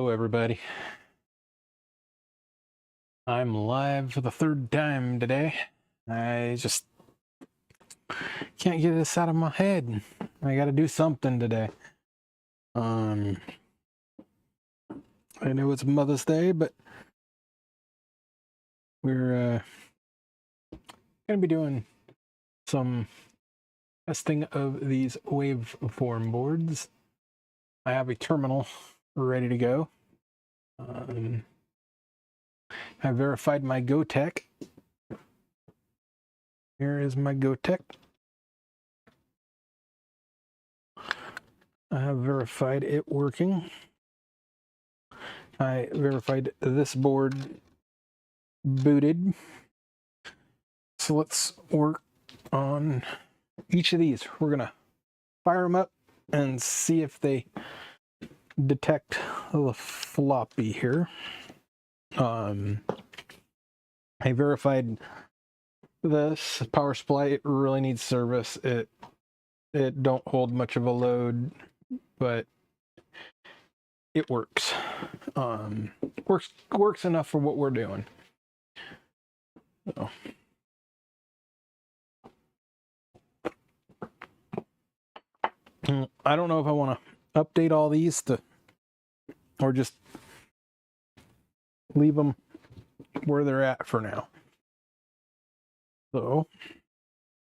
Hello, everybody. I'm live for the third time today. I just can't get this out of my head. I gotta do something today. I know it's Mother's Day, but we're gonna be doing some testing of these waveform boards. I have a terminal ready to go. I verified my GoTech. Here is my GoTech. I have verified it working. I verified this board booted. So let's work on each of these. We're gonna fire them up and see if they detect the floppy here. I verified this power supply. It really needs service. It don't hold much of a load, but it works. Works enough for what we're doing. So. I don't know if I want to update all these or just leave them where they're at for now. So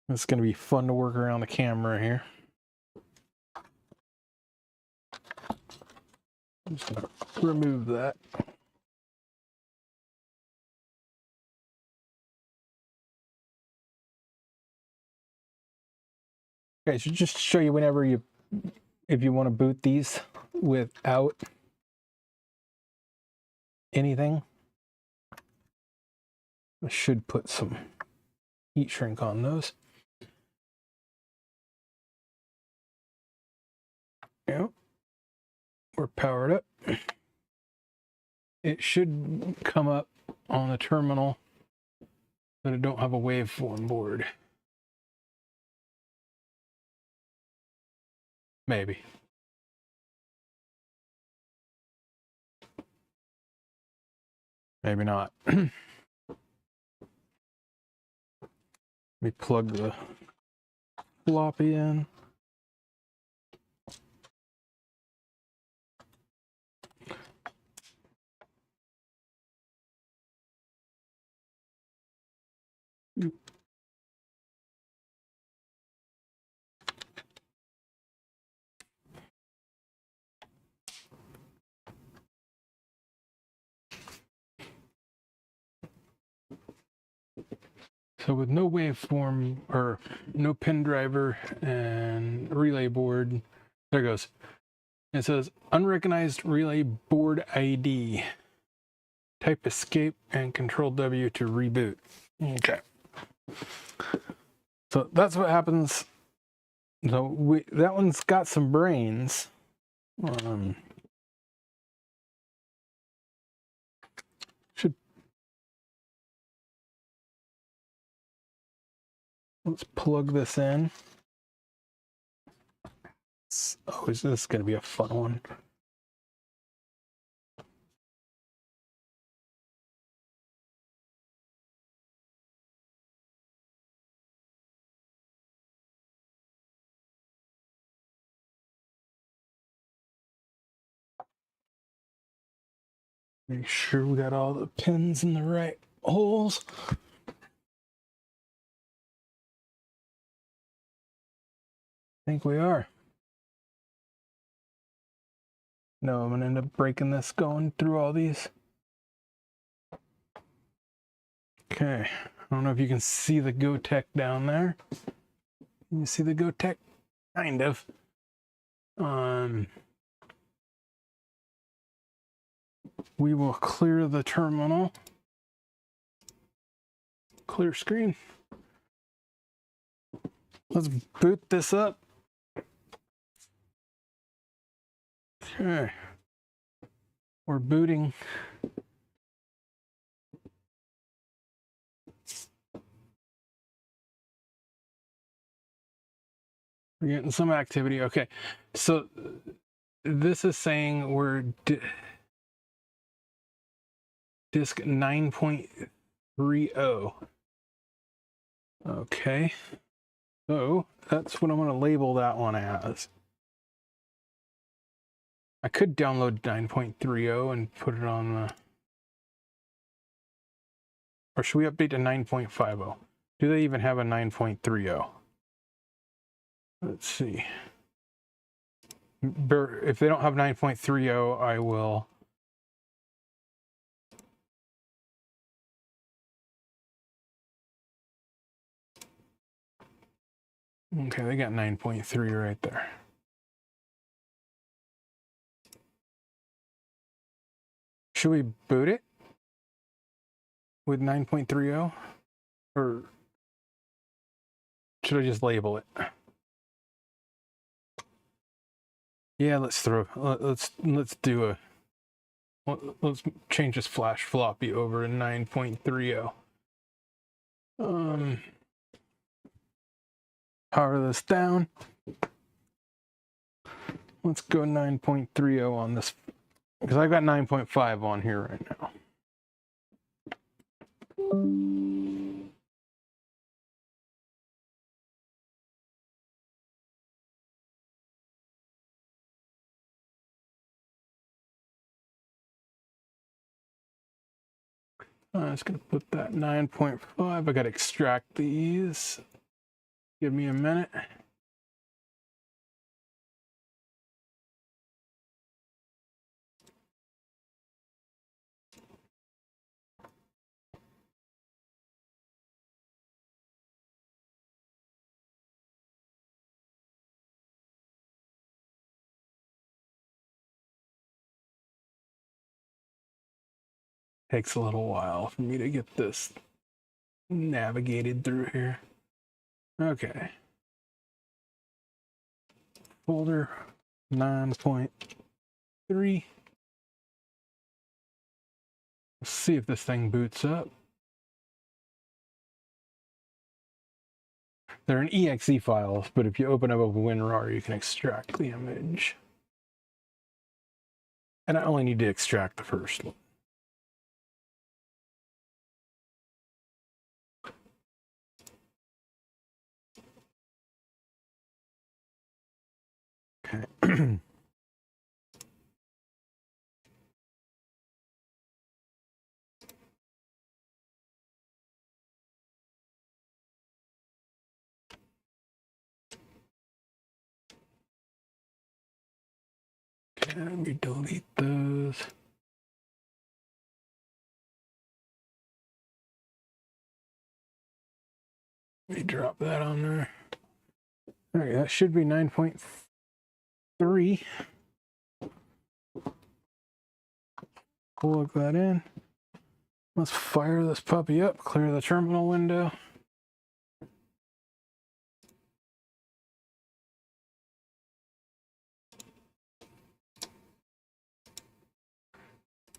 it's going to be fun to work around the camera here. I'm just going to remove that. Okay, so just to show you if you want to boot these without anything, I should put some heat shrink on those. Yep, we're powered up. It should come up on the terminal that I don't have a waveform board. Maybe. Maybe not. Let me plug the floppy in. So with no waveform or no pin driver and relay board, there it goes. It says unrecognized relay board ID. Type escape and Control W to reboot. Okay. So that's what happens. So that one's got some brains. Let's plug this in. Oh, is this going to be a fun one? Make sure we got all the pins in the right holes. I think we are. No, I'm going to end up breaking this going through all these. Okay. I don't know if you can see the GoTech down there. Can you see the GoTech? Kind of. We will clear the terminal. Clear screen. Let's boot this up. Okay. We're booting. We're getting some activity. Okay. So this is saying we're disk 9.30. Okay, so that's what I'm going to label that one as. I could download 9.30 and put it on the... Or should we update to 9.50? Do they even have a 9.30? Let's see. If they don't have 9.30, I will... Okay, they got 9.3 right there. Should we boot it with 9.30? Or should I just label it? Yeah, let's do a... Let's change this flash floppy over to 9.30. Power this down. Let's go 9.30 on this, because I've got 9.5 on here right now. I'm just going to put that 9.5. I got to extract these. Give me a minute. Takes a little while for me to get this navigated through here. Okay. Folder 9.3. Let's see if this thing boots up. They're in exe files, but if you open up a WinRAR, you can extract the image. And I only need to extract the first one. Okay. Okay, let me delete those. Let me drop that on there. Okay, that should be 9.3. Plug that in. Let's fire this puppy up, clear the terminal window.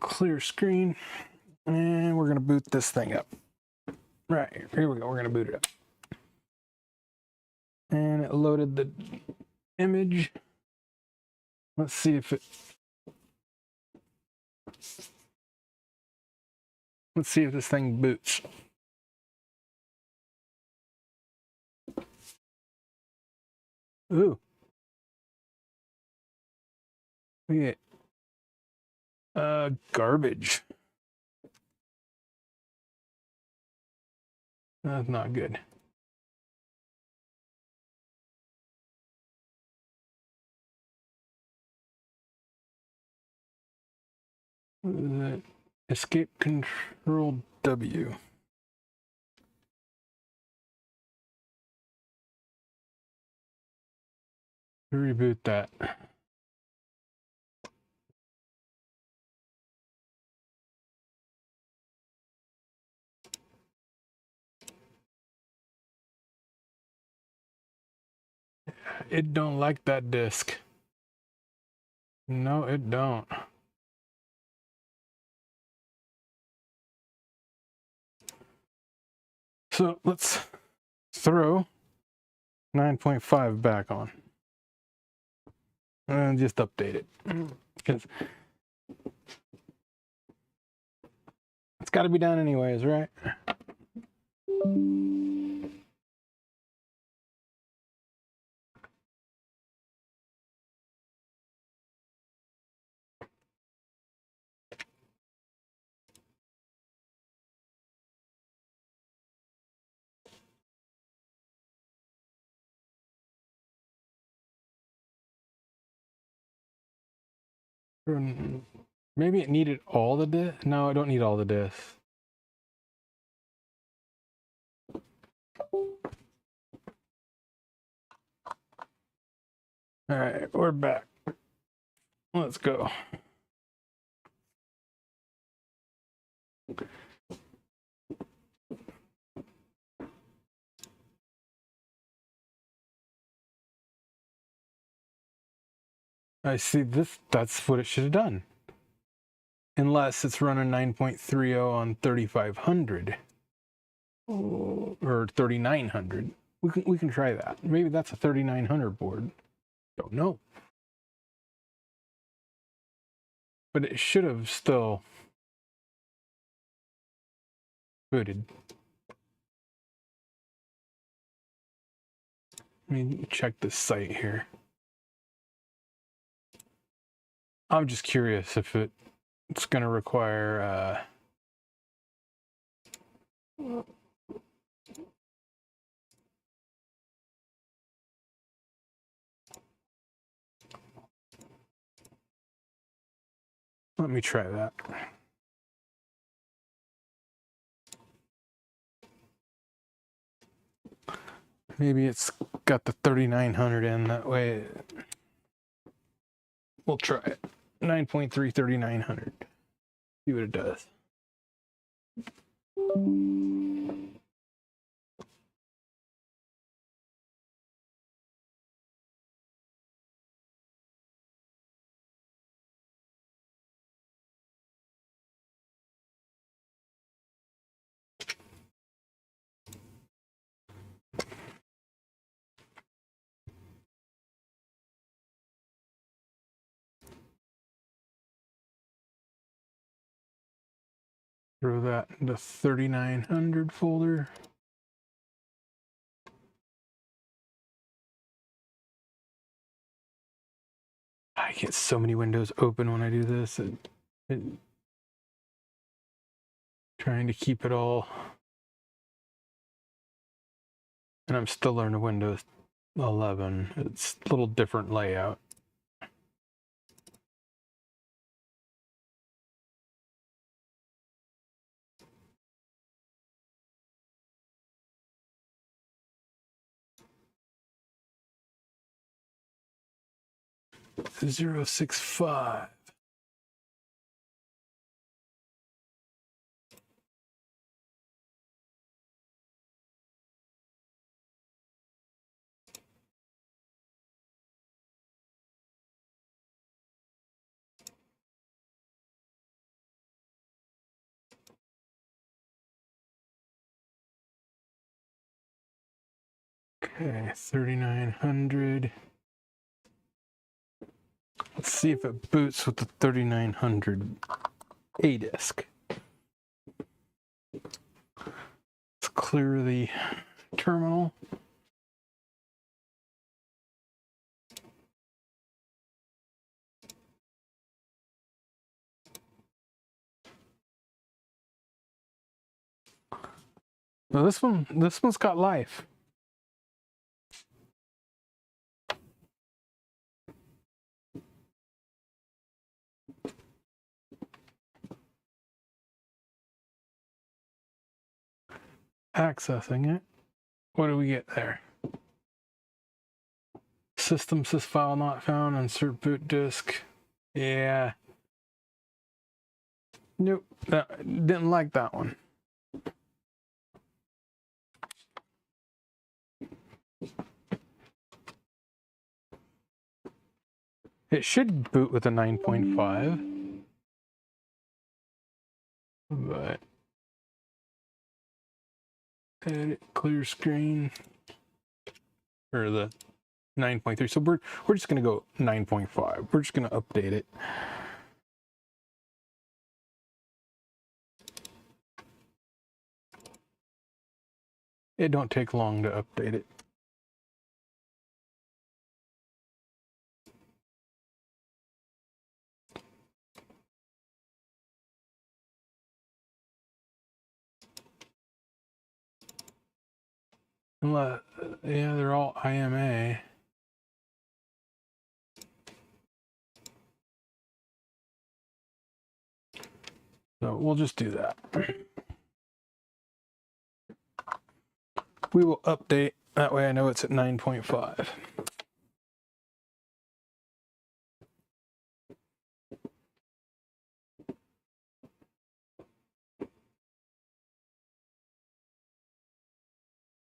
Clear screen. And we're going to boot this thing up. Right, here we go. We're going to boot it up. And it loaded the image. Let's see if it... Let's see if this thing boots. Ooh. Look at garbage. That's not good. What is that? Escape Control W. Reboot that. It don't like that disk. No, it don't. So let's throw 9.5 back on. And just update it. Because It's got to be done anyways, right? Maybe it needed all the discs. No, I don't need all the discs. All right, we're back. Let's go. I see this. That's what it should have done. Unless it's running 9.30 on 3500 or 3900. We can try that. Maybe that's a 3900 board. Don't know. But it should have still booted. Let me check this site here. I'm just curious if it's going to require let me try that. Maybe it's got the 3900 in, that way we'll try it. 9.3 3900. See what it does. Throw that in the 3900 folder. I get so many windows open when I do this. Trying to keep it all. And I'm still learning Windows 11. It's a little different layout. .065. Okay, 3900. Let's see if it boots with the 3900 A disk. Let's clear the terminal. Now this one's got life. Accessing it. What do we get there? System sys file not found. Insert boot disk. Yeah. Nope. Didn't like that one. It should boot with a 9.5. But edit clear screen. Or the 9.3. So we're just gonna go 9.5. We're just gonna update it. It don't take long to update it. Yeah, they're all IMA. So we'll just do that. We will update. That way I know it's at 9.5.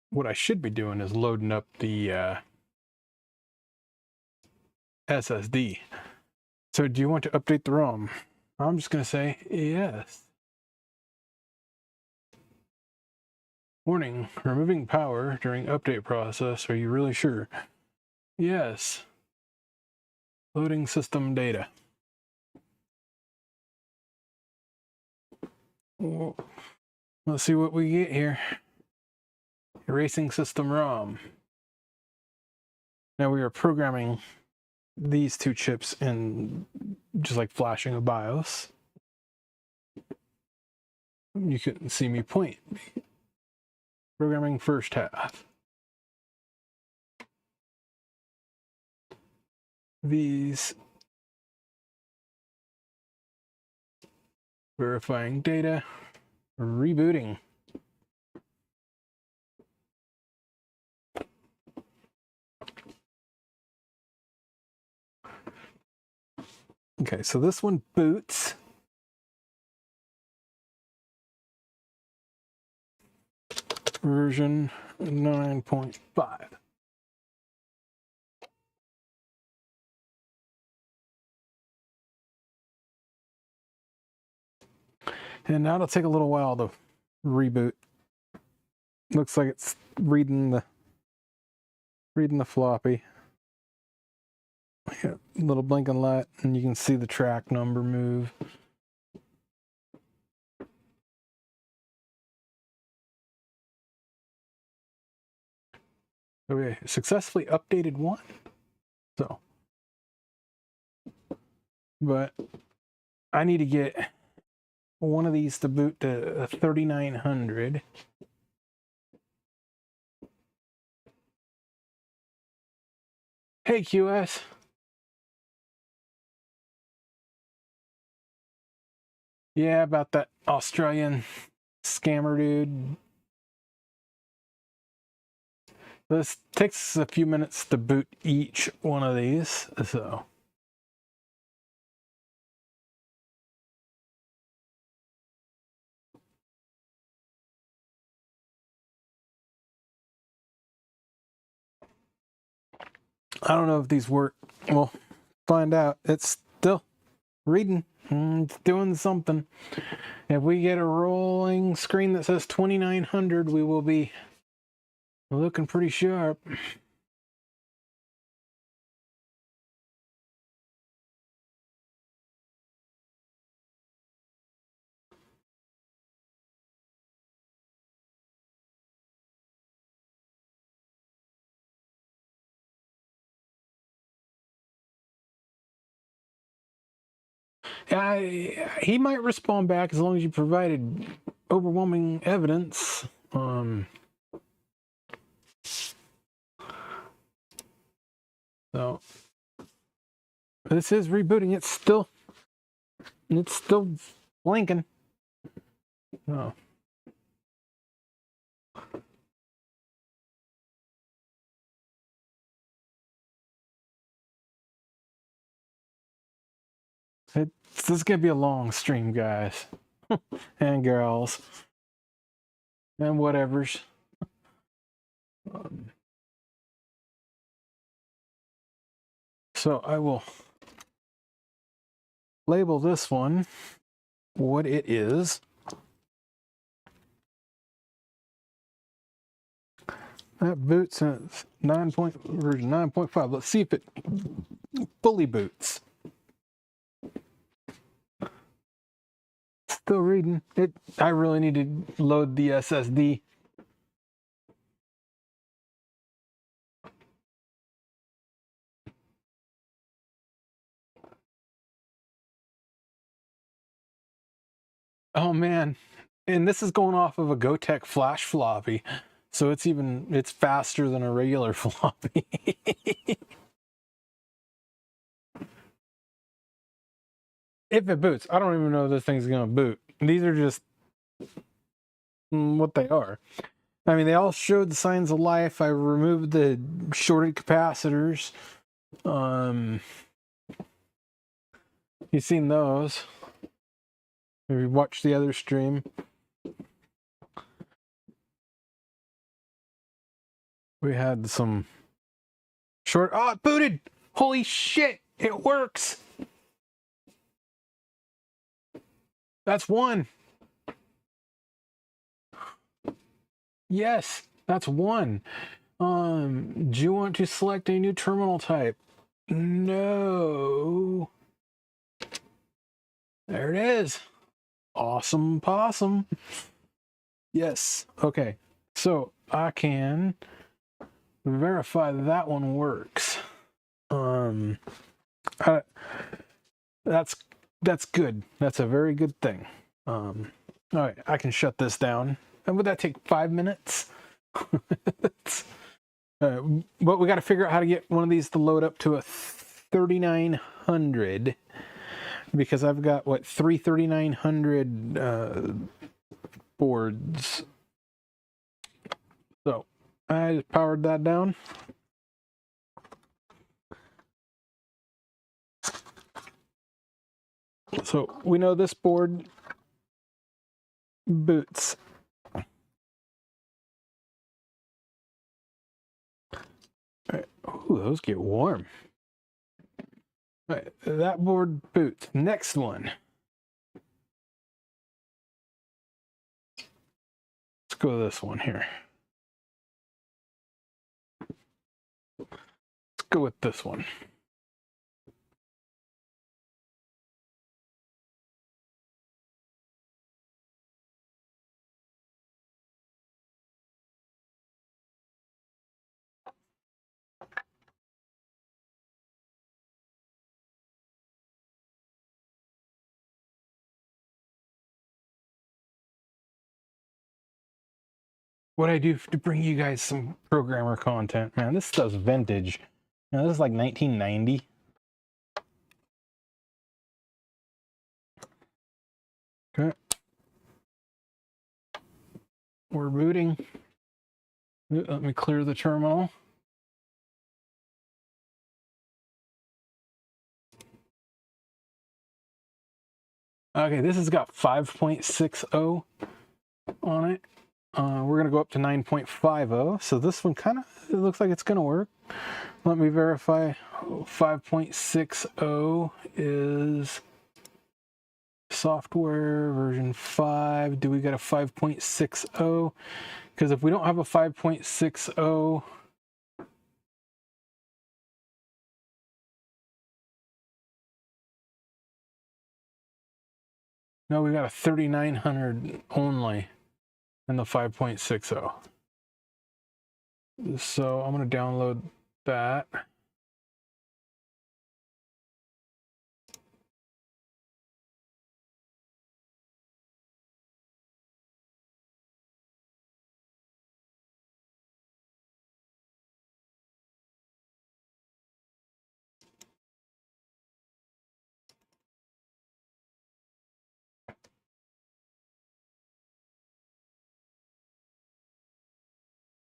What I should be doing is loading up the SSD. So do you want to update the ROM? I'm just going to say yes. Warning, removing power during update process. Are you really sure? Yes. Loading system data. Let's see what we get here. Erasing system ROM. Now we are programming these two chips in just like flashing a BIOS. You couldn't see me point. Programming first half. These verifying data, rebooting. Okay, so this one boots. Version 9.5. And now it'll take a little while to reboot. Looks like it's reading the floppy. Yeah, little blinking light, and you can see the track number move. Okay, successfully updated one. So, but I need to get one of these to boot to 3900. Hey, QS. Yeah, about that Australian scammer dude. This takes a few minutes to boot each one of these, so. I don't know if these work. We'll find out. It's still reading. It's doing something. If we get a rolling screen that says 2900, we will be looking pretty sharp. He might respond back as long as you provided overwhelming evidence. So this is rebooting. It's still blinking. Oh. This is gonna be a long stream, guys and girls and whatevers. So I will label this one what it is. That boots in version 9.5. Let's see if it fully boots. Still reading it. I really need to load the SSD. Oh man. And this is going off of a Gotek flash floppy. So it's faster than a regular floppy. If it boots. I don't even know if this thing's gonna boot. These are just what they are. I mean, they all showed the signs of life. I removed the shorted capacitors. You've seen those. If you watched the other stream. We had some short... Oh, it booted! Holy shit! It works! That's one. Yes, that's one. Do you want to select a new terminal type? No. There it is. Awesome possum. Yes. Okay. So I can verify that one works. That's good. That's a very good thing. All right, I can shut this down. And would that take 5 minutes? But we got to figure out how to get one of these to load up to a 3900, because I've got what, 3 3900 boards. So I just powered that down. So we know this board boots. All right. Ooh, those get warm. All right, that board boots. Next one. Let's go with this one here. Let's go with this one. What I do to bring you guys some programmer content, man. This stuff's vintage. You know, this is like 1990. Okay. We're booting. Let me clear the terminal. Okay, this has got 5.60 on it. We're going to go up to 9.50. So this one kind of, it looks like it's going to work. Let me verify. 5.60 is software version 5. Do we got a 5.60? Because if we don't have a 5.60, no, we got a 3900 only in the 5.60. So I'm going to download that.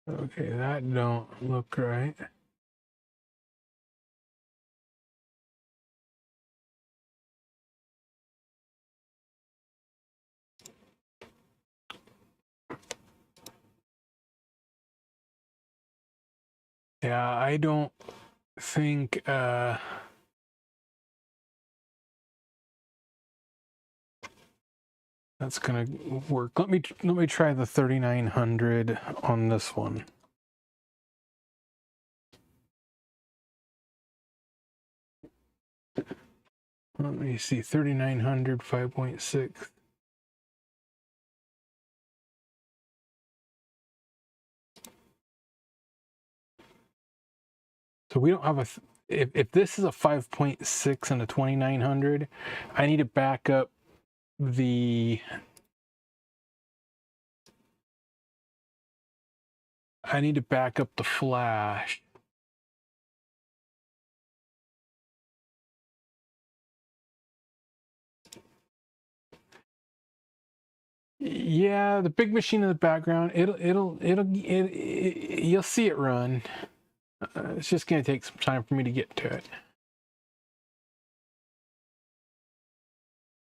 Okay, that don't look right. Yeah, I don't think that's gonna work. Let me try the 3900 on this one. Let me see, 3900 5.6. So we don't have a if this is a 5.6 and a 2900, I need to back up the I need to back up the flash. Yeah, the big machine in the background, you'll see it run. It's just gonna take some time for me to get to it.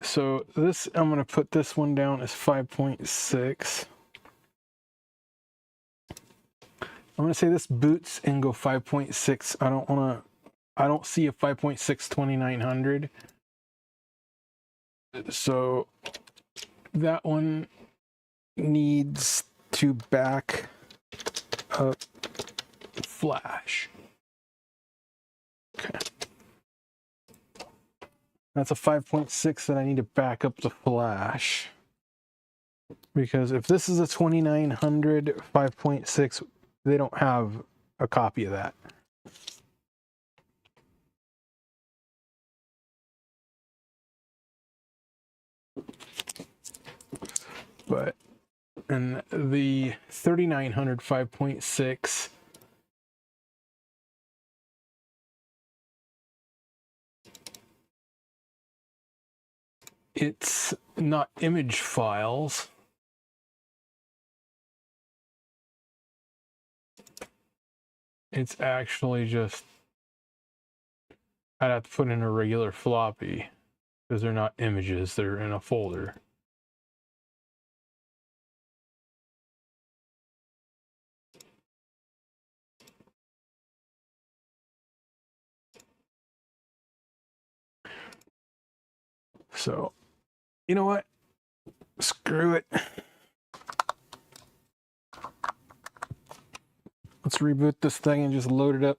So this, I'm gonna put this one down as 5.6. I'm gonna say this boots and go 5.6. I don't see a 5.6 2900. So that one needs to back up flash. Okay. That's a 5.6 that I need to back up the flash. Because if this is a 2900 5.6, they don't have a copy of that. But in the 3900 5.6, it's not image files. It's actually just, I'd have to put in a regular floppy because they're not images, they're in a folder. So, you know what? Screw it. Let's reboot this thing and just load it up.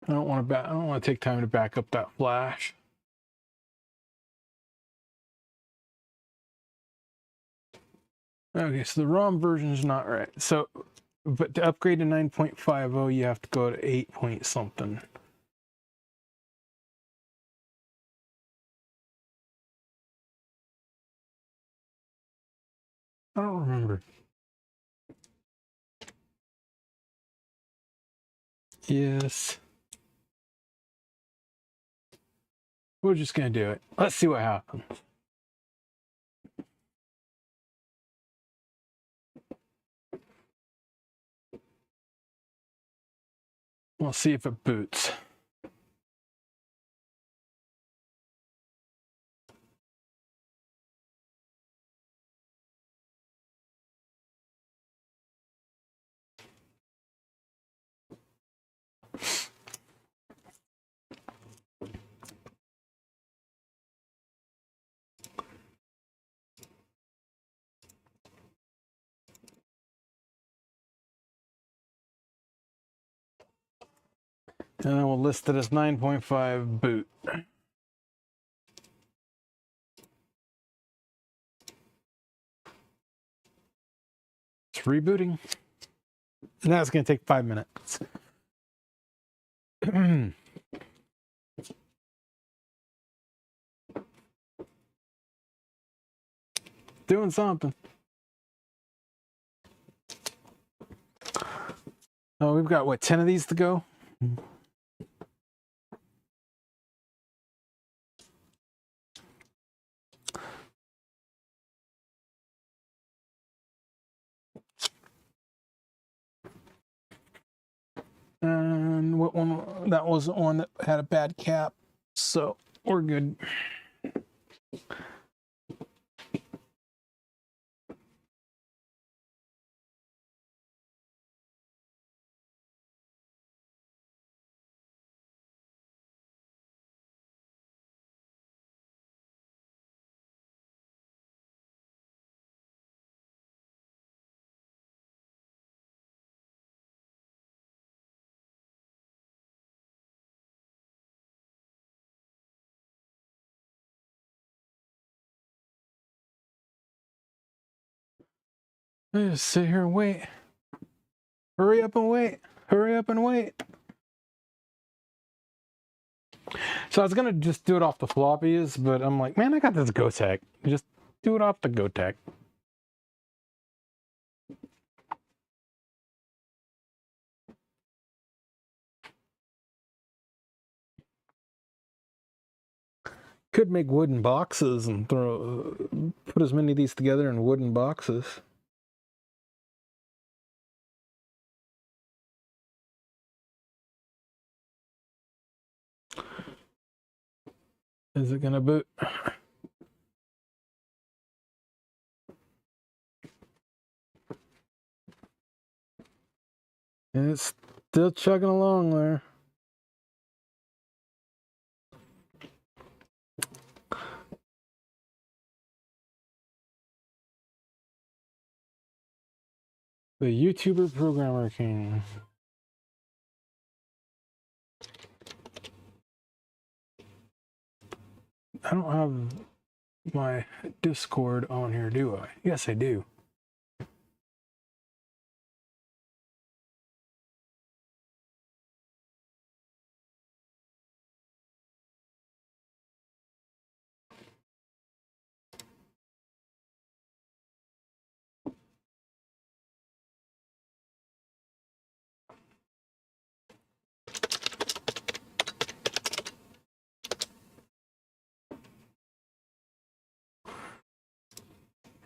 I don't want to take time to back up that flash. Okay, so the ROM version is not right. So, but to upgrade to 9.50, you have to go to 8 point something. I don't remember. Yes. We're just gonna do it. Let's see what happens. We'll see if it boots. And then we'll list it as 9.5 boot. It's rebooting. Now it's going to take 5 minutes. Doing something. Oh, we've got, what, 10 of these to go? And what one? That wasn't one that had a bad cap, so we're good. I just sit here and wait. Hurry up and wait. Hurry up and wait. So I was gonna just do it off the floppies, but I'm like, man, I got this GoTech. Just Do it off the GoTech. Could make wooden boxes and put as many of these together in wooden boxes. Is it gonna boot? And it's still chugging along there. The YouTuber Programmer King. I don't have my Discord on here, do I? Yes, I do.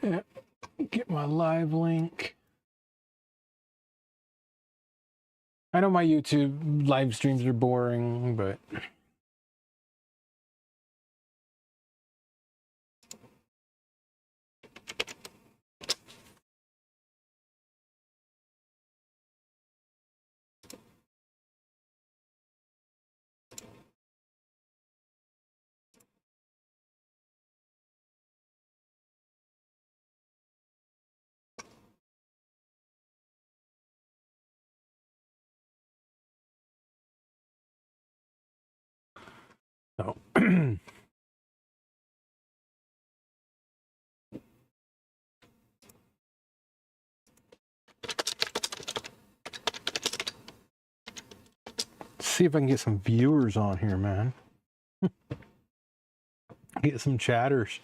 Yeah, get my live link. I know my YouTube live streams are boring, but no. See if I can get some viewers on here, man. Get some chatters.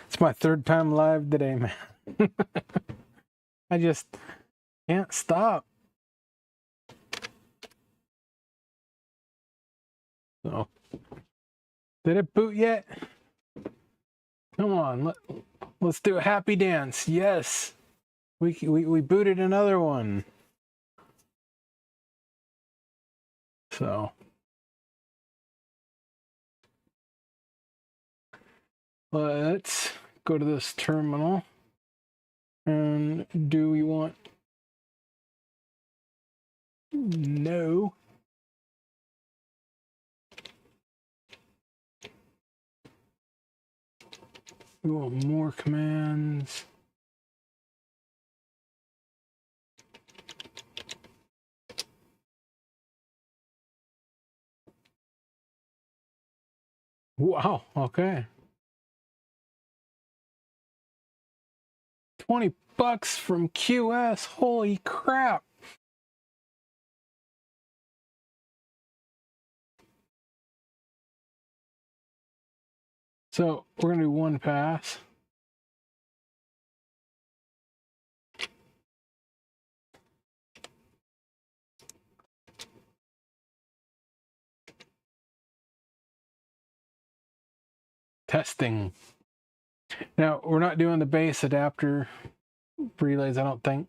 It's my third time live today, man. I just can't stop. So, did it boot yet? Come on, let's do a happy dance. Yes, we booted another one. So, let's go to this terminal. And do we want? No. We want more commands. Wow, okay. $20 from QS. Holy crap. So we're gonna do one pass. Testing. Now, we're not doing the base adapter relays, I don't think.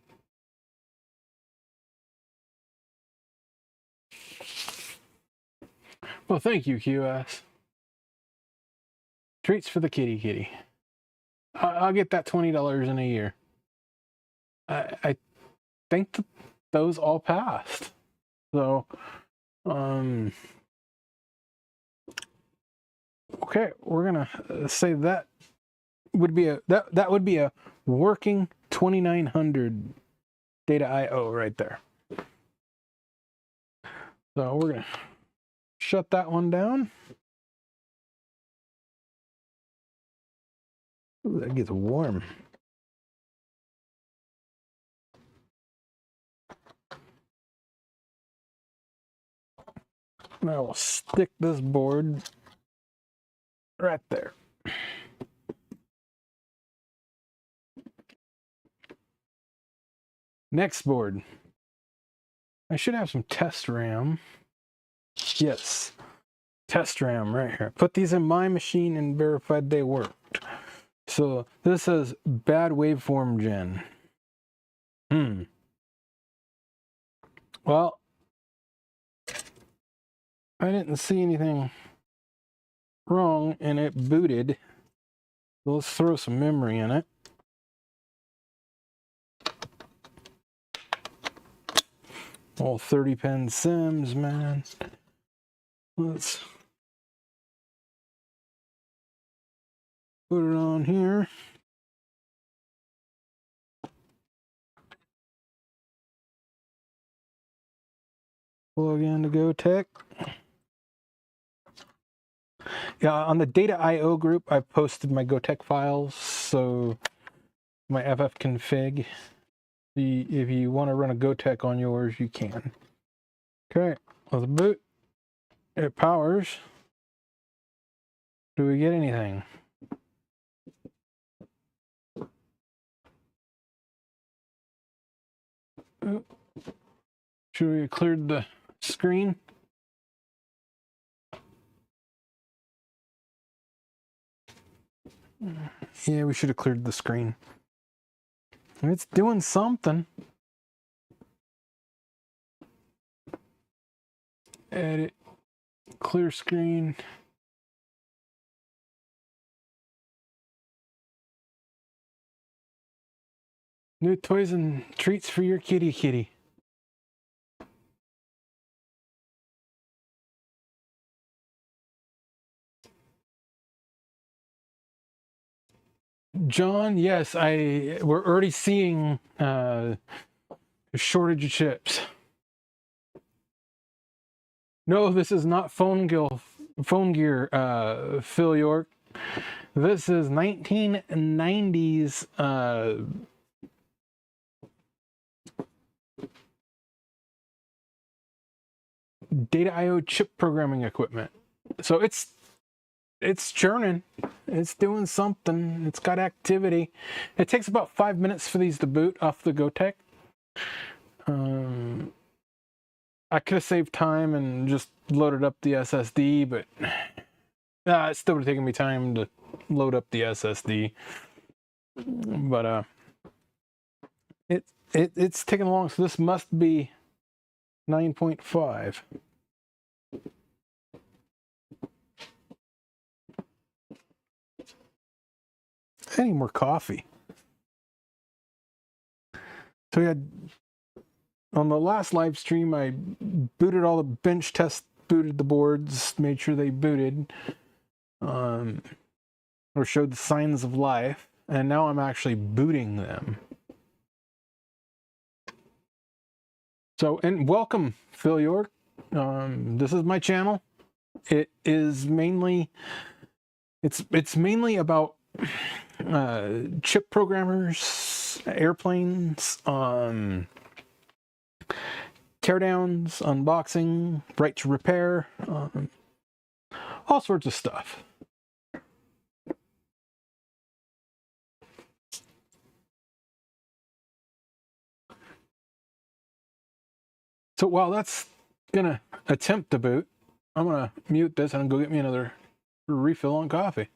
Well, thank you, QS. Treats for the kitty. I'll get that $20 in a year. I think that those all passed. So, okay, we're gonna say that would be that would be a working 2900 data IO right there. So we're gonna shut that one down. Ooh, that gets warm. And I will stick this board right there. Next board. I should have some test RAM. Yes, test RAM right here. Put these in my machine and verified they worked. So this says bad waveform gen. Well, I didn't see anything wrong and it booted. So let's throw some memory in it. All 30-pin Sims, man. Let's put it on here. Plug in to GoTech. Yeah, on the Data IO group, I've posted my GoTech files, so my ffconfig. If you want to run a GoTech on yours, you can. Okay, let's boot. It powers. Do we get anything? Should we have cleared the screen? Yeah, we should have cleared the screen. It's doing something. Edit. Clear screen. New toys and treats for your kitty. John, yes, we're already seeing a shortage of chips. No, this is not phone gear, Phil York. This is 1990's Data IO chip programming equipment. So it's churning. It's doing something. It's got activity. It takes about 5 minutes for these to boot off the GoTech. I could have saved time and just loaded up the SSD, but it still would have taken me time to load up the SSD. But it's taking long, so this must be 9.5. I need more coffee. So we had, on the last live stream, I booted all the bench tests, booted the boards, made sure they booted, or showed the signs of life, and now I'm actually booting them. So, and welcome, Phil York. This is my channel. It is mainly, it's mainly about chip programmers, airplanes, teardowns, unboxing, right to repair, all sorts of stuff. So while that's gonna attempt to boot, I'm gonna mute this and go get me another refill on coffee.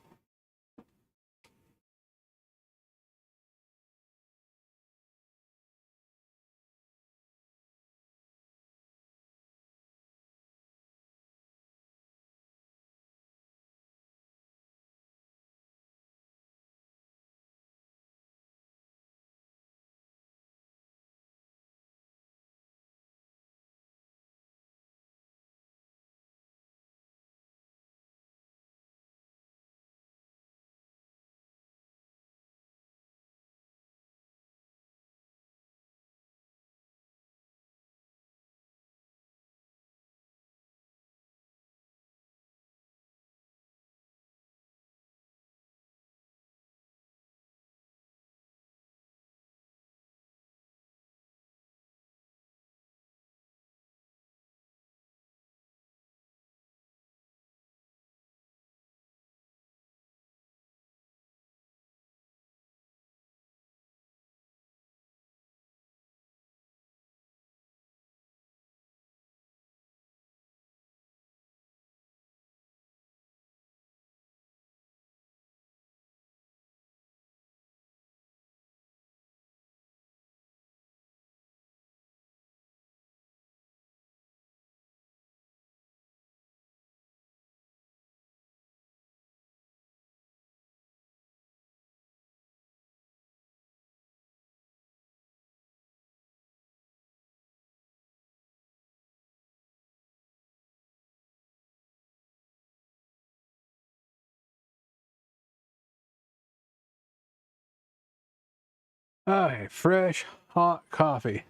Okay, fresh, hot coffee.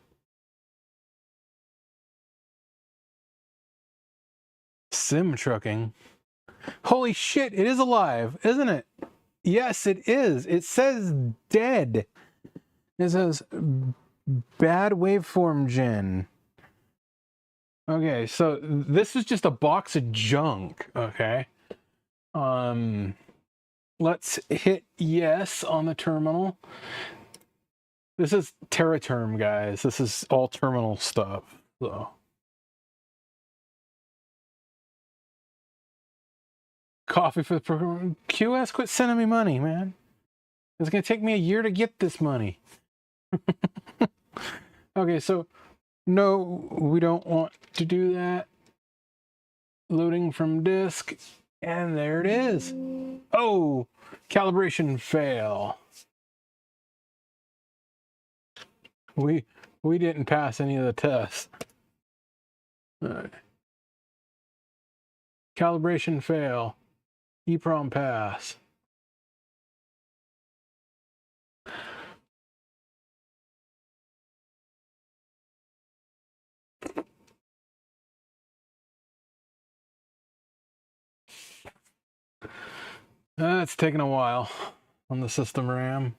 Sim trucking. Holy shit, it is alive, isn't it? Yes, it is. It says dead. It says bad waveform gen. Okay, so this is just a box of junk, okay? Let's hit yes on the terminal. This is Terraterm, guys. This is all terminal stuff, so. Coffee for the program. QS, quit sending me money, man. It's gonna take me a year to get this money. Okay, so no, we don't want to do that. Loading from disk, and there it is. Oh, calibration fail. We didn't pass any of the tests. Calibration fail. EEPROM pass. It's taking a while on the system RAM.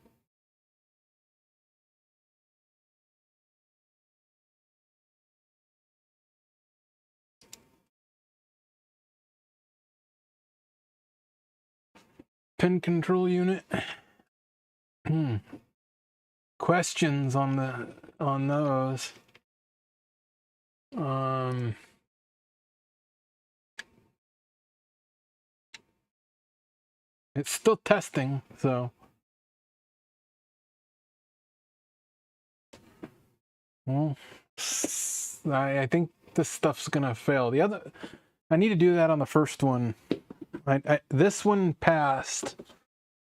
Pin control unit. Questions on those. It's still testing, so. Well, I think this stuff's gonna fail. The other, I need to do that on the first one. This one passed.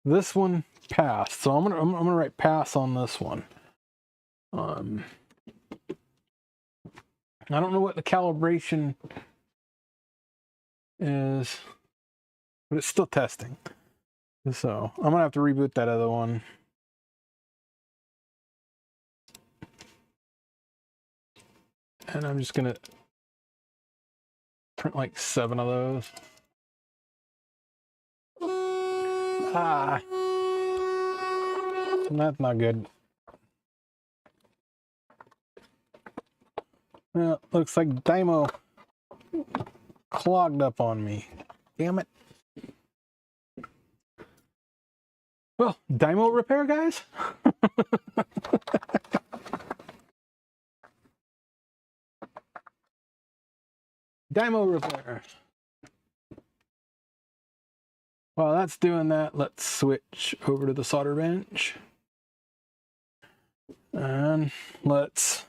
This one passed, so I'm gonna write pass on this one. I don't know what the calibration is, but it's still testing. So I'm gonna have to reboot that other one. And I'm just gonna print like 7 of those. Ah, that's not good. Well, looks like Dymo clogged up on me. Damn it. Well, Dymo repair, guys? Dymo repair. While that's doing that, let's switch over to the solder bench. And let's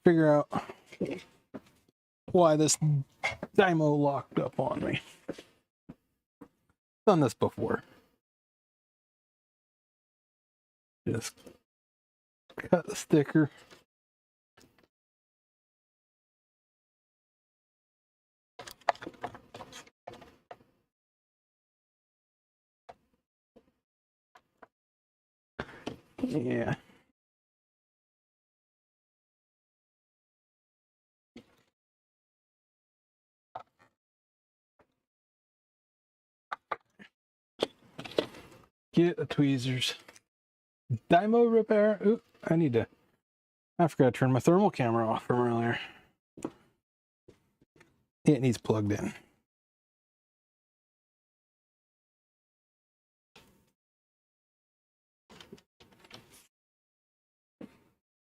figure out why this Dymo locked up on me. Done this before. Just cut the sticker. Yeah. Get the tweezers. Dymo repair. Oop, I forgot to turn my thermal camera off from earlier. It needs plugged in.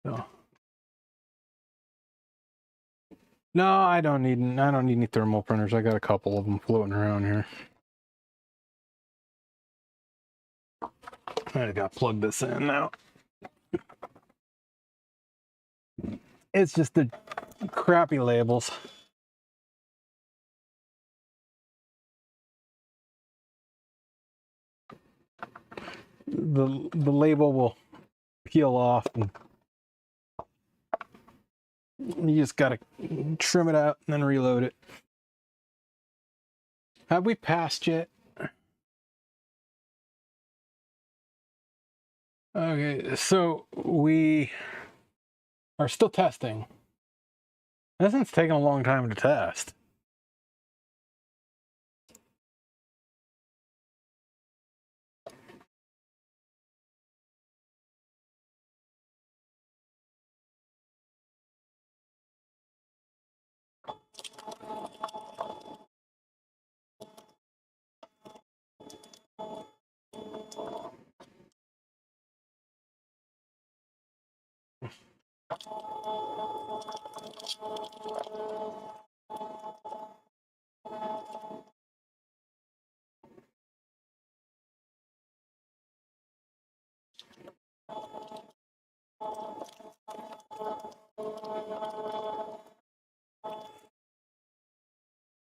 So. No, I don't need any thermal printers. I got a couple of them floating around here. I got to plug this in now. It's just the crappy labels. The label will peel off, and you just got to trim it out and then reload it. Have we passed yet? Okay, so we are still testing. This one's taking a long time to test.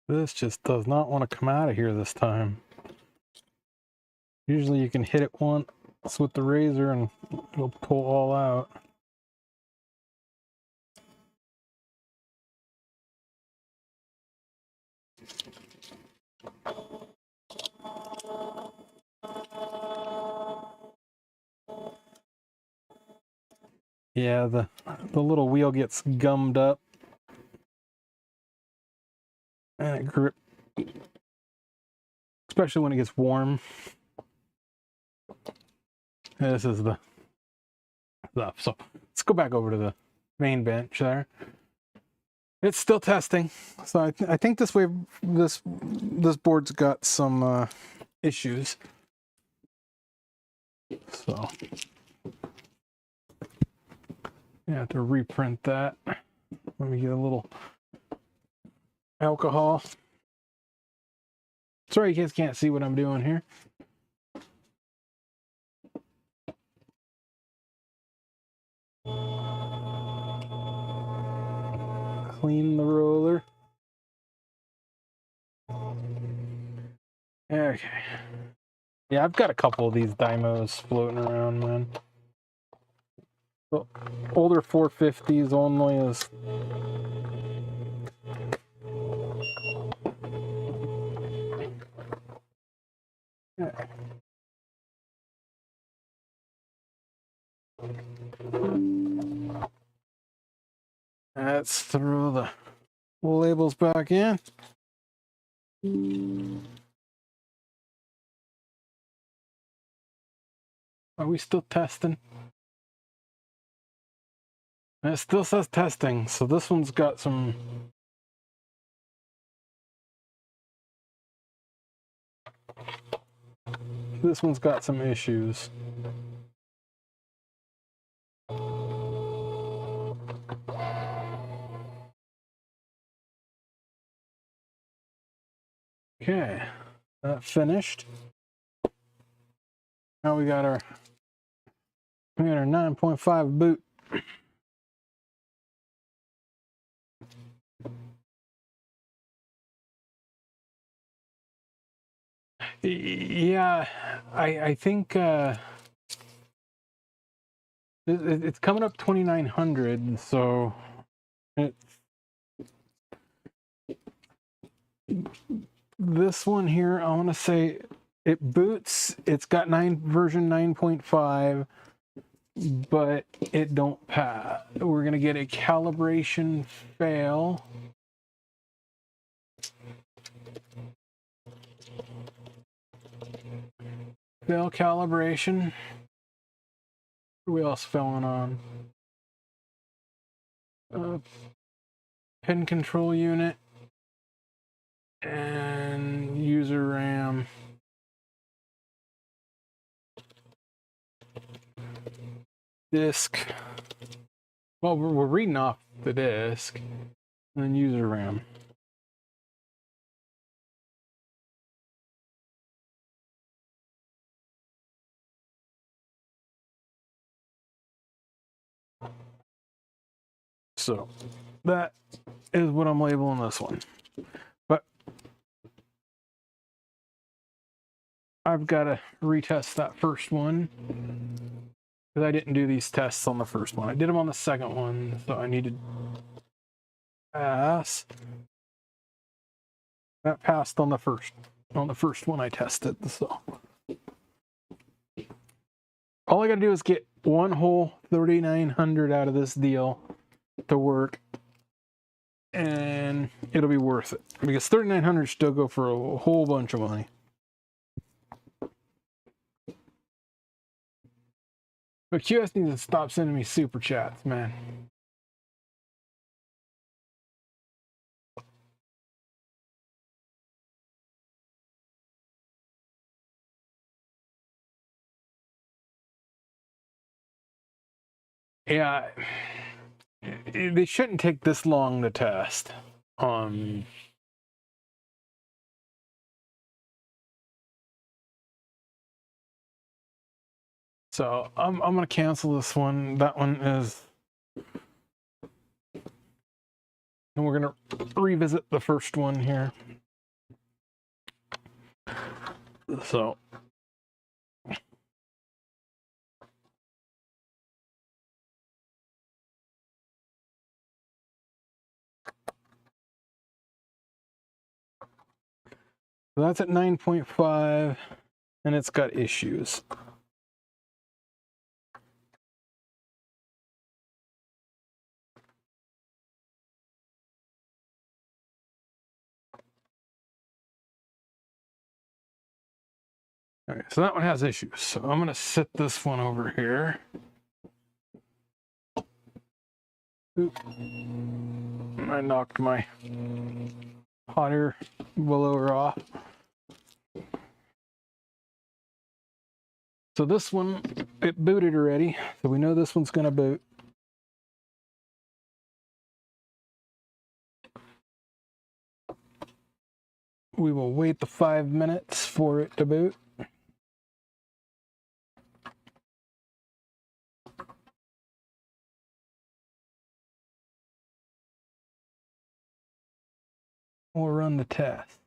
This just does not want to come out of here this time. Usually you can hit it once with the razor and it'll pull all out. Yeah, the little wheel gets gummed up and it grip, especially when it gets warm. This is the stuff. So let's go back over to the main bench there. It's still testing, so I think this board's got some issues. So you have to reprint that. Let me get a little alcohol. Sorry you guys can't see what I'm doing here. Clean the roller. Okay. Yeah, I've got a couple of these dymos floating around, man. The older 450s only is... Yeah. Let's throw the labels back in. Are we still testing? It still says testing, so this one's got some... This one's got some issues. Okay, that finished. Now we got our 9.5 boot. Yeah, I think it's coming up 2,900, so this one here, I want to say it boots. It's got version 9.5, but it don't pass. We're gonna get a calibration fail. Fail calibration. What else failing on? Pin control unit and user RAM. Disk. Well, we're reading off the disk, and then user RAM. So that is what I'm labeling this one. But I've got to retest that first one because I didn't do these tests on the first one. I did them on the second one, so I needed pass. That passed on the first one I tested. So all I gotta do is get one whole 3,900 out of this deal to work, and it'll be worth it, because 3,900 still go for a whole bunch of money. But QS needs to stop sending me super chats, man. Yeah, they shouldn't take this long to test. So I'm gonna cancel this one. That one is, and we're gonna revisit the first one here. So that's at 9.5, and it's got issues. Okay, so that one has issues. So I'm gonna set this one over here. Oop. I knocked my hot air blower off. So this one, it booted already. So we know this one's gonna boot. We will wait the 5 minutes for it to boot. We'll run the test.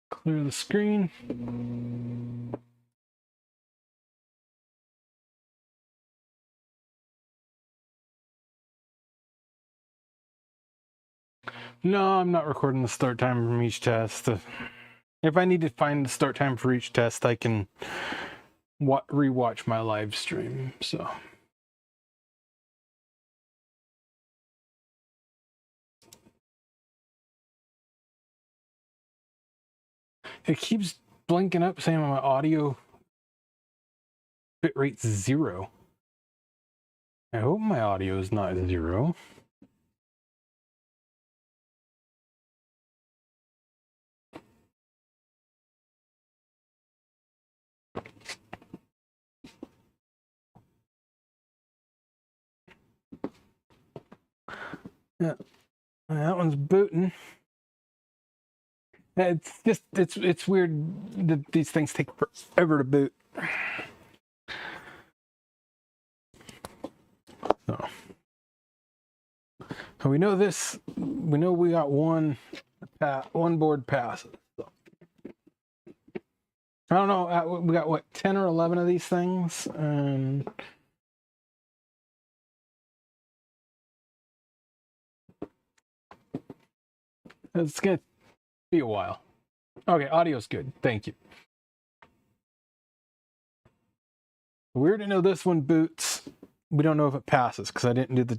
Clear the screen. No, I'm not recording the start time from each test. If I need to find the start time for each test, I can rewatch my live stream. So it keeps blinking up saying my audio bitrate's 0. I hope my audio is not 0. Yeah, that one's booting. It's just it's weird that these things take forever to boot. So we know this. We know we got one board passes. So. I don't know. We got what, 10 or 11 of these things, and it's gonna be a while. Okay, audio's good. Thank you. Weird to know this one boots. We don't know if it passes because I didn't do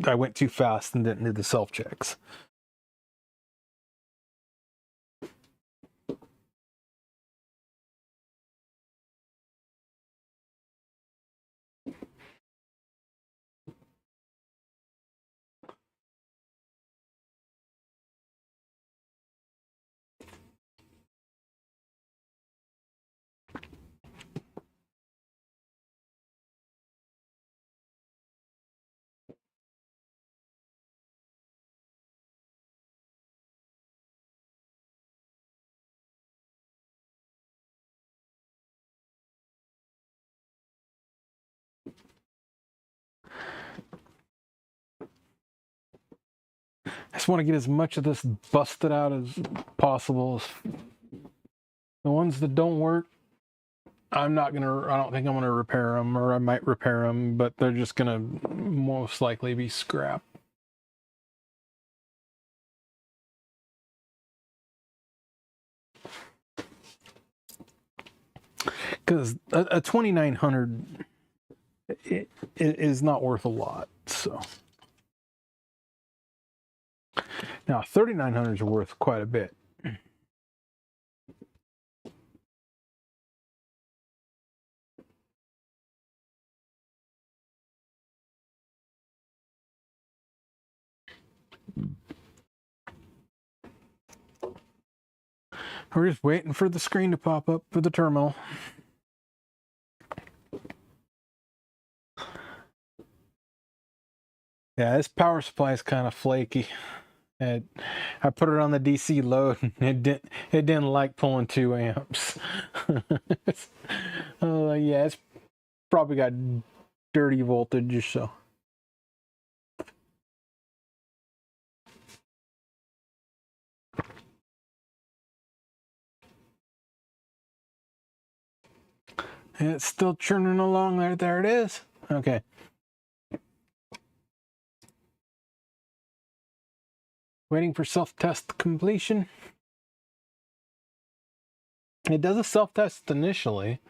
I went too fast and didn't do the self checks. I just want to get as much of this busted out as possible. The ones that don't work, I don't think I'm gonna repair them, or I might repair them, but they're just gonna most likely be scrap. because a 2900 it is not worth a lot. So now 3900s are worth quite a bit. We're just waiting for the screen to pop up for the terminal. Yeah, this power supply is kind of flaky. I put it on the DC load and it didn't like pulling 2 amps. Yeah, it's probably got dirty voltage or so. And it's still churning along there. There it is. Okay. Waiting for self-test completion. It does a self-test initially.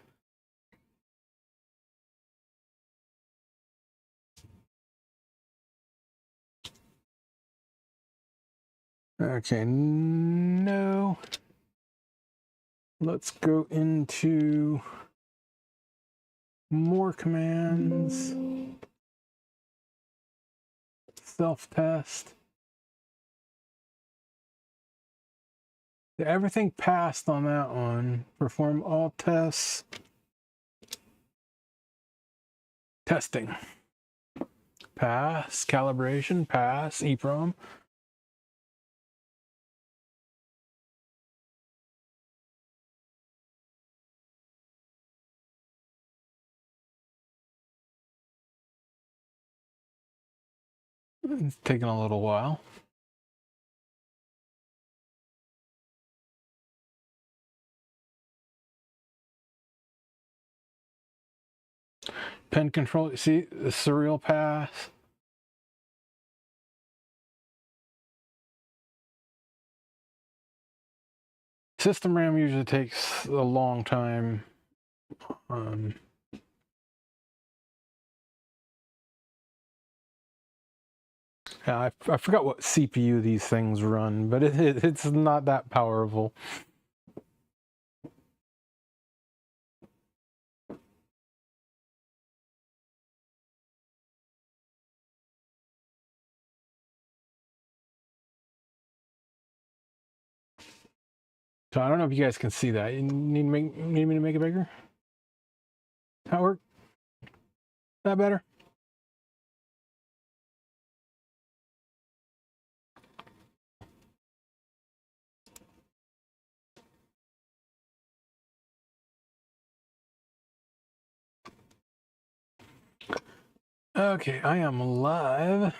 Okay, no. Let's go into more commands. Self-test. Everything passed on that one. Perform all tests. Testing. Pass. Calibration. Pass. EEPROM. It's taking a little while. Pen control. See the serial pass. System RAM usually takes a long time. Yeah, I forgot what CPU these things run, but it's not that powerful. So I don't know if you guys can see that. You need me to make it bigger? That work? That better? Okay, I am live.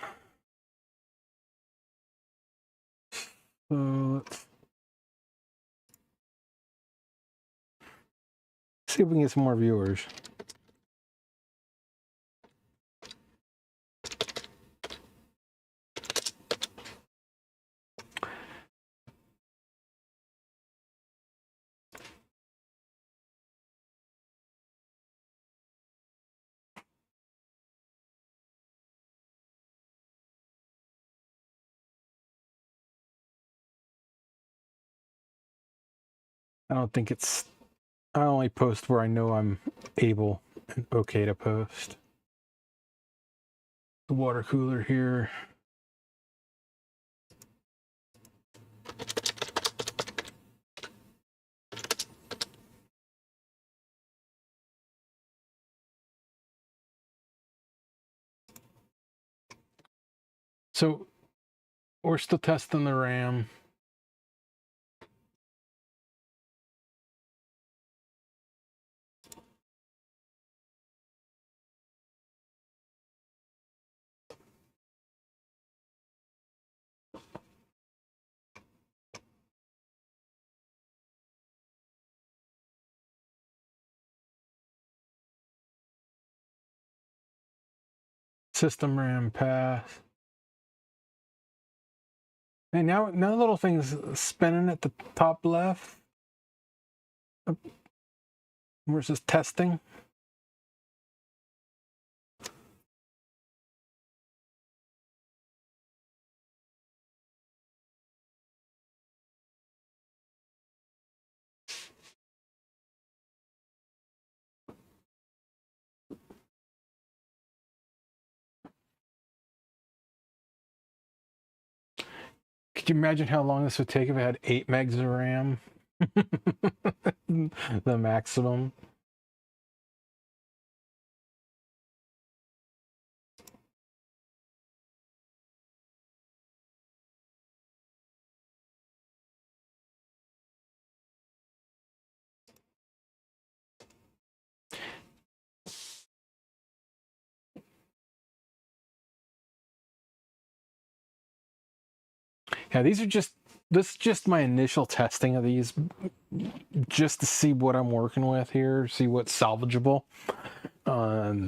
So let's see if we can get some more viewers. I don't think it's... I only post where I know I'm able and okay to post. The water cooler here. So we're still testing the RAM. System RAM pass. And now the little thing's spinning at the top left. Where's this testing? Could you imagine how long this would take if it had 8 megs of RAM? The maximum. Yeah, these are just, this is just my initial testing of these, just to see what I'm working with here, see what's salvageable. I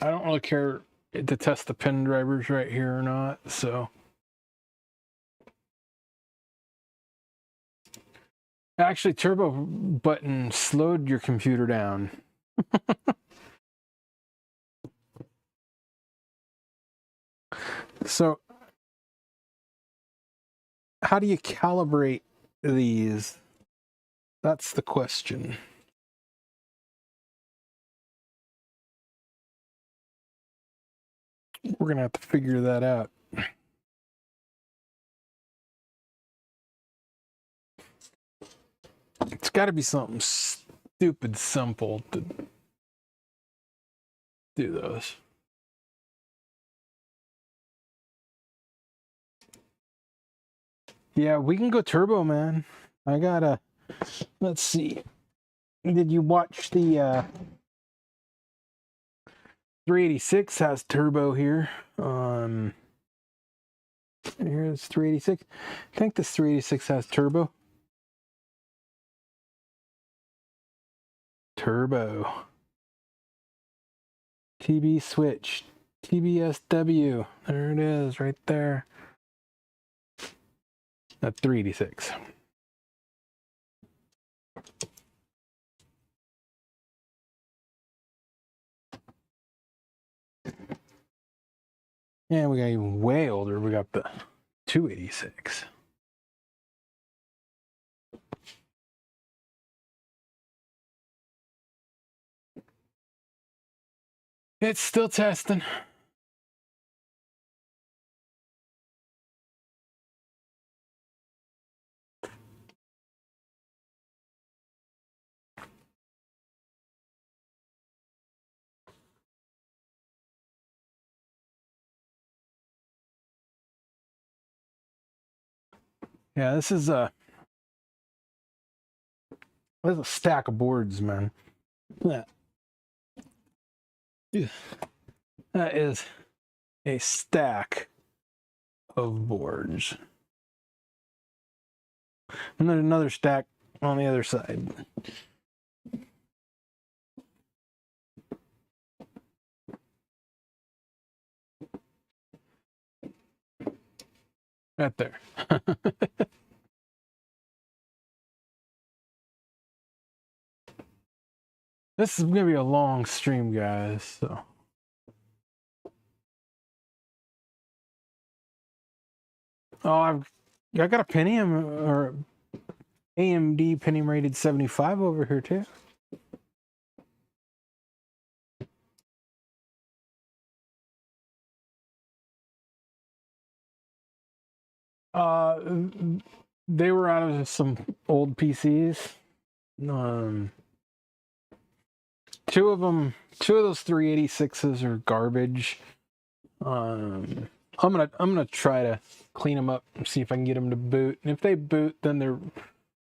don't really care to test the pin drivers right here or not, so. Actually, turbo button slowed your computer down. So, how do you calibrate these? That's the question. We're going to have to figure that out. It's got to be something stupid simple to do those. Yeah, we can go turbo, man. I gotta, let's see. Did you watch the 386 has turbo here? Here's 386. I think this 386 has turbo. Turbo. TB switch. TBSW. There it is, right there. That's 386. And we got even way older. We got the 286. It's still testing. Yeah, this is a stack of boards, man. That is a stack of boards. And then another stack on the other side. Right there. This is going to be a long stream, guys, so. Oh, I got a Pentium or AMD Pentium rated 75 over here too. They were out of some old PCs. Two of those 386s are garbage. I'm gonna try to clean them up and see if I can get them to boot. And if they boot, then they're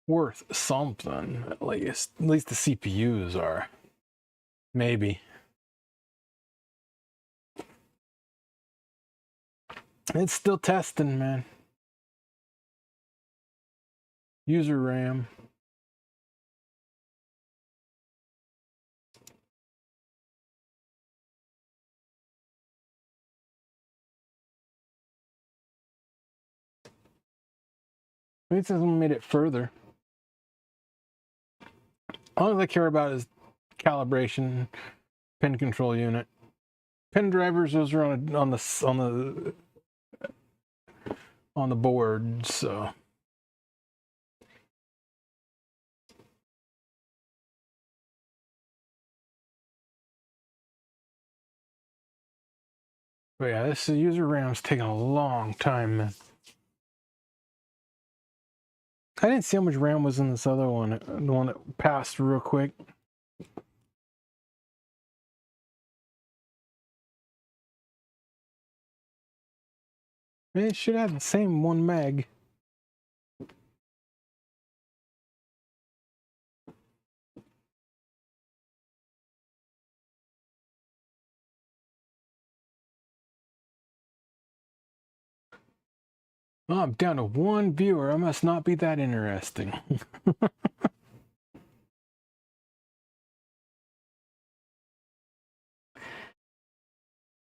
worth something. At least the CPUs are. Maybe. It's still testing, man. User RAM. Maybe it says we made it further. All I care about is calibration, pin control unit. Pin drivers, those are on the board, so. But yeah, this user RAM's taking a long time, man. I didn't see how much RAM was in this other one, the one that passed real quick. It should have the same 1 meg. Oh, I'm down to 1 viewer. I must not be that interesting.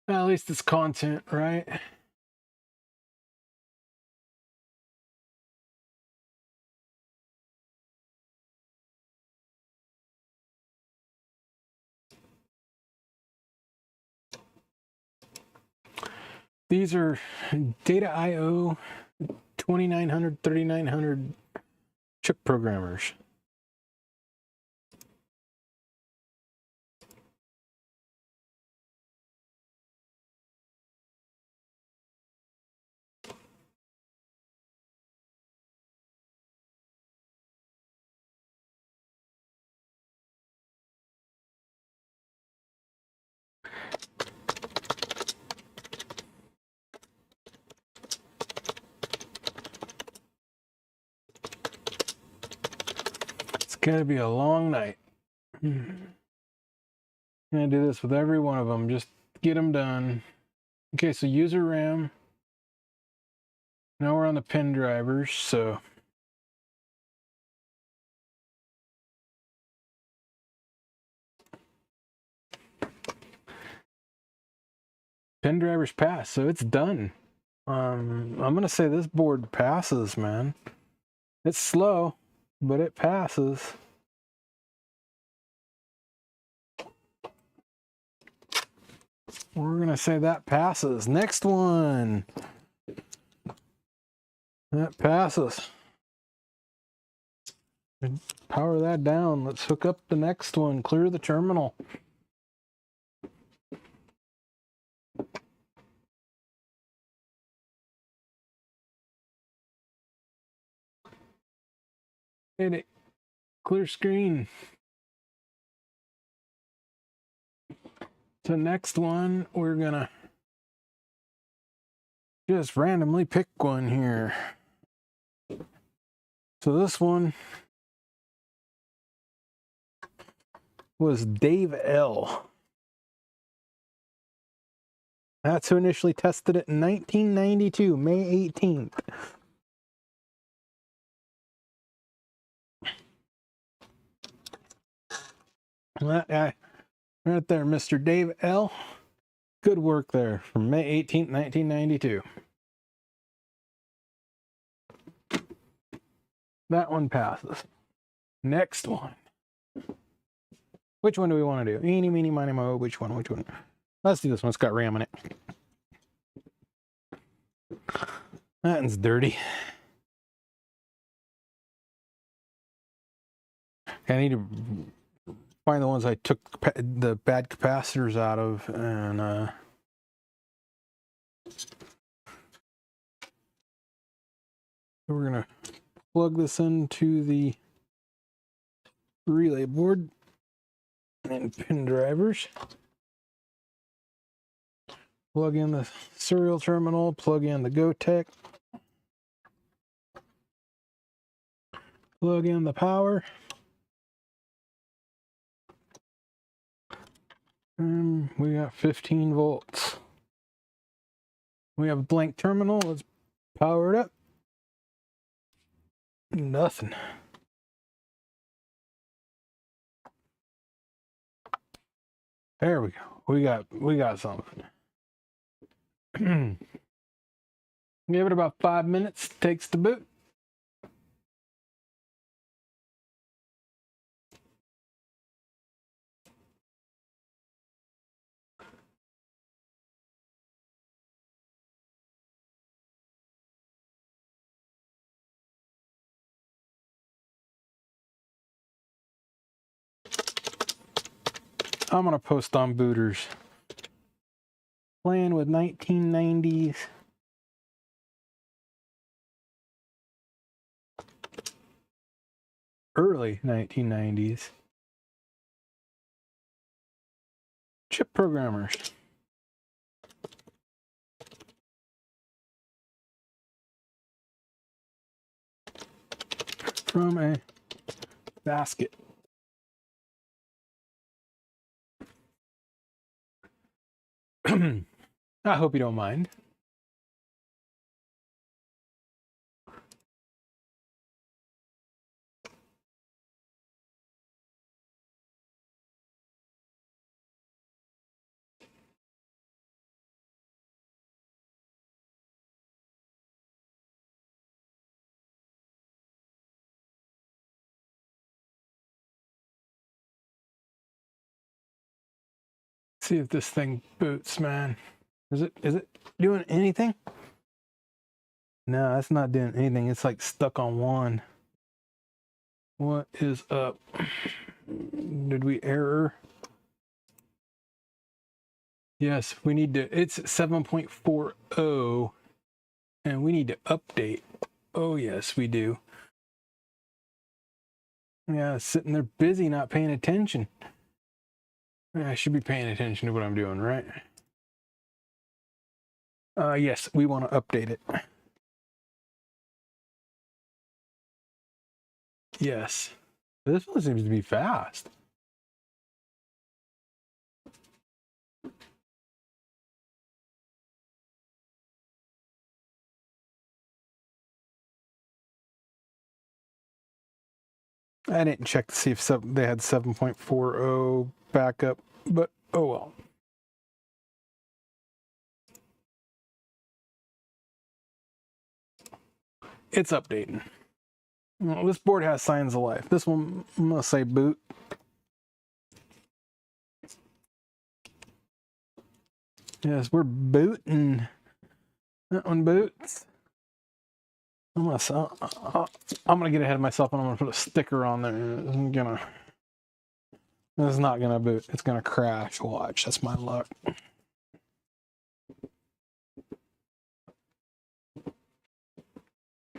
At least it's content, right? These are Data IO 2900, 3900 chip programmers. It's gonna be a long night. I'm gonna do this with every one of them. Just get them done. Okay, so user RAM. Now we're on the pin drivers, so. Pin drivers pass, so it's done. I'm gonna say this board passes, man. It's slow, but it passes. We're gonna say that passes. Next one. That passes. Power that down. Let's hook up the next one. Clear the terminal. Hit it. Clear screen. So next one, we're gonna just randomly pick one here. So this one was Dave L. That's who initially tested it in 1992, May 18th. That guy right there, Mr. Dave L. Good work there from May 18th, 1992. That one passes. Next one. Which one do we want to do? Eeny, meeny, miny, mo. Which one? Which one? Let's do this one. It's got RAM in it. That one's dirty. I need to find the ones I took the bad capacitors out of, and we're gonna plug this into the relay board and pin drivers. Plug in the serial terminal, plug in the GoTech, plug in the power. We got 15 volts. We have a blank terminal. Let's power it up. Nothing. There we go. We got something. Give it about 5 minutes. Takes to boot. I'm gonna post on Booters. Playing with 1990s. Early 1990s. Chip programmers. From a basket. I hope you don't mind. See if this thing boots, man. Is it doing anything? No, it's not doing anything. It's like stuck on one. What is up? Did we error? Yes, we need to. It's 7.40 and we need to update. Oh, yes, we do. Yeah, sitting there busy, not paying attention. I should be paying attention to what I'm doing, right? Yes, we want to update it. Yes. This one seems to be fast. I didn't check to see if they had 7.40 backup, but oh well. It's updating. Well, this board has signs of life. This one, I'm going to say boot. Yes, we're booting. That one boots. I'm gonna get ahead of myself and I'm gonna put a sticker on there. It's not gonna boot. It's gonna crash. Watch. That's my luck.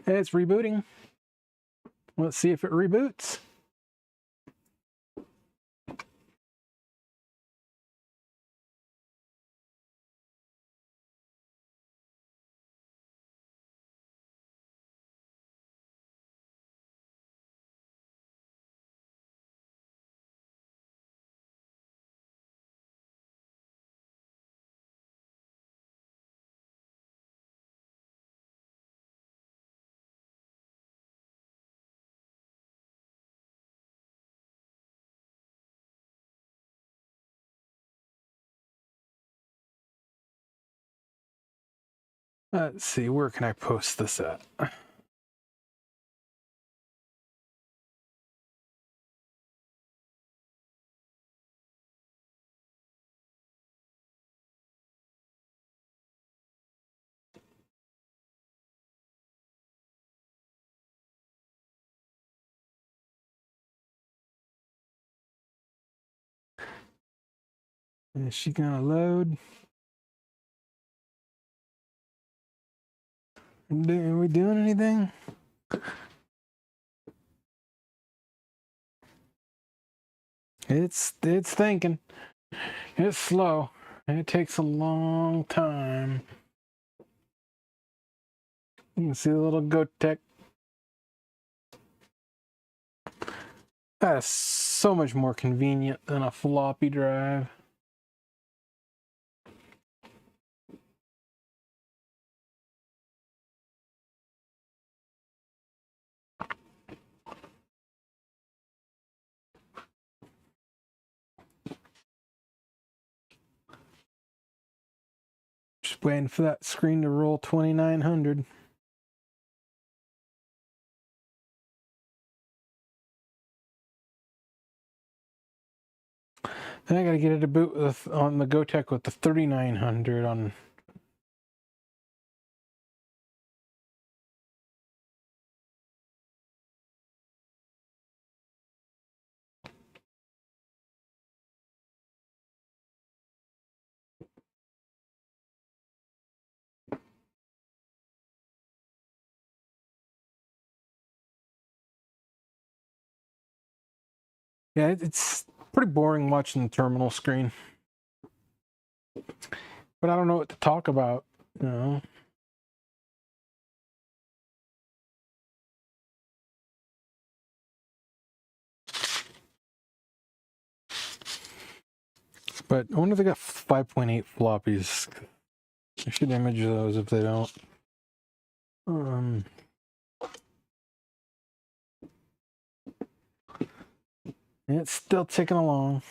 Hey, it's rebooting. Let's see if it reboots. Let's see, where can I post this at? Is she gonna load? Are we doing anything? It's thinking. It's slow. It takes a long time. You can see the little GoTech. That's so much more convenient than a floppy drive. Just waiting for that screen to roll 2900. Then I gotta get it to boot on the GoTech with the 3900 on. Yeah, it's pretty boring watching the terminal screen. But I don't know what to talk about, you know. But I wonder if they got 5.8 floppies. I should image those if they don't. It's still ticking along.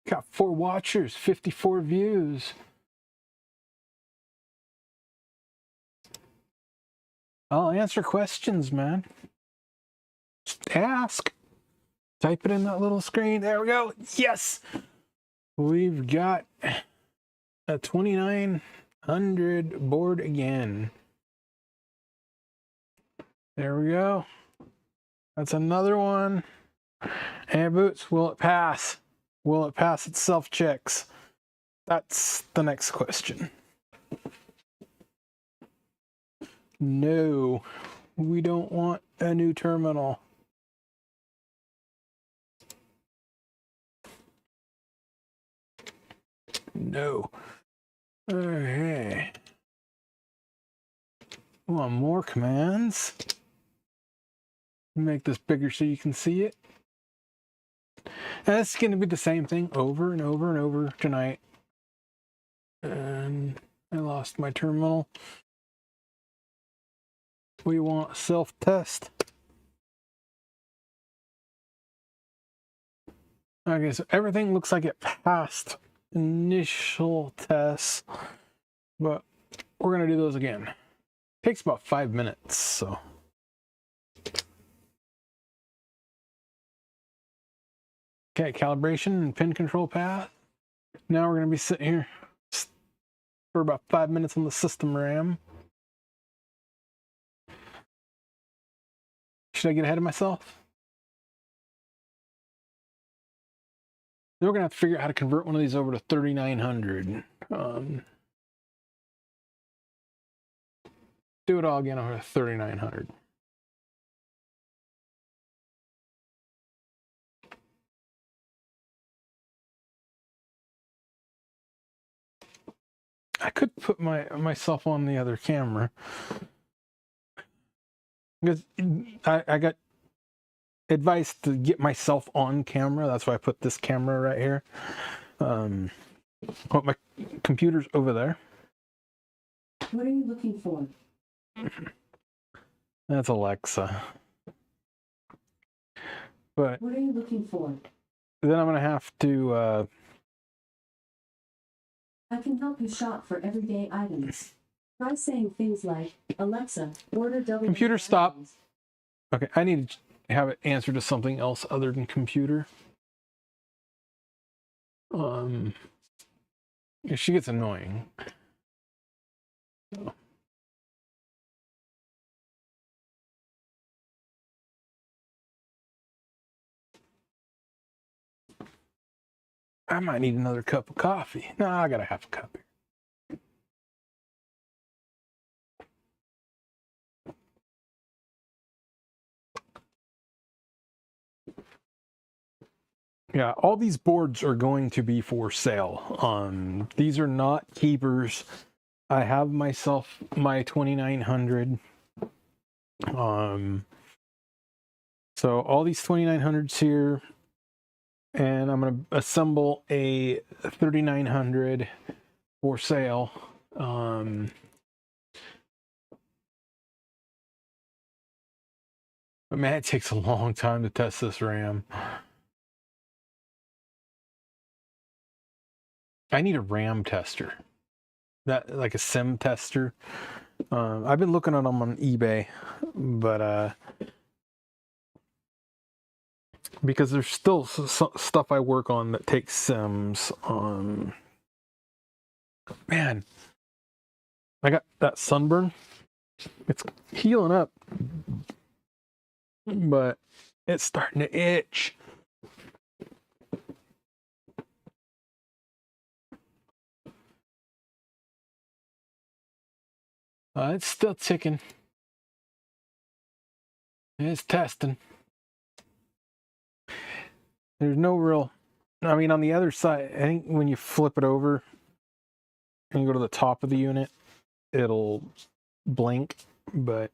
Got 4 watchers, 54 views. I'll answer questions, man. Just ask. Type it in that little screen. There we go. Yes! We've got a 2900 board again. There we go. That's another one. And Boots, will it pass? Will it pass its self-checks? That's the next question. No, we don't want a new terminal. No. Okay. Want more commands? Make this bigger so you can see it. And it's going to be the same thing over and over and over tonight. And I lost my terminal. We want self-test. Okay, so everything looks like it passed initial tests, but we're going to do those again. Takes about 5 minutes, so. Okay, calibration and pin control path. Now we're going to be sitting here for about 5 minutes on the system RAM. Should I get ahead of myself? Then we're going to have to figure out how to convert one of these over to 3900. Do it all again over to 3900. I could put myself on the other camera. Because I got advice to get myself on camera. That's why I put this camera right here. Oh, my computer's over there. What are you looking for? That's Alexa. But what are you looking for? Then I'm going to have to... I can help you shop for everyday items. Try saying things like, Alexa, order double... Computer, stop. Okay, I need to have it answer to something else other than computer. She gets annoying. I might need another cup of coffee. No, I gotta have a cup here. Yeah, all these boards are going to be for sale. These are not keepers. I have myself my 2900. So all these 2900s here, and I'm going to assemble a 3900 for sale. But man, it takes a long time to test this RAM. I need a RAM tester, that like a sim tester. I've been looking at them on eBay, but because there's still stuff I work on that takes sims. Man, I got that sunburn. It's healing up, but it's starting to itch. It's still ticking. It's testing. There's no real... I mean, on the other side, I think when you flip it over and you go to the top of the unit, it'll blink, but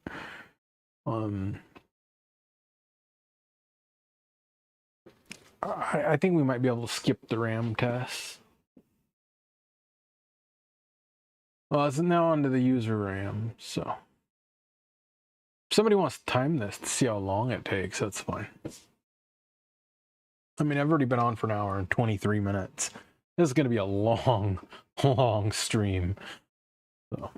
I think we might be able to skip the RAM test. Well, it's now onto the user RAM, so if somebody wants to time this to see how long it takes, that's fine. I mean, I've already been on for an hour and 23 minutes. This is going to be a long, long stream. So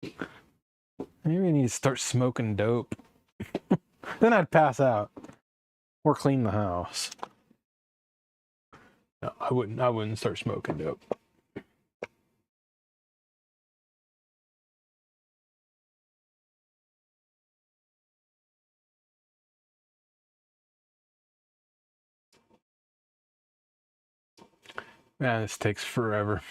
maybe I need to start smoking dope. Then I'd pass out or clean the house. No, I wouldn't start smoking dope. Man, this takes forever.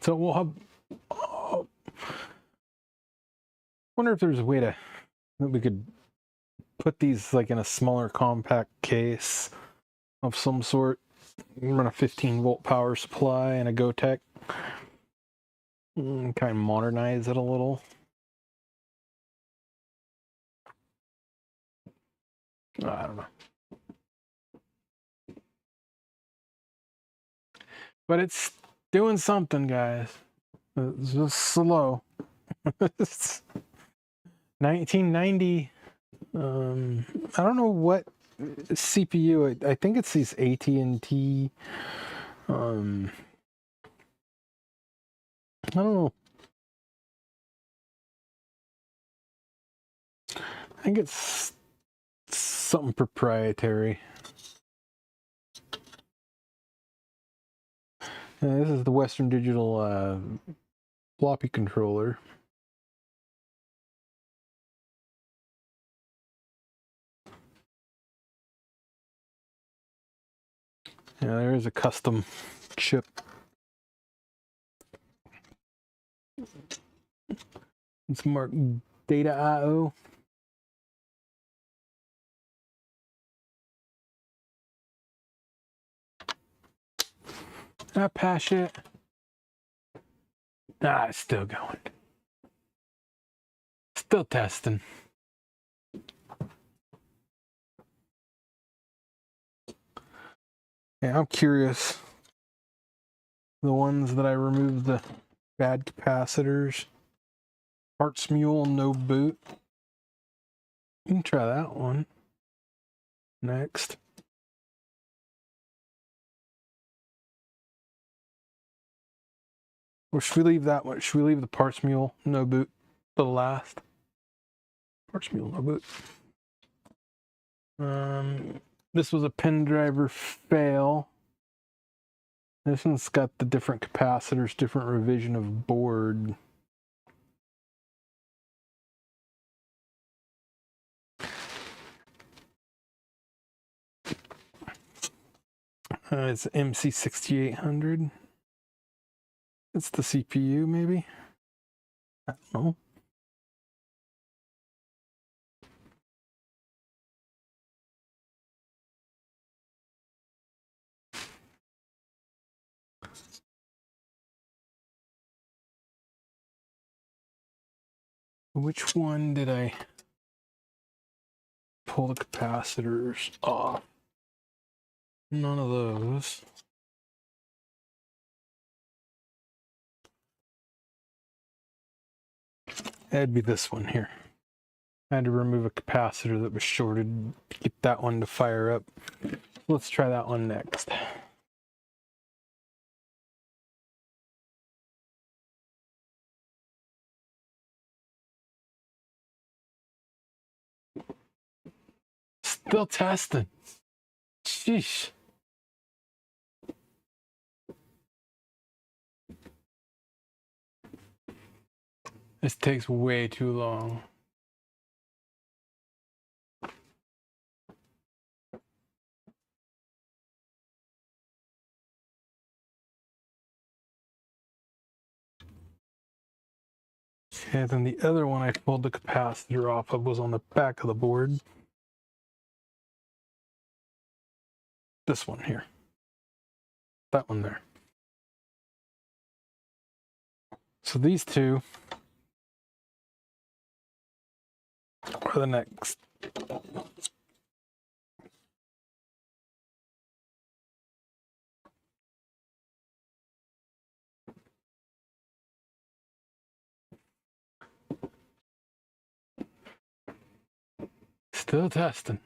So we'll have... wonder if there's a way that we could put these like in a smaller compact case of some sort. Run a 15-volt power supply and a GoTech. Kind of modernize it a little. I don't know. But it's doing something, guys. It's just slow. 1990. I don't know what CPU. I think it's these AT&T. I don't know. I think it's something proprietary. This is the Western Digital floppy controller. Yeah, there is a custom chip. It's marked Data IO. I pass it. Ah, it's still going. Still testing. Yeah, I'm curious. The ones that I removed the bad capacitors. Parts Mule, no boot. You can try that one. Next. Or should we leave that one? Should we leave the Parts Mule, no boot, for the last? Parts Mule, no boot. This was a pin driver fail. This one's got the different capacitors, different revision of board. It's MC6800. It's the CPU, maybe? I don't know. Which one did I pull the capacitors off? None of those. That'd be this one here. I had to remove a capacitor that was shorted to get that one to fire up. Let's try that one next. Still testing. Sheesh. This takes way too long. Okay, then the other one I pulled the capacitor off of was on the back of the board. This one here. That one there. So these two are the next. Still testing.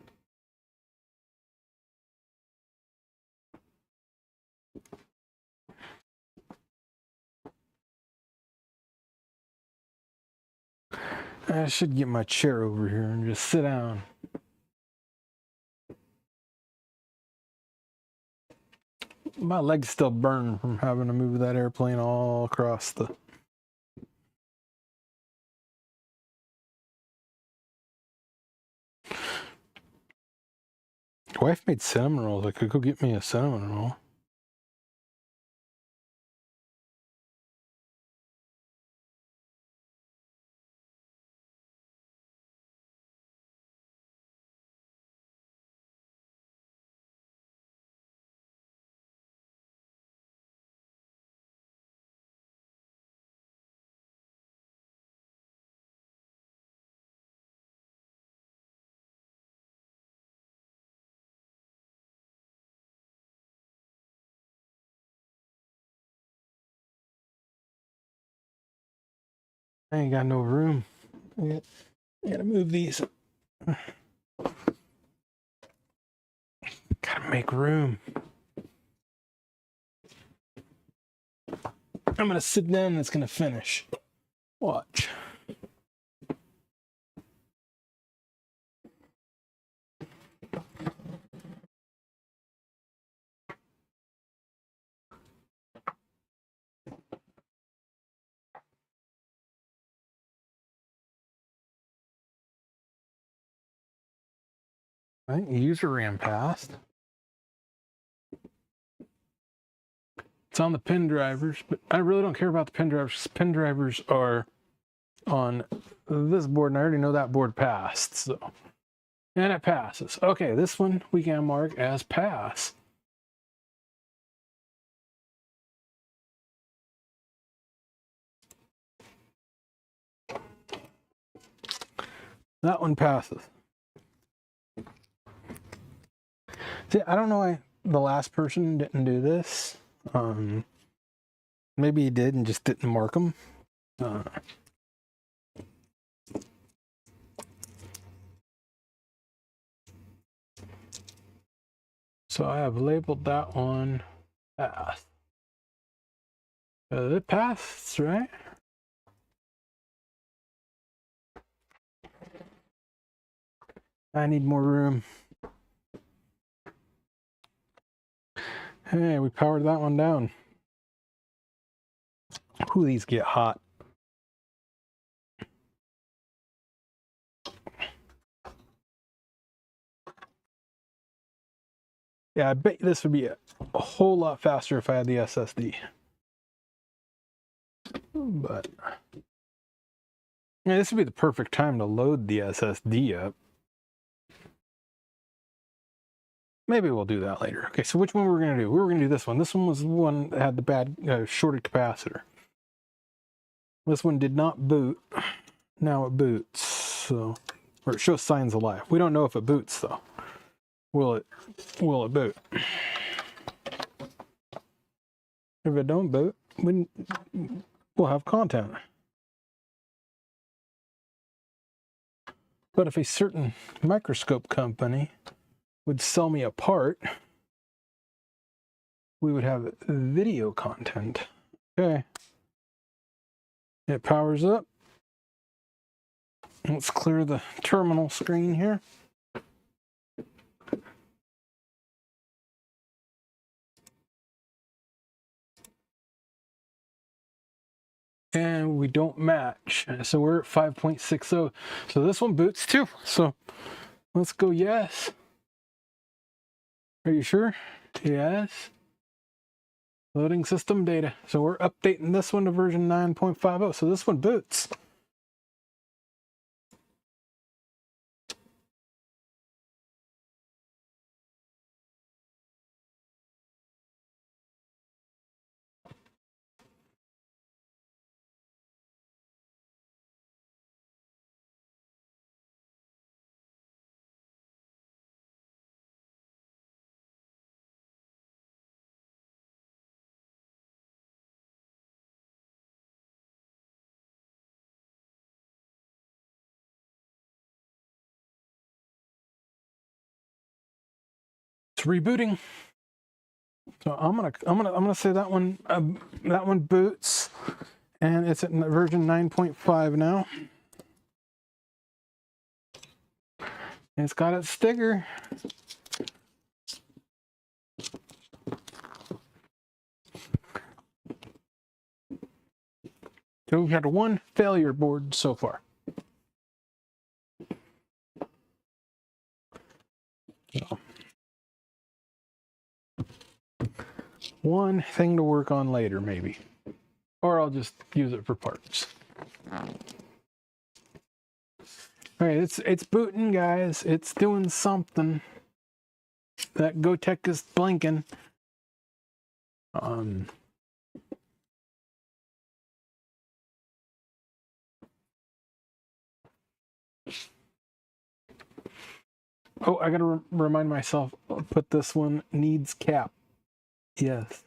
I should get my chair over here and just sit down. My legs still burn from having to move that airplane all across the... Wife made cinnamon rolls. I could go get me a cinnamon roll. I ain't got no room. I gotta move these. Gotta make room. I'm gonna sit down and it's gonna finish. Watch. I think user ran past. It's on the pin drivers, but I really don't care about the pin drivers. Pin drivers are on this board, and I already know that board passed, so. And it passes. Okay, this one we can mark as pass. That one passes. See, I don't know why the last person didn't do this. Maybe he did and just didn't mark them. So I have labeled that one pass. It passed, right? I need more room. Hey, we powered that one down. Ooh, these get hot. Yeah, I bet this would be a whole lot faster if I had the SSD. But yeah, this would be the perfect time to load the SSD up. Maybe we'll do that later. Okay, so which one we're going to do? We were going to do this one. This one was the one that had the bad shorted capacitor. This one did not boot. Now it boots. So, or it shows signs of life. We don't know if it boots though. Will it boot? If it don't boot, we'll have content. But if a certain microscope company would sell me a part, we would have video content. Okay. It powers up. Let's clear the terminal screen here. and we don't match. So we're at 5.60. So this one boots too. So let's go yes. Are you sure? Yes. Loading system data. So we're updating this one to version 9.50. So this one boots. It's rebooting. So I'm gonna say that one boots, and it's at version 9.5 now. And it's got its sticker. So we've had one failure board so far. So, one thing to work on later, maybe. Or I'll just use it for parts. Alright, it's booting, guys. It's doing something. That GoTech is blinking. Oh, I gotta remind myself, put this one needs cap. Yes.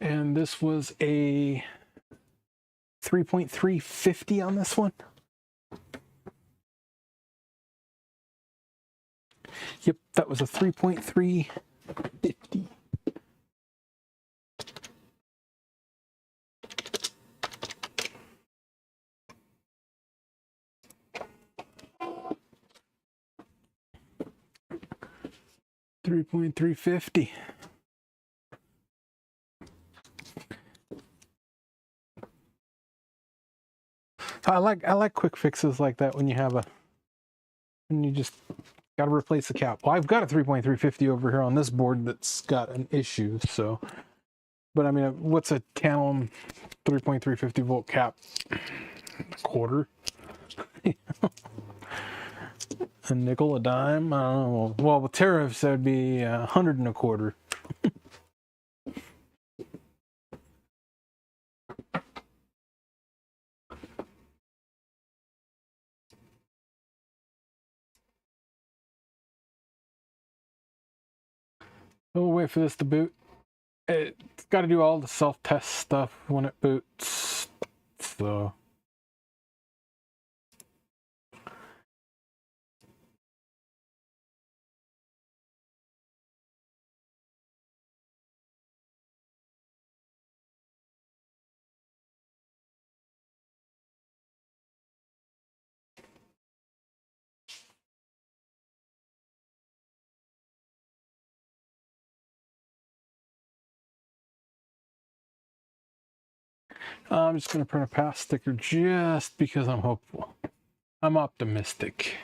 And this was a 3.350 on this one. Yep, that was a 3.350. $3.350. I like quick fixes like that when you just got to replace the cap. Well, I've got a 3.350 over here on this board that's got an issue. So, but I mean, what's a Tantalum 3.350 volt cap? A quarter. A nickel, a dime. I don't know. Well, with tariffs, that'd be 100 and a quarter. We'll wait for this to boot. It's got to do all the self-test stuff when it boots. So. I'm just going to print a pass sticker just because I'm hopeful. I'm optimistic.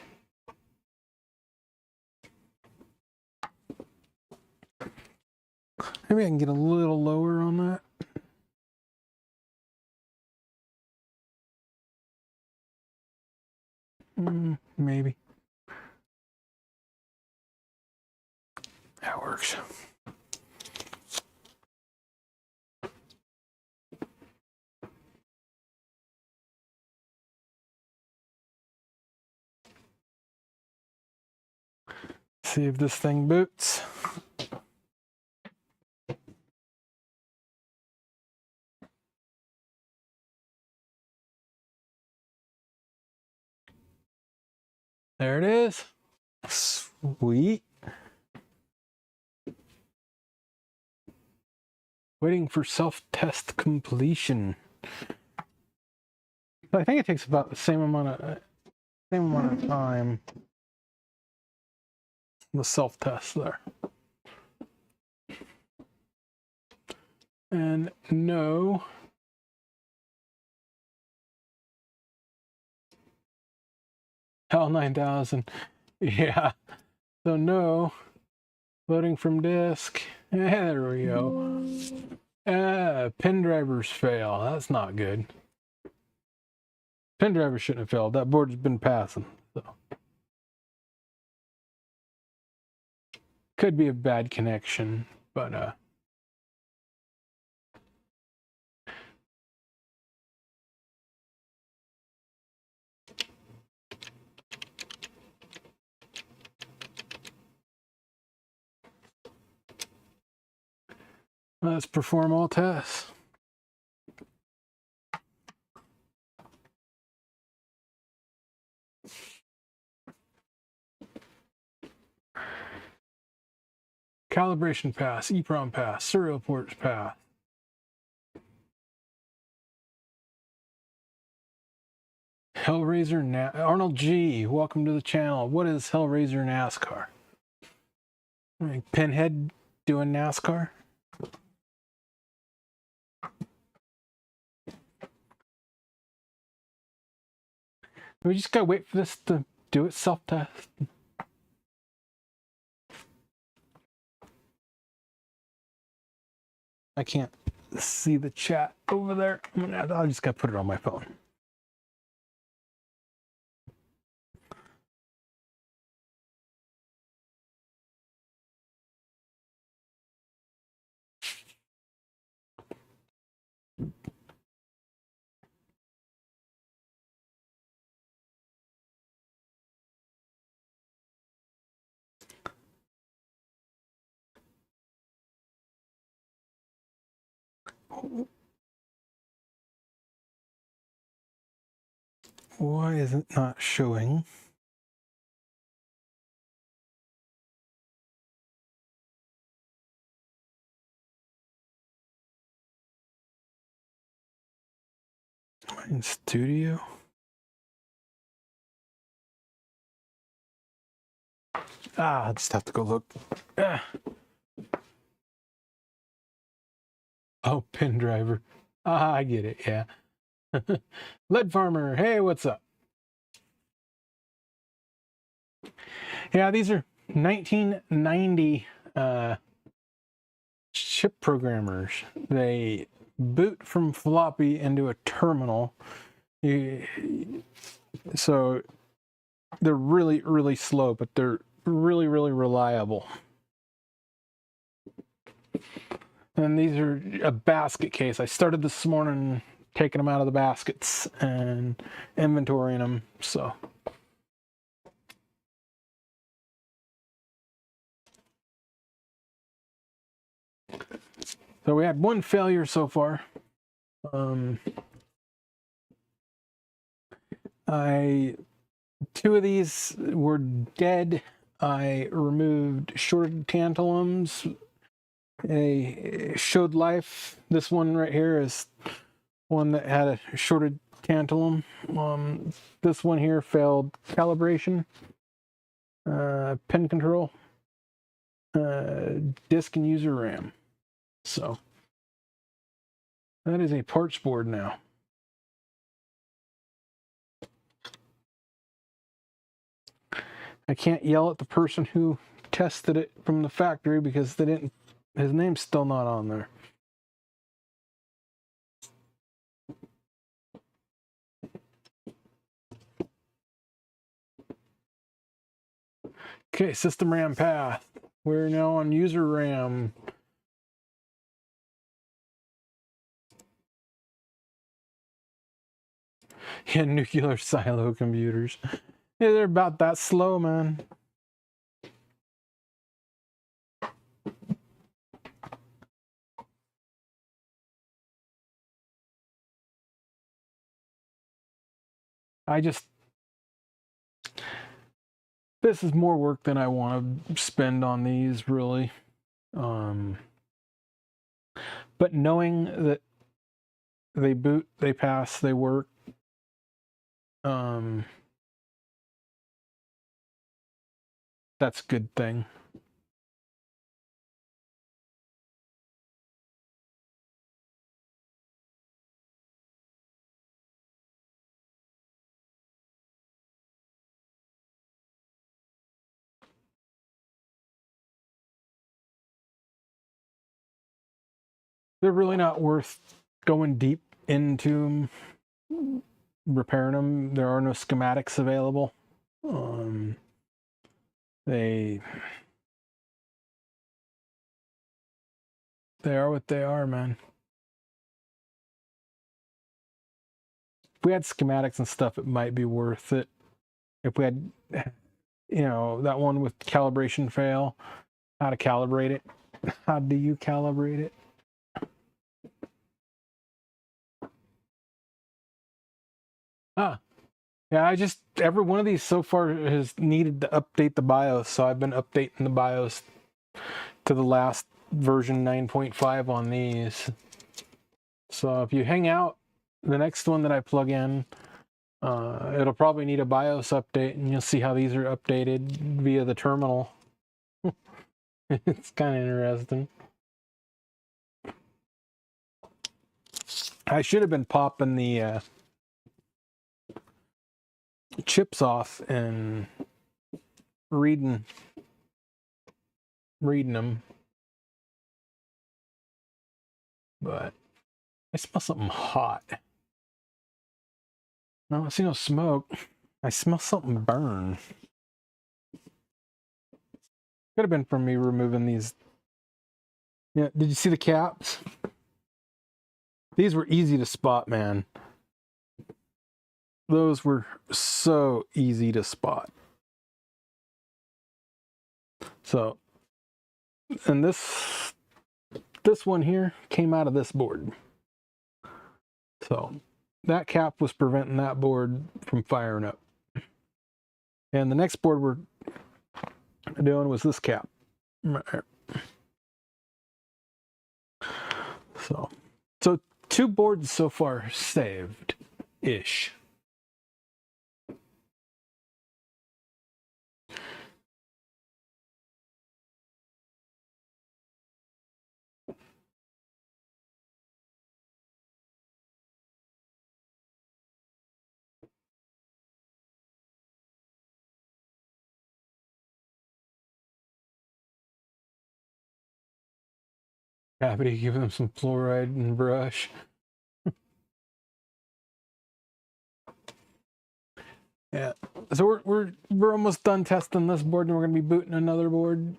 Maybe I can get a little lower on that. Maybe. That works. See if this thing boots. There it is. Sweet. Waiting for self-test completion. I think it takes about the same amount of time. The self-test there. And no. HAL 9000. Yeah. So no. Loading from disk. There we go. Pin drivers fail. That's not good. Pin driver shouldn't have failed. That board's been passing. So could be a bad connection, but let's perform all tests. Calibration pass, EEPROM pass, serial ports pass. Hellraiser Arnold G, welcome to the channel. What is Hellraiser NASCAR? Pinhead doing NASCAR? We just gotta wait for this to do its self-test. I can't see the chat over there. I'll just gotta put it on my phone. Why is it not showing? Am I in studio? I'll just have to go look. Oh, pin driver. I get it, yeah. Lead Farmer, hey, what's up? Yeah, these are 1990 chip programmers. They boot from floppy into a terminal. So they're really, really slow, but they're really, really reliable. And these are a basket case. I started this morning taking them out of the baskets and inventorying them. So we had one failure so far. Two of these were dead. I removed shorted tantalums. They showed life. This one right here is one that had a shorted tantalum. This one here failed calibration, pin control, disk and user RAM. So that is a parts board now. I can't yell at the person who tested it from the factory because they didn't. His name's still not on there. Okay, system RAM path. We're now on user RAM. Yeah, nuclear silo computers. Yeah, they're about that slow, man. This is more work than I want to spend on these, really. But knowing that they boot, they pass, they work, that's a good thing. they're really not worth going deep into repairing them. There are no schematics available. They are what they are, man. If we had schematics and stuff, it might be worth it. If we had, you know, that one with calibration fail, how to calibrate it. How do you calibrate it? Ah, yeah, every one of these so far has needed to update the BIOS, so I've been updating the BIOS to the last version 9.5 on these. So if you hang out, the next one that I plug in, it'll probably need a BIOS update, and you'll see how these are updated via the terminal. It's kind of interesting. I should have been popping the chips off and reading them, but I smell something hot. No, I see no smoke. I smell something burn. Could have been from me removing these. Yeah, did you see the caps? These were easy to spot, man. Those were so easy to spot. So, and this one here came out of this board. So that cap was preventing that board from firing up. And the next board we're doing was this cap. So 2 boards so far saved-ish. Happy to give them some fluoride and brush. Yeah. So we're almost done testing this board, and we're gonna be booting another board.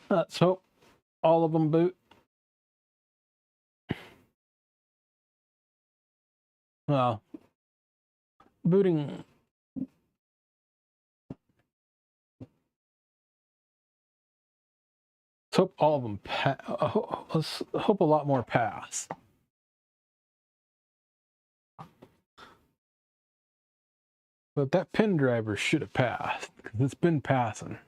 Let's hope all of them boot. Well, booting. Let's hope all of them let's hope a lot more pass. But that pin driver should have passed, because it's been passing.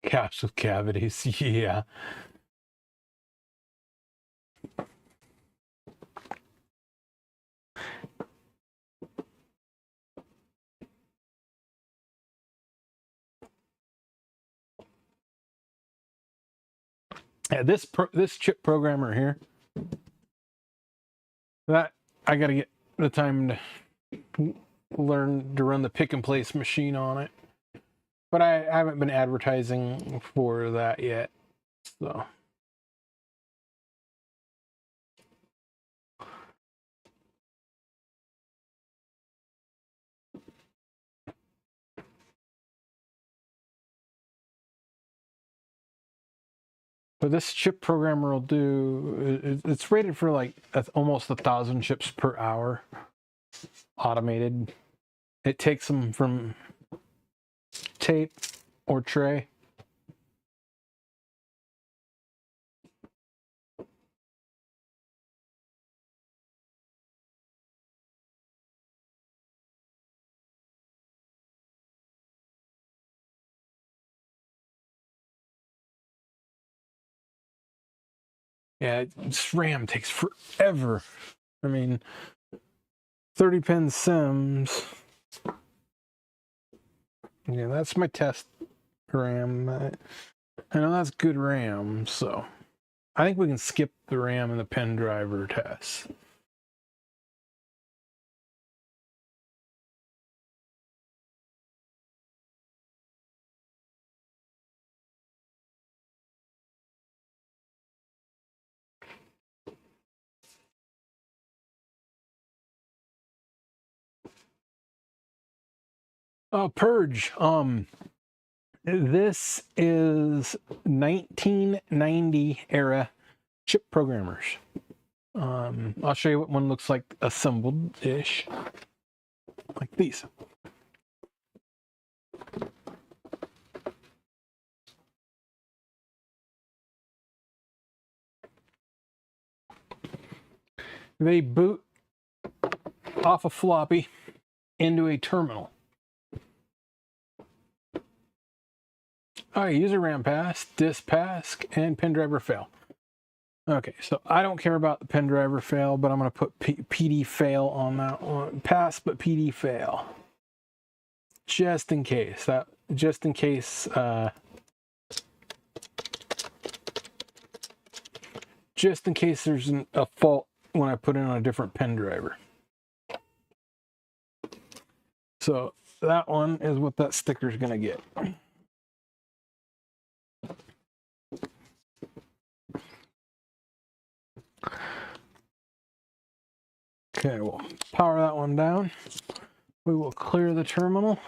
Caps with cavities, yeah. Yeah, this chip programmer here, that I gotta get the time to learn to run the pick and place machine on it. But I haven't been advertising for that yet, so. But this chip programmer will do, it's rated for like almost 1,000 chips per hour, automated. It takes them from tape or tray. Yeah, RAM takes forever. I mean, 30-pin Sims. Yeah, that's my test RAM. I know that's good RAM, so I think we can skip the RAM and the pen driver test. Purge. This is 1990 era chip programmers. I'll show you what one looks like assembled-ish, like these. They boot off a floppy into a terminal. All right, user RAM pass, disk pass, and pen driver fail. Okay, so I don't care about the pen driver fail, but I'm going to put PD fail on that one. Pass, but PD fail. Just in case. Just in case there's a fault when I put in on a different pen driver. So that one is what that sticker is going to get. Okay, we'll power that one down. We will clear the terminal.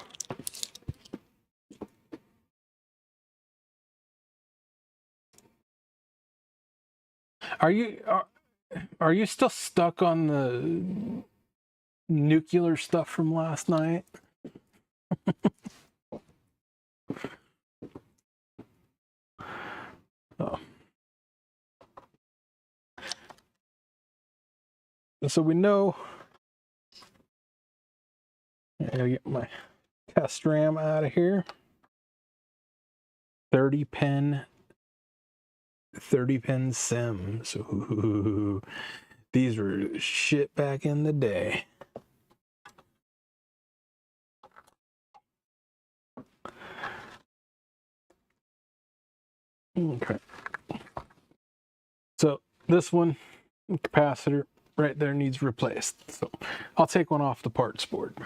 Are you still stuck on the nuclear stuff from last night? Oh. So we know. I gotta get my test RAM out of here. 30 pin sims. Ooh, these were shit back in the day. Okay. So this one, capacitor right there, needs replaced. So I'll take one off the parts board.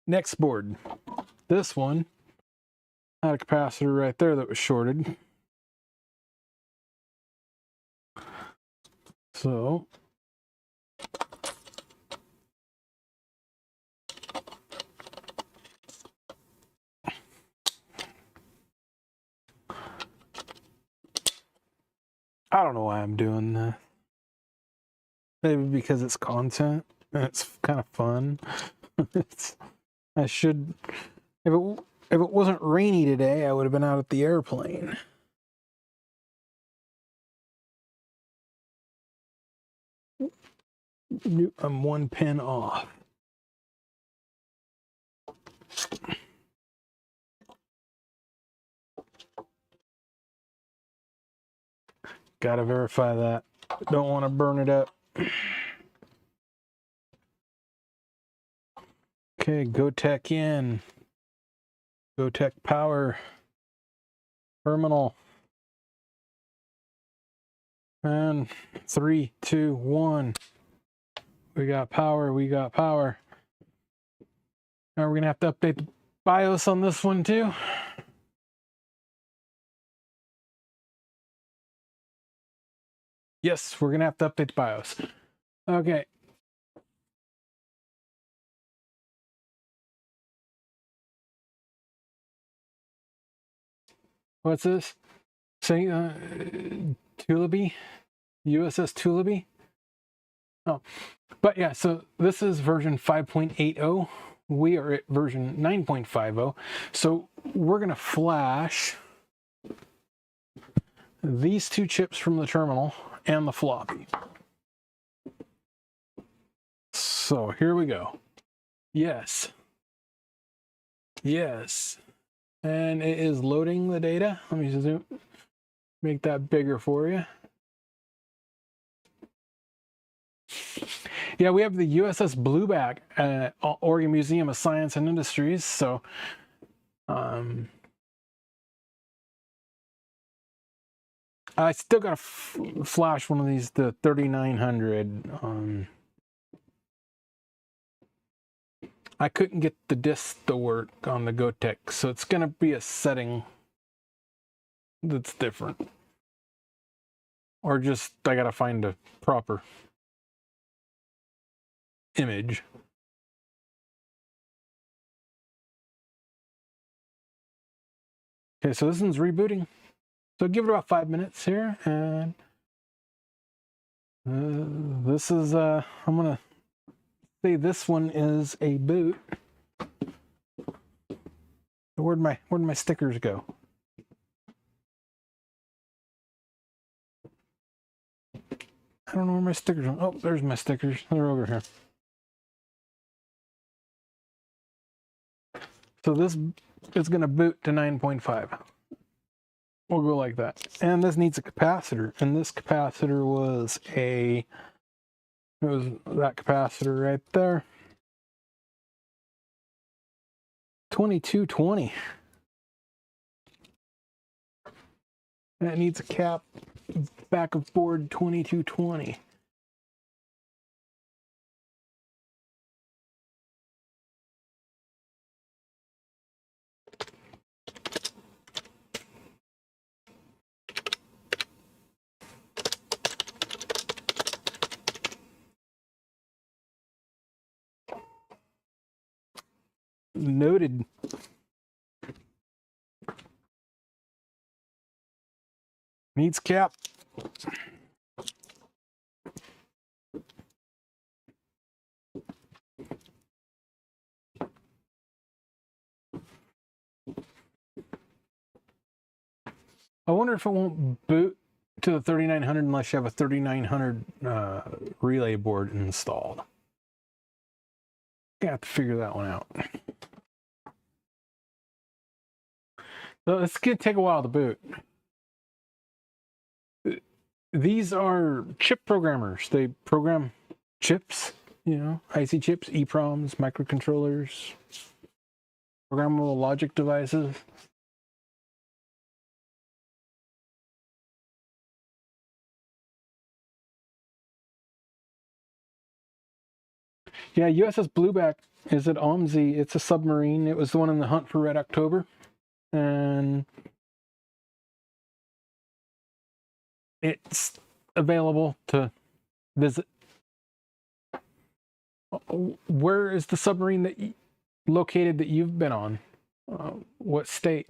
Next board. This one had a capacitor right there that was shorted. So I don't know why I'm doing this. Maybe because it's content and it's kind of fun. I should, if it wasn't rainy today, I would have been out at the airplane. I'm one pin off. Gotta verify that. Don't want to burn it up. Okay, go tech in. Go tech power. Terminal. And 3, 2, 1. We got power. We got power. Now we're gonna have to update the BIOS on this one too. Yes, we're gonna have to update the BIOS. Okay. What's this? Say Tullaby? USS Tullaby? Oh, but yeah, so this is version 5.80. We are at version 9.50. So we're gonna flash these two chips from the terminal and the floppy. So here we go. Yes. Yes. And it is loading the data. Let me zoom, make that bigger for you. Yeah, we have the USS Blueback at Oregon Museum of Science and Industries. So I still got to flash one of these to 3900. I couldn't get the disk to work on the Gotek, so it's going to be a setting that's different. Or just, I got to find a proper image. Okay, so this one's rebooting. So give it about 5 minutes here, and this is, I'm going to say this one is a boot. Where'd my stickers go? I don't know where my stickers are. Oh, there's my stickers. They're over here. So this is going to boot to 9.5. We'll go like that. And this needs a capacitor. And this capacitor was it was that capacitor right there. 2220. That needs a cap. Back of board 2220. Noted. Needs cap. I wonder if it won't boot to the 3900 unless you have a 3900 relay board installed. You have to figure that one out. So it's going to take a while to boot. These are chip programmers. They program chips, you know, IC chips, EEPROMs, microcontrollers, programmable logic devices. Yeah, USS Blueback is at OMSI. It's a submarine. It was the one in the hunt for Red October. And it's available to visit. Where is the submarine that located that you've been on? What state?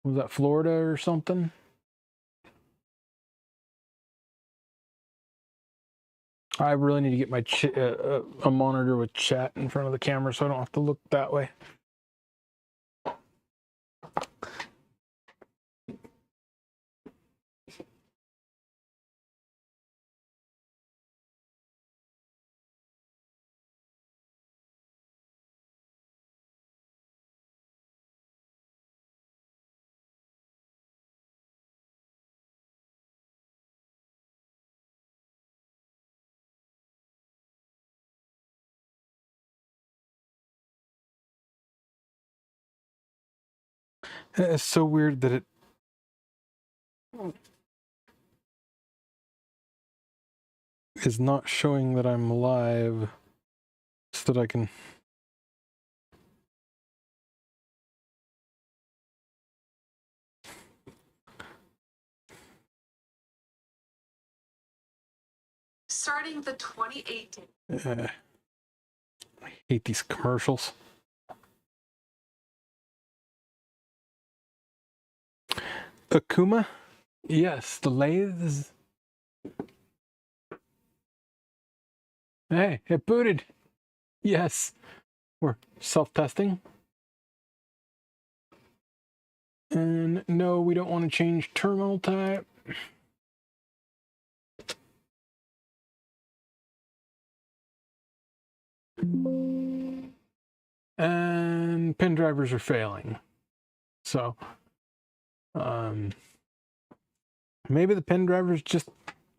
Was that Florida or something? I really need to get my a monitor with chat in front of the camera so I don't have to look that way. It's so weird that it is not showing that I'm live so that I can... Starting the 2018. I hate these commercials. Akuma? Yes, the lathes. Hey, it booted. Yes, we're self-testing. And no, we don't want to change terminal type. And pin drivers are failing. So, maybe the pin drivers just,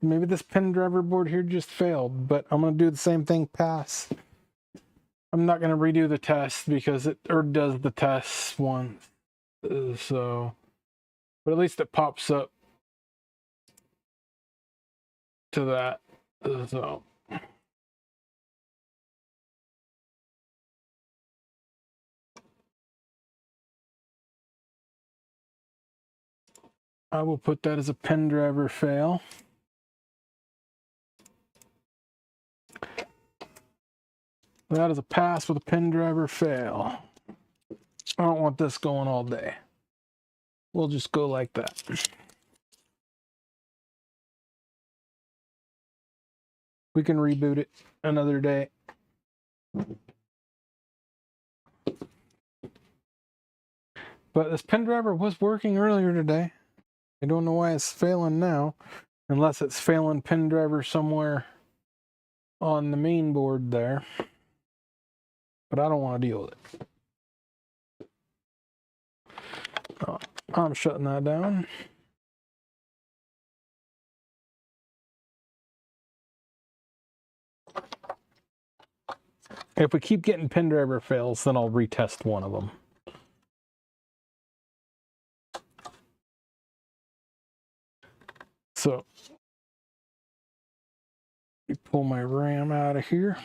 maybe this pin driver board here just failed, but I'm going to do the same thing, pass. I'm not going to redo the test because it does the test once. So, but at least it pops up to that. So, I will put that as a pen driver fail. That is a pass with a pen driver fail. I don't want this going all day. We'll just go like that. We can reboot it another day. But this pen driver was working earlier today. I don't know why it's failing now, unless it's failing pen driver somewhere on the main board there. But I don't want to deal with it. I'm shutting that down. If we keep getting pen driver fails, then I'll retest one of them. So, pull my RAM out of here.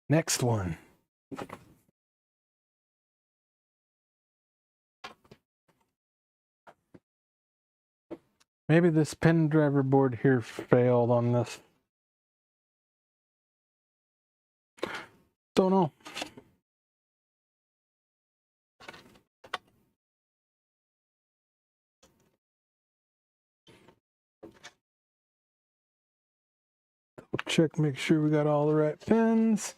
Next one. Maybe this pen driver board here failed on this. Don't know. Check, make sure we got all the right pins.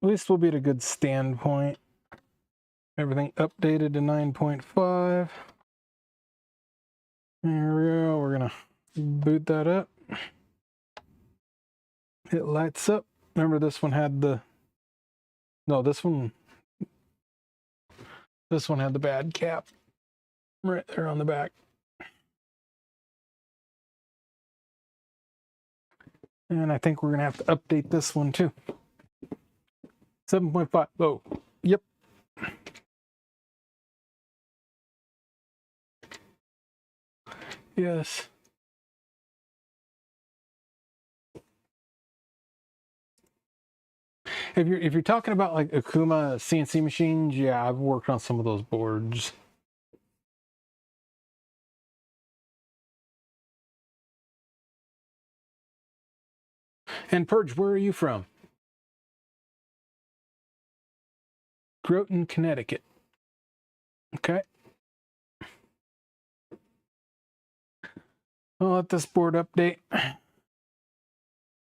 At least we'll be at a good standpoint. Everything updated to 9.5. There we go. We're gonna boot that up. It lights up. Remember, this one had the... No, this one had the bad cap right there on the back. And I think we're gonna have to update this one too. 7.5. Oh, yep. Yes. If you're talking about like Akuma CNC machines, yeah, I've worked on some of those boards. And Purge, where are you from? Groton, Connecticut. Okay. I'll let this board update.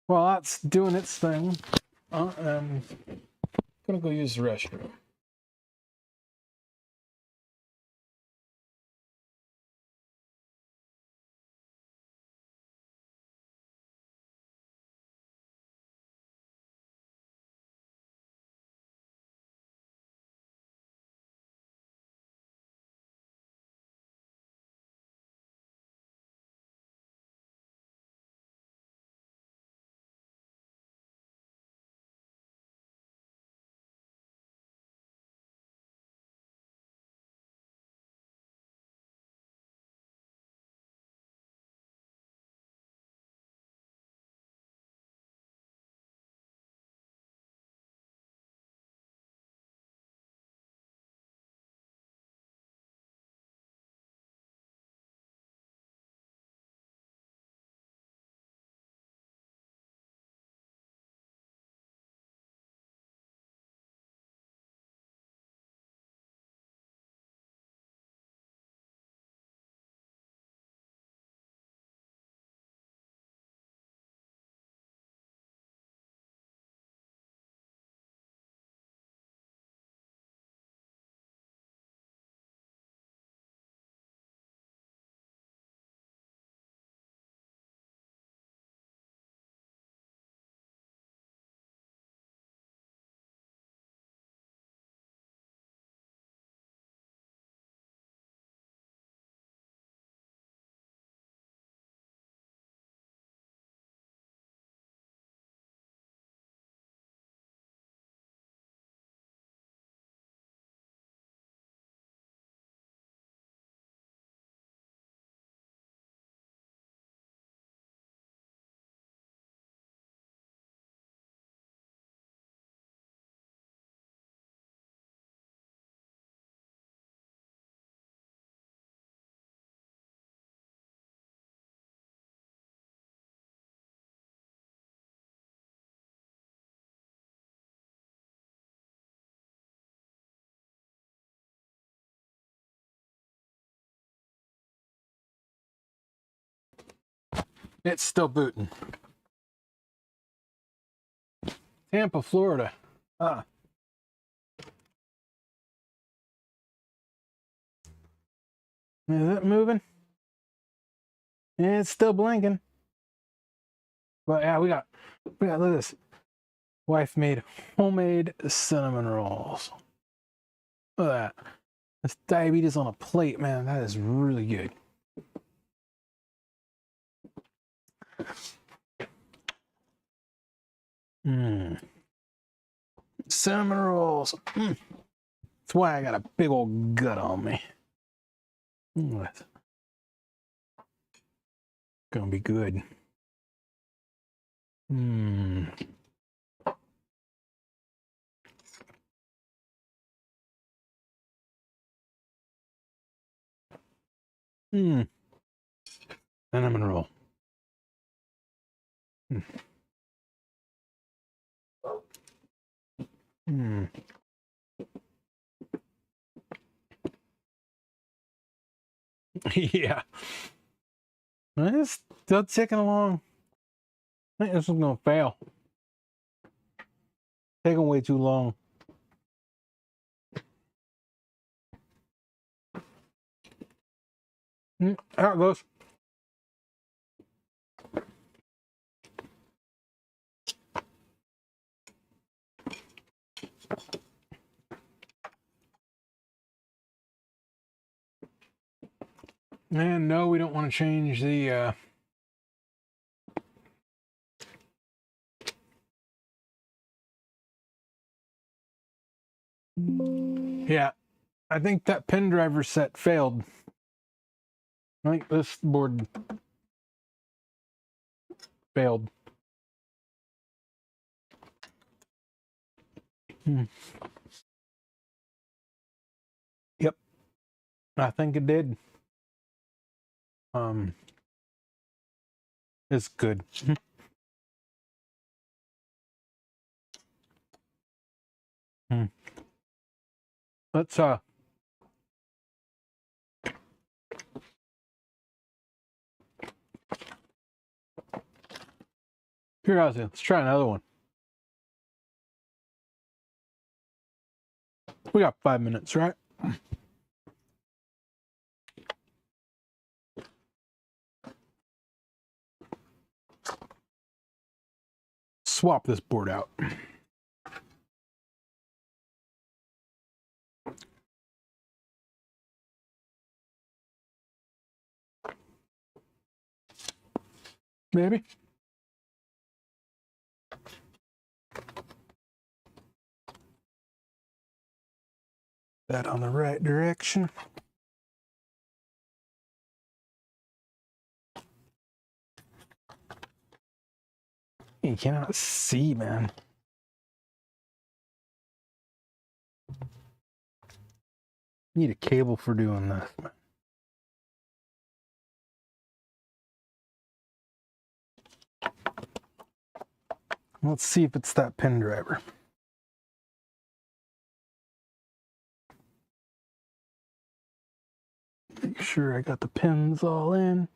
While that's doing its thing, I'm gonna go use the restroom. It's still booting. Tampa, Florida. Ah. Is it moving? Yeah, it's still blinking. But yeah, we got look at this. Wife made homemade cinnamon rolls. Look at that. This diabetes on a plate, man. That is really good. Mmm. Cinnamon rolls. That's why I got a big old gut on me. That's gonna be good. Mmm. Mmm. Cinnamon roll. Mmm. Mmm. Yeah. It's still ticking along. I think this is gonna fail. Taking way too long. There it goes. And no, we don't want to change the yeah, I think that pen driver set failed. I think this board failed. Yep, I think it did. It's good. Let's curiosity. Let's try another one. We got 5 minutes, right? Swap this board out. Maybe. That on the right direction. You cannot see, man. Need a cable for doing this, man. Let's see if it's that pen driver. Make sure I got the pins all in.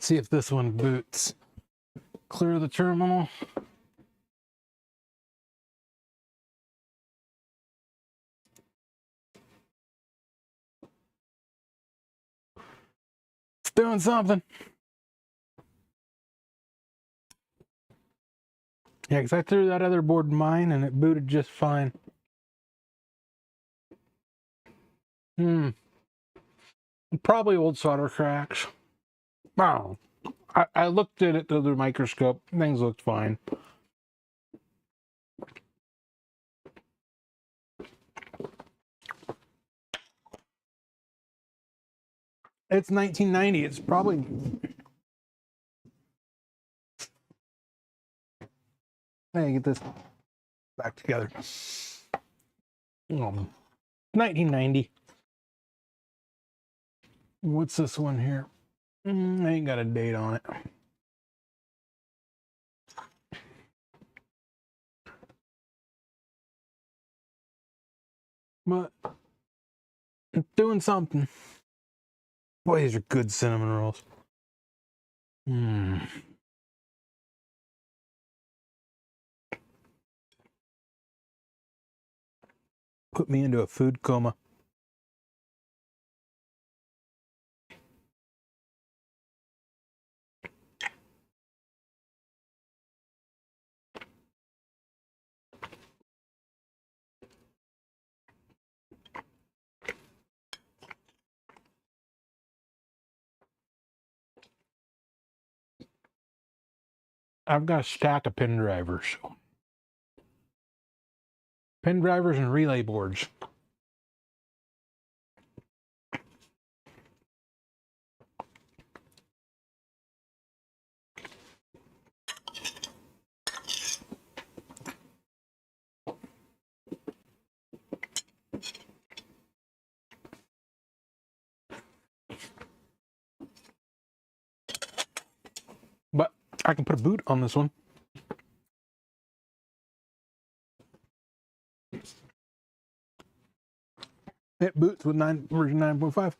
See if this one boots. Clear the terminal. It's doing something. Yeah, because I threw that other board in mine and it booted just fine. Probably old solder cracks. Wow. I looked at it through the microscope. Things looked fine. It's 1990. It's probably... I gotta get this back together. 1990. What's this one here? I ain't got a date on it. but I'm doing something. Boy, these are good cinnamon rolls. Put me into a food coma. I've got a stack of pin drivers. Pin drivers and relay boards. But I can put a boot on this one. It boots with version 9.5.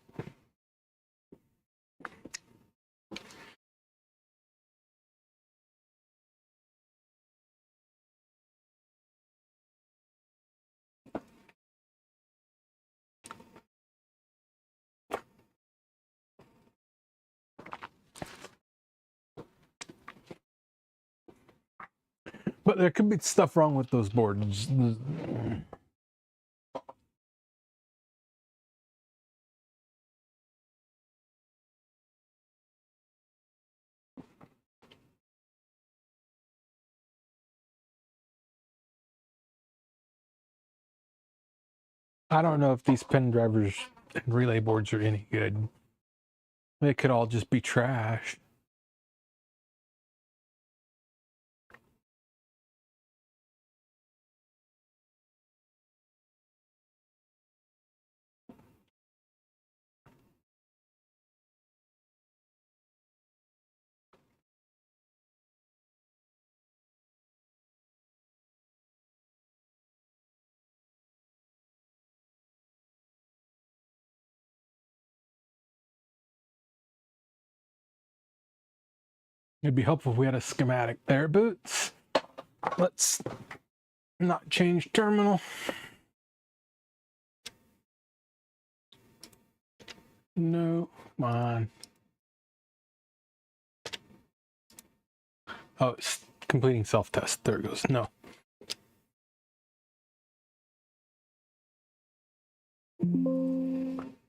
But there could be stuff wrong with those boards. I don't know if these pin drivers and relay boards are any good. They could all just be trash. It'd be helpful if we had a schematic there, Boots. Let's not change terminal. No, come on. Oh, it's completing self-test. There it goes. No.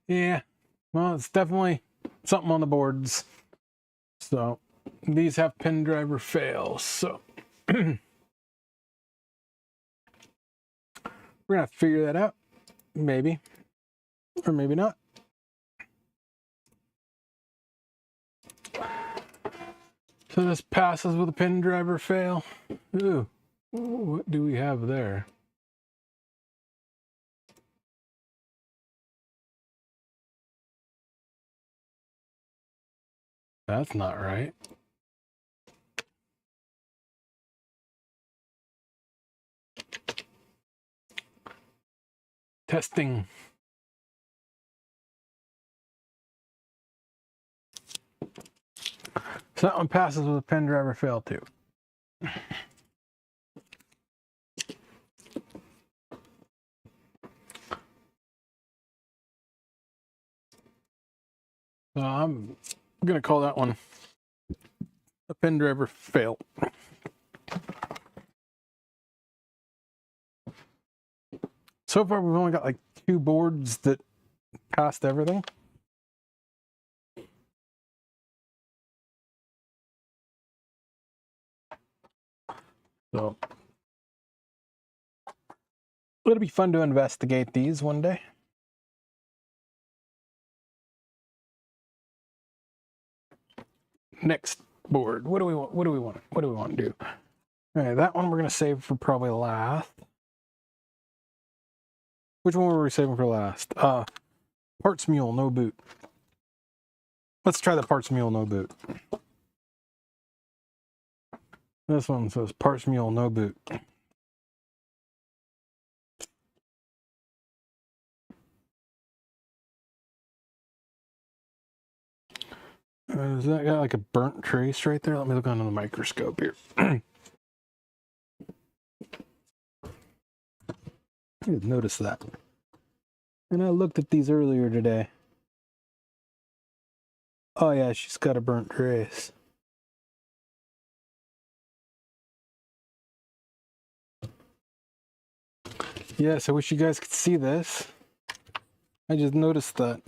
Yeah, well, it's definitely something on the boards. So these have pin driver fails. So we're gonna figure that out, maybe, or maybe not. So this passes with a pin driver fail. Ooh, what do we have there? That's not right. Testing. So that one passes with a pin driver fail too. So I'm gonna call that one a pin driver fail. So far, we've only got like 2 boards that passed everything. So it'll be fun to investigate these one day. Next board. What do we want? What do we want? What do we want to do? All right, that one we're gonna save for probably last. Which one were we saving for last? Parts mule, no boot. Let's try the parts mule, no boot. This one says parts mule, no boot. Is that got like a burnt trace right there? Let me look under the microscope here. I didn't notice that. And I looked at these earlier today. Oh yeah, she's got a burnt trace. Yes, I wish you guys could see this. I just noticed that.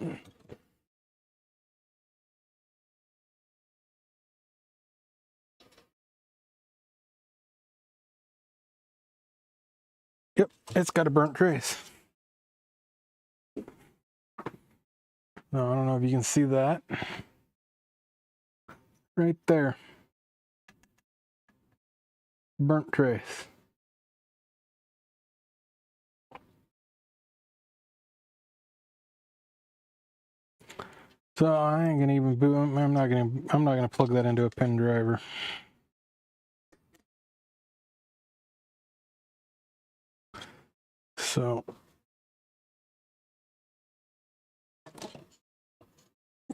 Yep, it's got a burnt trace. No, I don't know if you can see that. Right there. Burnt trace. So I ain't gonna even boot. I'm not gonna plug that into a pen driver. So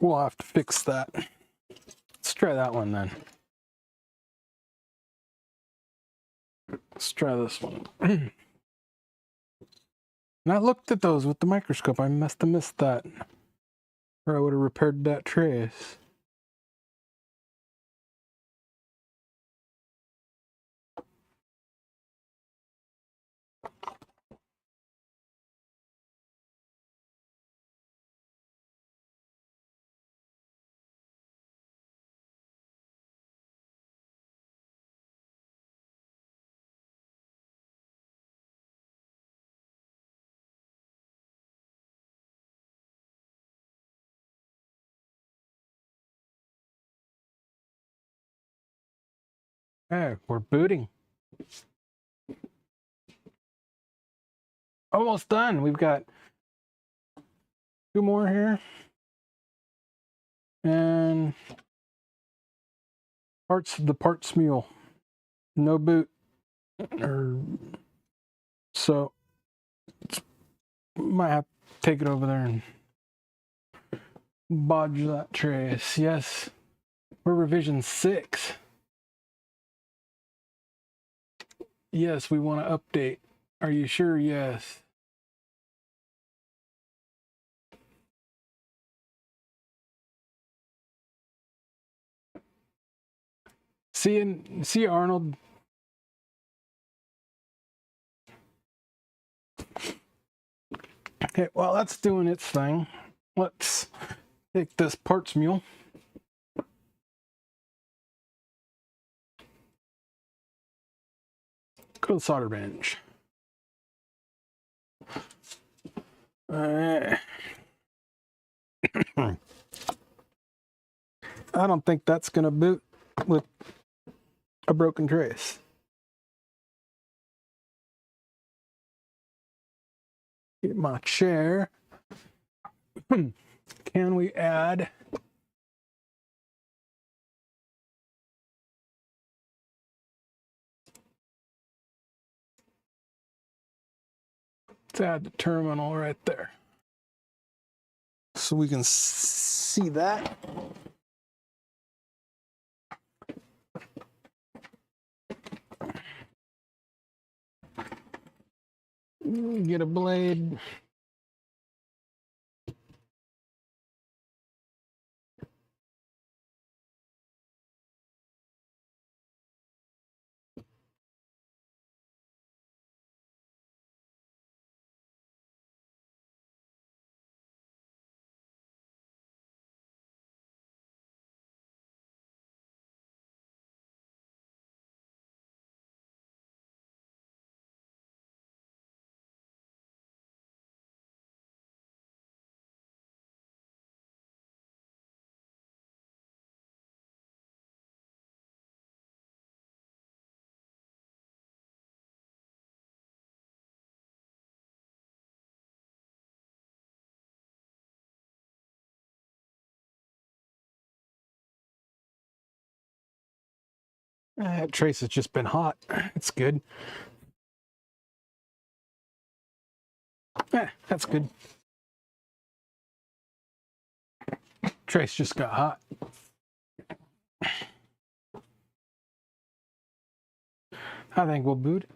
we'll have to fix that. Let's try that one then. Let's try this one. And I looked at those with the microscope. I must have missed that. Or I would have repaired that trace. Hey, we're booting. Almost done. We've got 2 more here. And the parts mule. No boot. So might have to take it over there and bodge that trace. Yes. We're revision 6. Yes, we want to update. Are you sure? Yes. See Arnold. Okay, well, that's doing its thing. Let's take this parts mule. Go to the solder bench. I don't think that's going to boot with a broken trace. Get my chair. Can we add let's add the terminal right there so we can see that. Get a blade. That trace has just been hot. It's good. That's good. Trace just got hot. I think we'll boot it.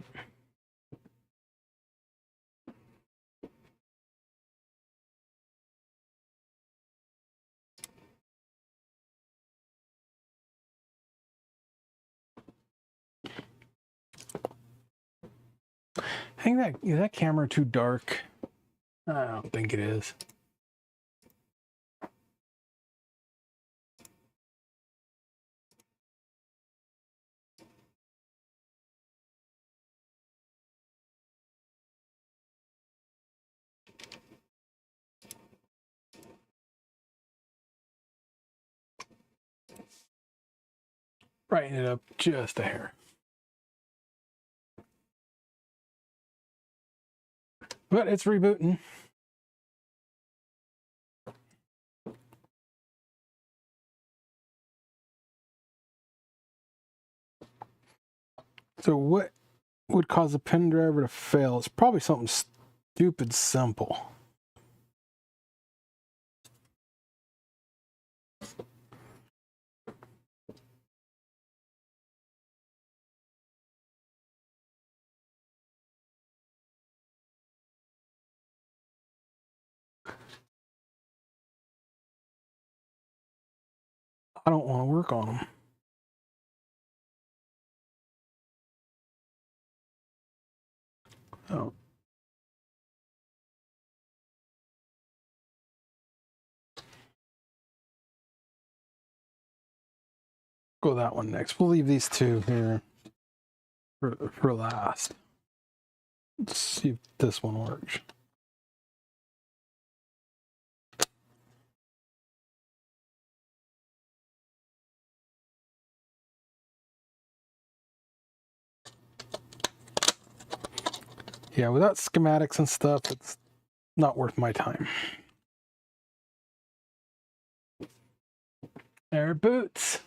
I think that is that camera too dark? I don't think it is. Brighten it up just a hair. But it's rebooting. So what would cause a pen driver to fail? It's probably something stupid simple. I don't want to work on them. Oh. Go that one next. We'll leave these two here for last. Let's see if this one works. Yeah, without schematics and stuff, it's not worth my time. There it boots.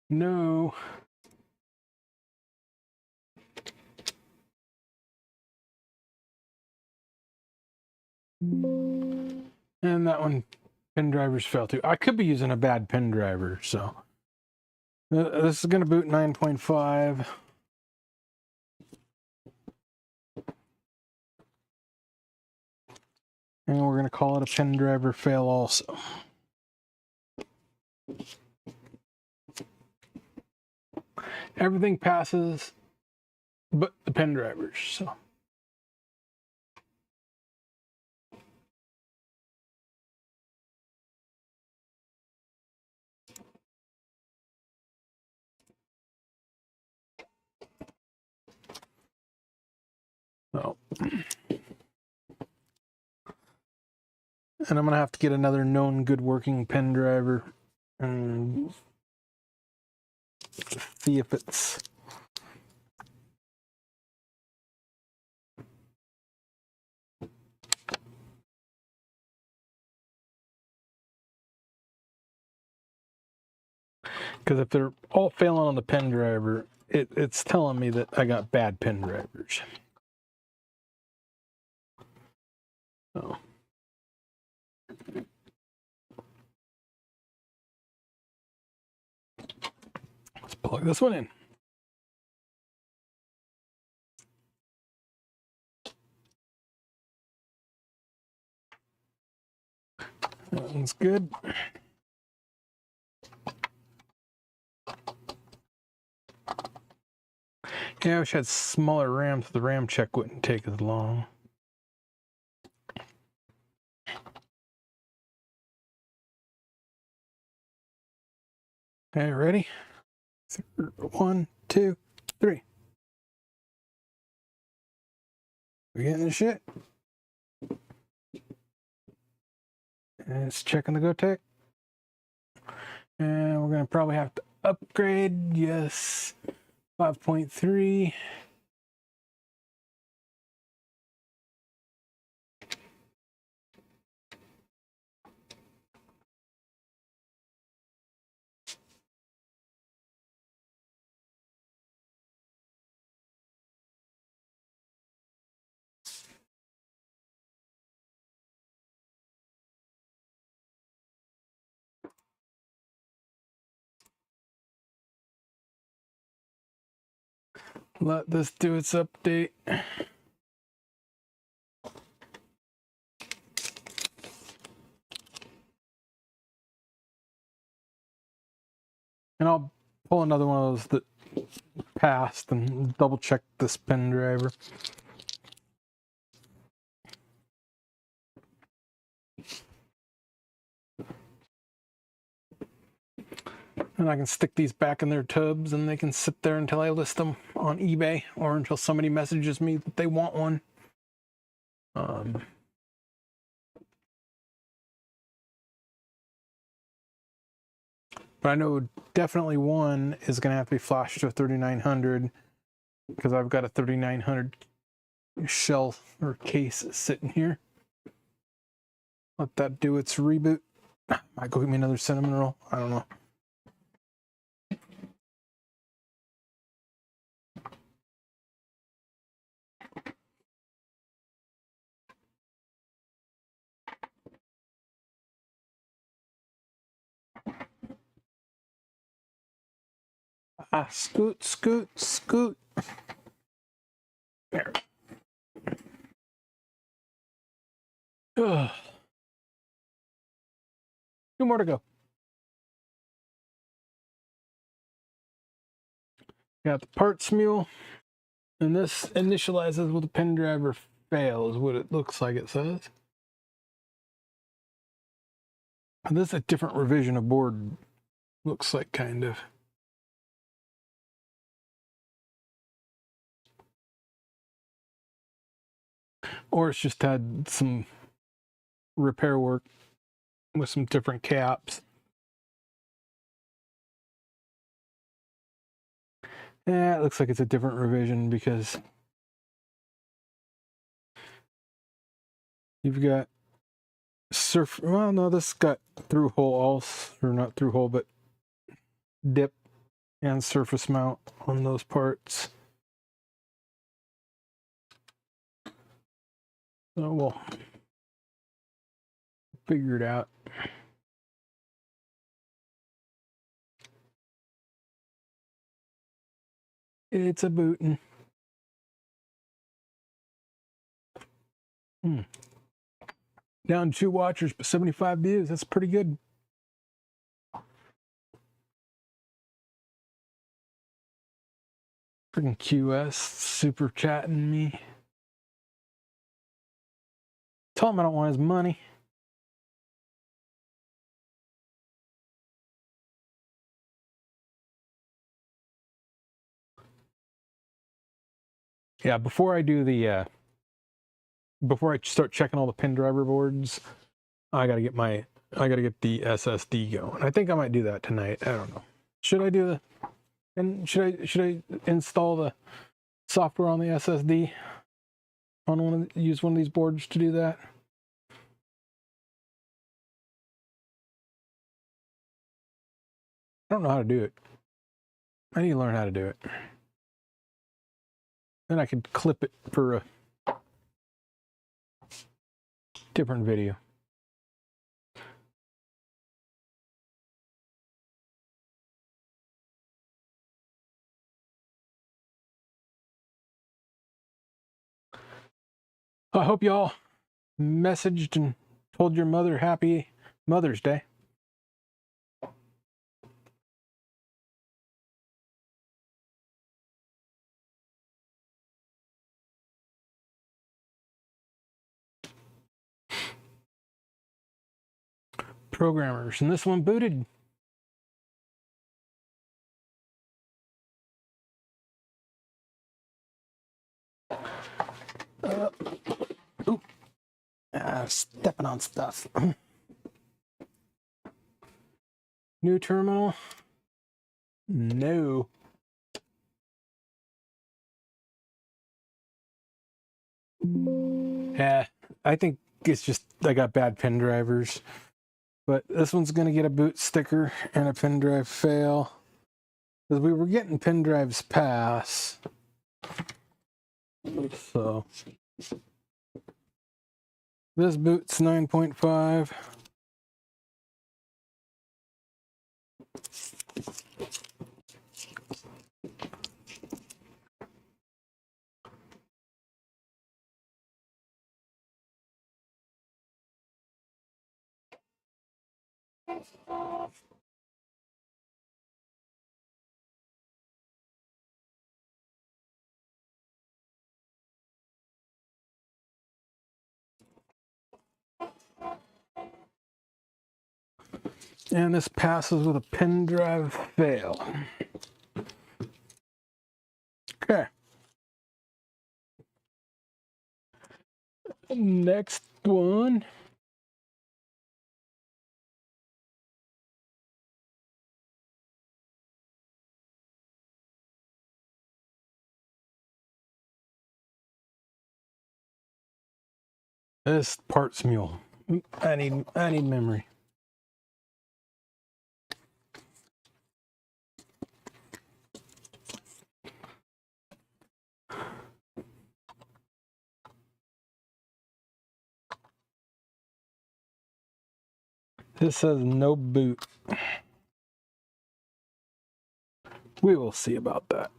No. And that one, pen drivers fell too. I could be using a bad pen driver, so. This is going to boot 9.5. And we're going to call it a pen driver fail also. Everything passes but the pen drivers, so. So. And I'm going to have to get another known good working pen driver and see if it's because if they're all failing on the pen driver, it's telling me that I got bad pen drivers. So. Let's plug this one in. That one's good. Yeah, I wish I had smaller RAM so the RAM check wouldn't take as long. Okay, ready? 1, 2, 3. We getting the shit? And it's checking the GoTech. And we're gonna probably have to upgrade. Yes. 5.3. Let this do its update. And I'll pull another one of those that passed and double check this pen driver. And I can stick these back in their tubs and they can sit there until I list them on eBay or until somebody messages me that they want one. But I know definitely one is going to have to be flashed to a 3900 because I've got a 3900 shell or case sitting here. Let that do its reboot. Might go get me another cinnamon roll. I don't know. Scoot, scoot, scoot. There. Ugh. 2 more to go. Got the parts mule, and this initializes with the pen driver fails, what it looks like it says. And this is a different revision of board, looks like, kind of. Or it's just had some repair work with some different caps. Yeah, it looks like it's a different revision because you've got well, no, this got through hole also, or not through hole, but dip and surface mount on those parts. So we'll figure it out. It's a bootin'. Down 2 watchers, but 75 views. That's pretty good. Freaking QS super chatting me. Tell him I don't want his money. Yeah, before I do the before I start checking all the pin driver boards, I gotta get the SSD going. I think I might do that tonight. I don't know. Should I do should I install the software on the SSD on use one of these boards to do that? I don't know how to do it. I need to learn how to do it. Then I could clip it for a different video. I hope y'all messaged and told your mother happy Mother's Day. Programmers, and this one booted. Stepping on stuff. New terminal? No. Yeah, I think it's just I got bad pen drivers. But this one's going to get a boot sticker and a pen drive fail. Because we were getting pen drives pass. So this boot's 9.5. And this passes with a pen drive fail. Okay. Next one. This parts mule. I need memory. This says no boot. We will see about that.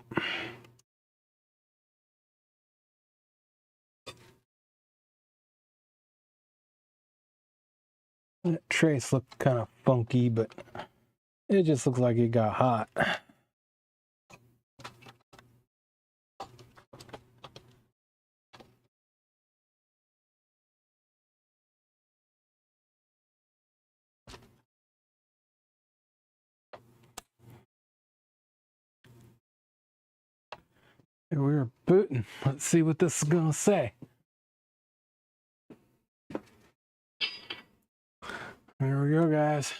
That trace looked kind of funky, but it just looks like it got hot. Here we're booting. Let's see what this is gonna say. Here we go, guys.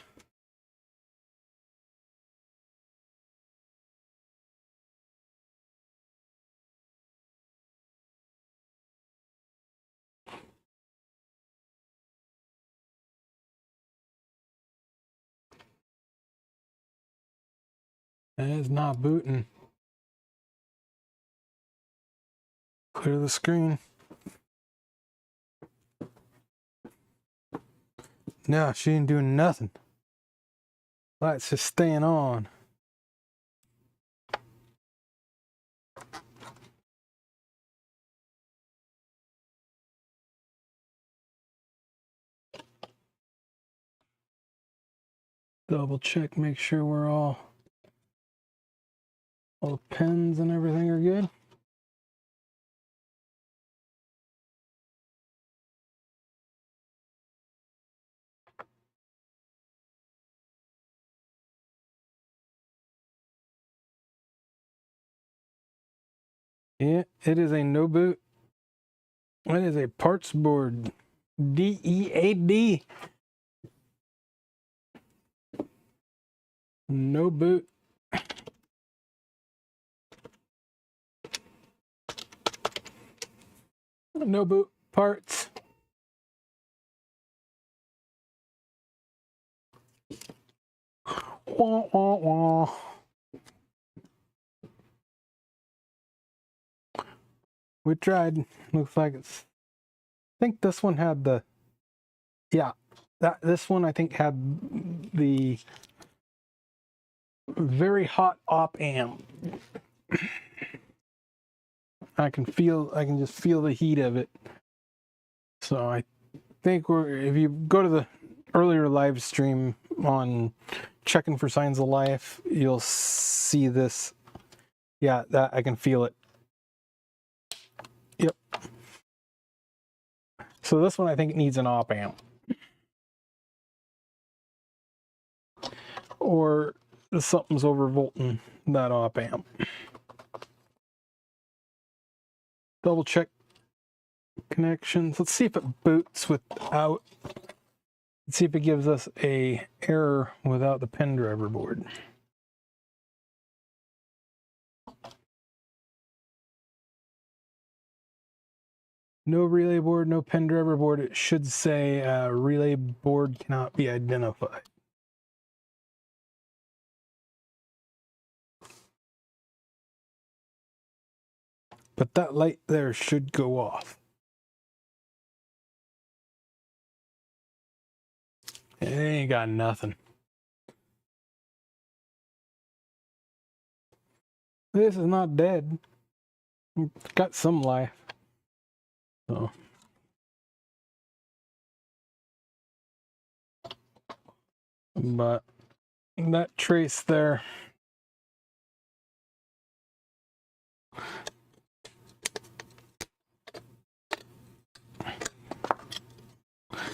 It's not booting. Clear the screen. No, she ain't doing nothing. Lights just staying on. Double check, make sure we're all the pins and everything are good. Yeah, it is a no boot. It is a parts board. DEAD. No boot. No boot parts. Wah, wah, wah. We tried. Looks like it's. I think this one had the. Yeah, this one I think had the very hot op amp. I can just feel the heat of it. So I think if you go to the earlier live stream on checking for signs of life, you'll see this. Yeah, that I can feel it. Yep. So this one I think needs an op amp. Or something's overvolting that op amp. Double check connections. Let's see if it boots without. Let's see if it gives us a error without the pen driver board. No relay board, no pen driver board. It should say relay board cannot be identified. But that light there should go off. It ain't got nothing. This is not dead. It's got some life. So. but that trace there.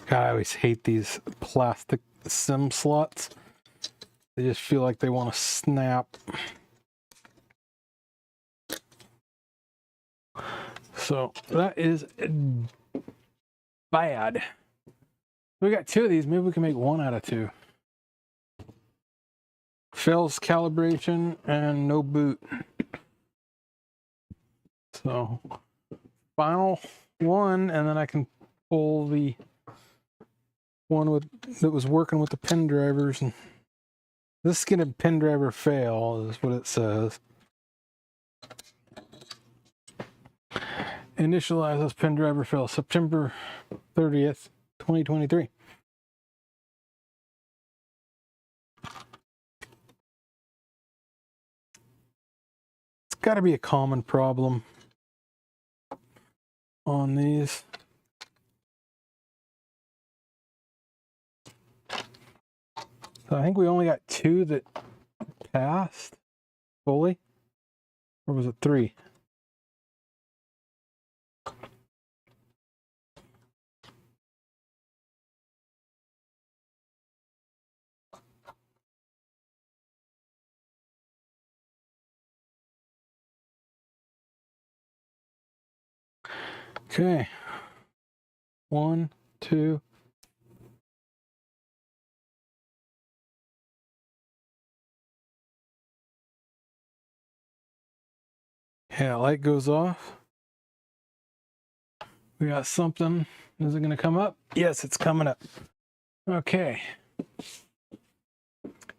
God, I always hate these plastic SIM slots. They just feel like they want to snap. So that is bad. We got 2 of these. Maybe we can make 1 out of 2. Fails calibration and no boot. So final one, and then I can pull the one that was working with the pin drivers. And this is gonna pin driver fail, is what it says. Initialize this pin driver fail September 30th, 2023. It's got to be a common problem on these. So I think we only got 2 that passed fully, or was it 3? Okay. 1, 2. Yeah, light goes off. We got something. Is it going to come up? Yes, it's coming up. Okay.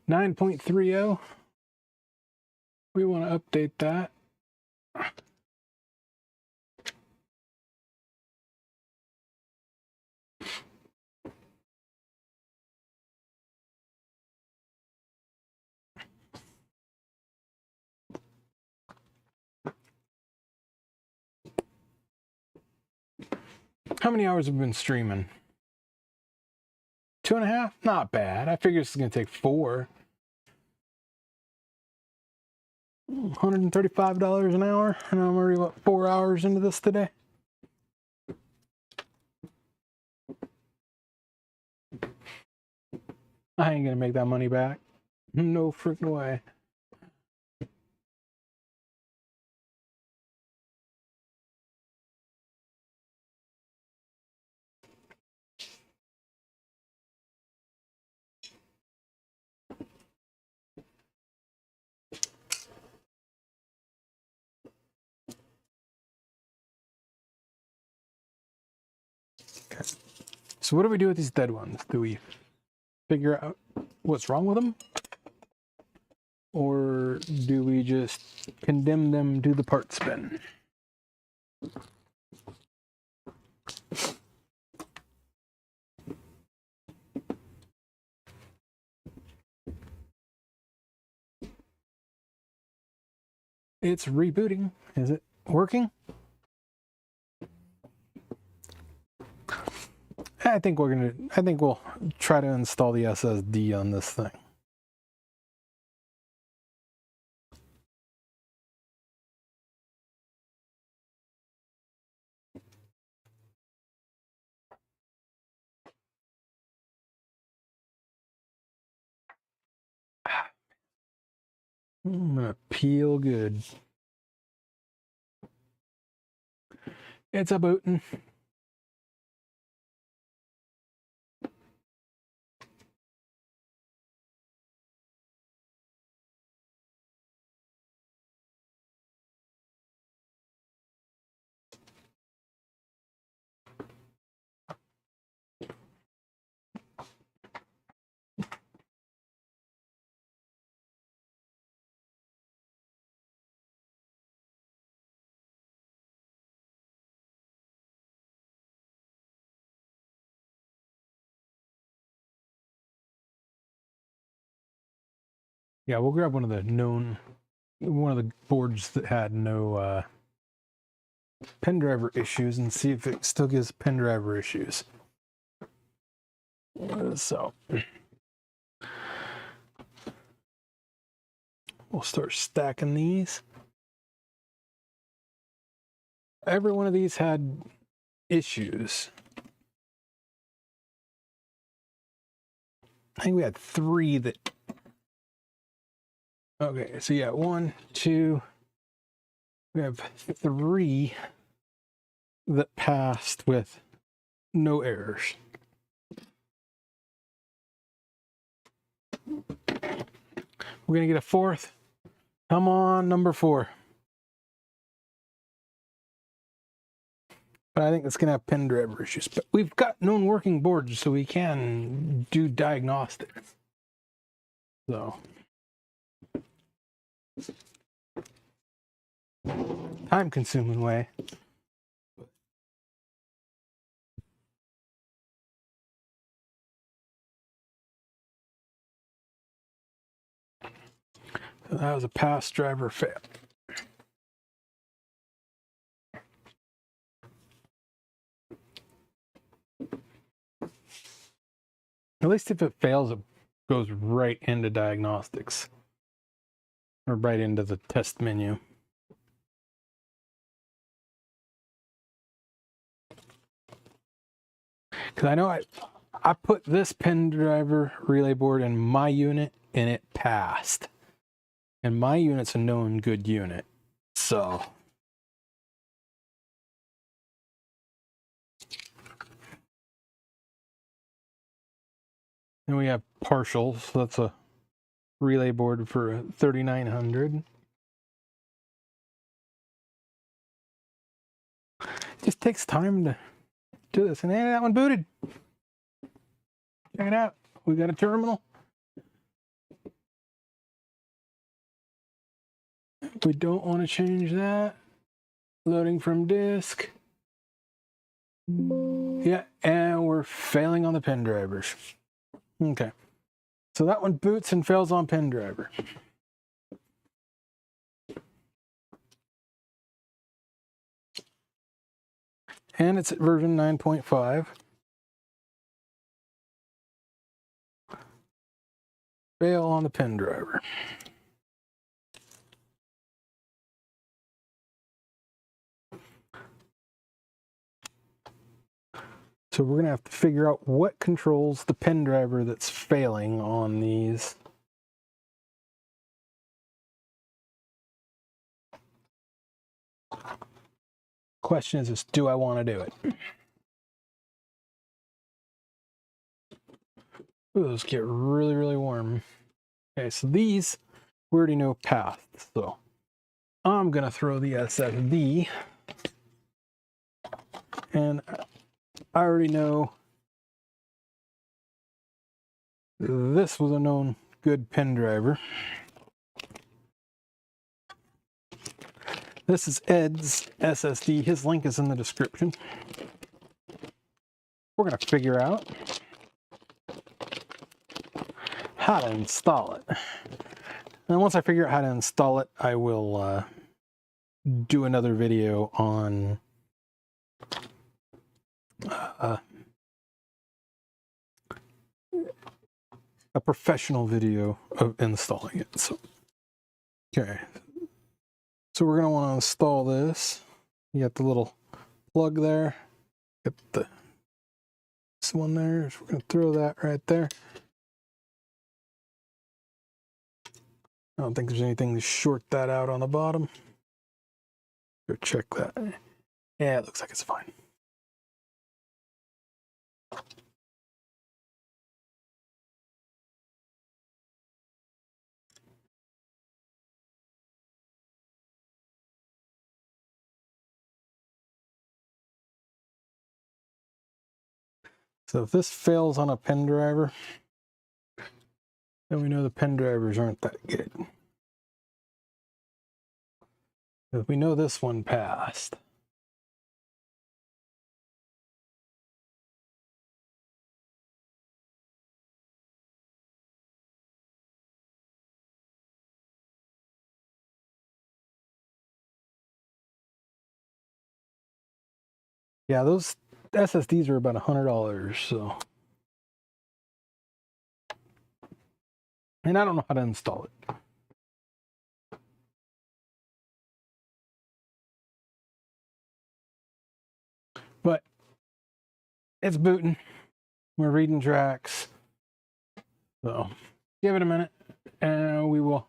9.30. We want to update that. How many hours have we been streaming? 2.5? Not bad. I figure it's going to take 4. $135 an hour, and I'm already, what, 4 hours into this today? I ain't gonna make that money back. No freaking way. Okay. So what do we do with these dead ones? Do we figure out what's wrong with them? Or do we just condemn them to the part spin? It's rebooting. Is it working? I think we'll try to install the SSD on this thing. I'm gonna peel good. It's a booting. Yeah, we'll grab one of the boards that had no pen driver issues and see if it still gives pen driver issues. So we'll start stacking these. Every one of these had issues. I think we had 3 that... Okay, so yeah, 1, 2... We have 3 that passed with no errors. We're gonna get a 4th. Come on, number 4. But I think it's gonna have pin driver issues. But we've got known working boards, so we can do diagnostics. So time-consuming way. So that was a pass driver fail. At least if it fails, it goes right into diagnostics. Or right into the test menu. Because I know I put this pin driver relay board in my unit and it passed. And my unit's a known good unit. So then we have partials. So that's a relay board for 3900. It just takes time to do this. And hey, that one booted. Check it out. We got a terminal. We don't want to change that. Loading from disk. Yeah, and we're failing on the pin drivers. Okay. So that one boots and fails on pin driver. And it's at version 9.5. Fail on the pin driver. So we're going to have to figure out what controls the pin driver that's failing on these. Question is, do I want to do it? Ooh, those get really, really warm. Okay, so these, we already know path. So I'm going to throw the SSD. And I already know this was a known good pin driver. This is Ed's SSD. His link is in the description. We're going to figure out how to install it. And once I figure out how to install it, I will do another video on a professional video of installing it. So, okay. So we're going to want to install this. You got the little plug there. Got this one there. So we're going to throw that right there. I don't think there's anything to short that out on the bottom. Go check that. Yeah, it looks like it's fine. So if this fails on a pin driver, then we know the pin drivers aren't that good. But we know this one passed. Yeah, those SSDs are about $100, so. And I don't know how to install it. it's booting. We're reading tracks. So give it a minute and we will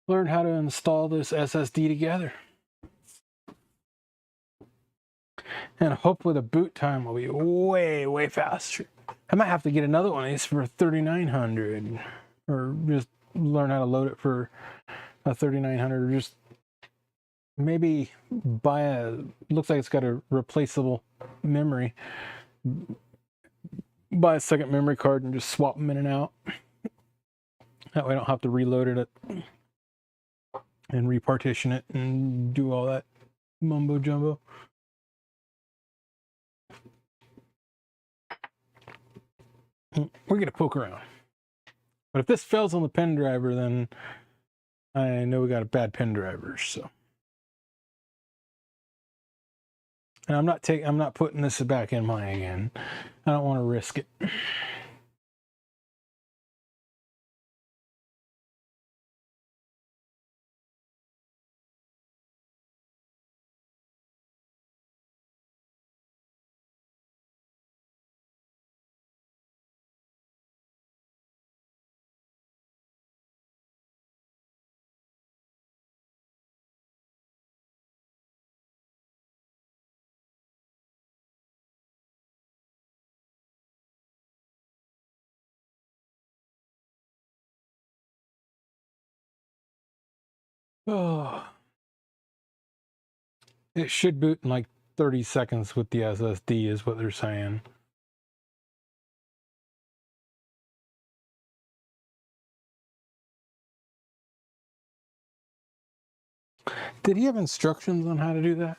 learn how to install this SSD together. And hopefully the boot time will be way, way faster. I might have to get another one of these for 3900 or just learn how to load it for a 3900 or just maybe buy a, looks like it's got a replaceable memory. Buy a second memory card and just swap them in and out. That way I don't have to reload it and repartition it and do all that mumbo jumbo. We're gonna poke around. But if this fails on the pen driver, then I know we got a bad pen driver, so. And I'm not putting this back in mine again. I don't want to risk it. Oh. It should boot in like 30 seconds with the SSD is what they're saying. Did he have instructions on how to do that?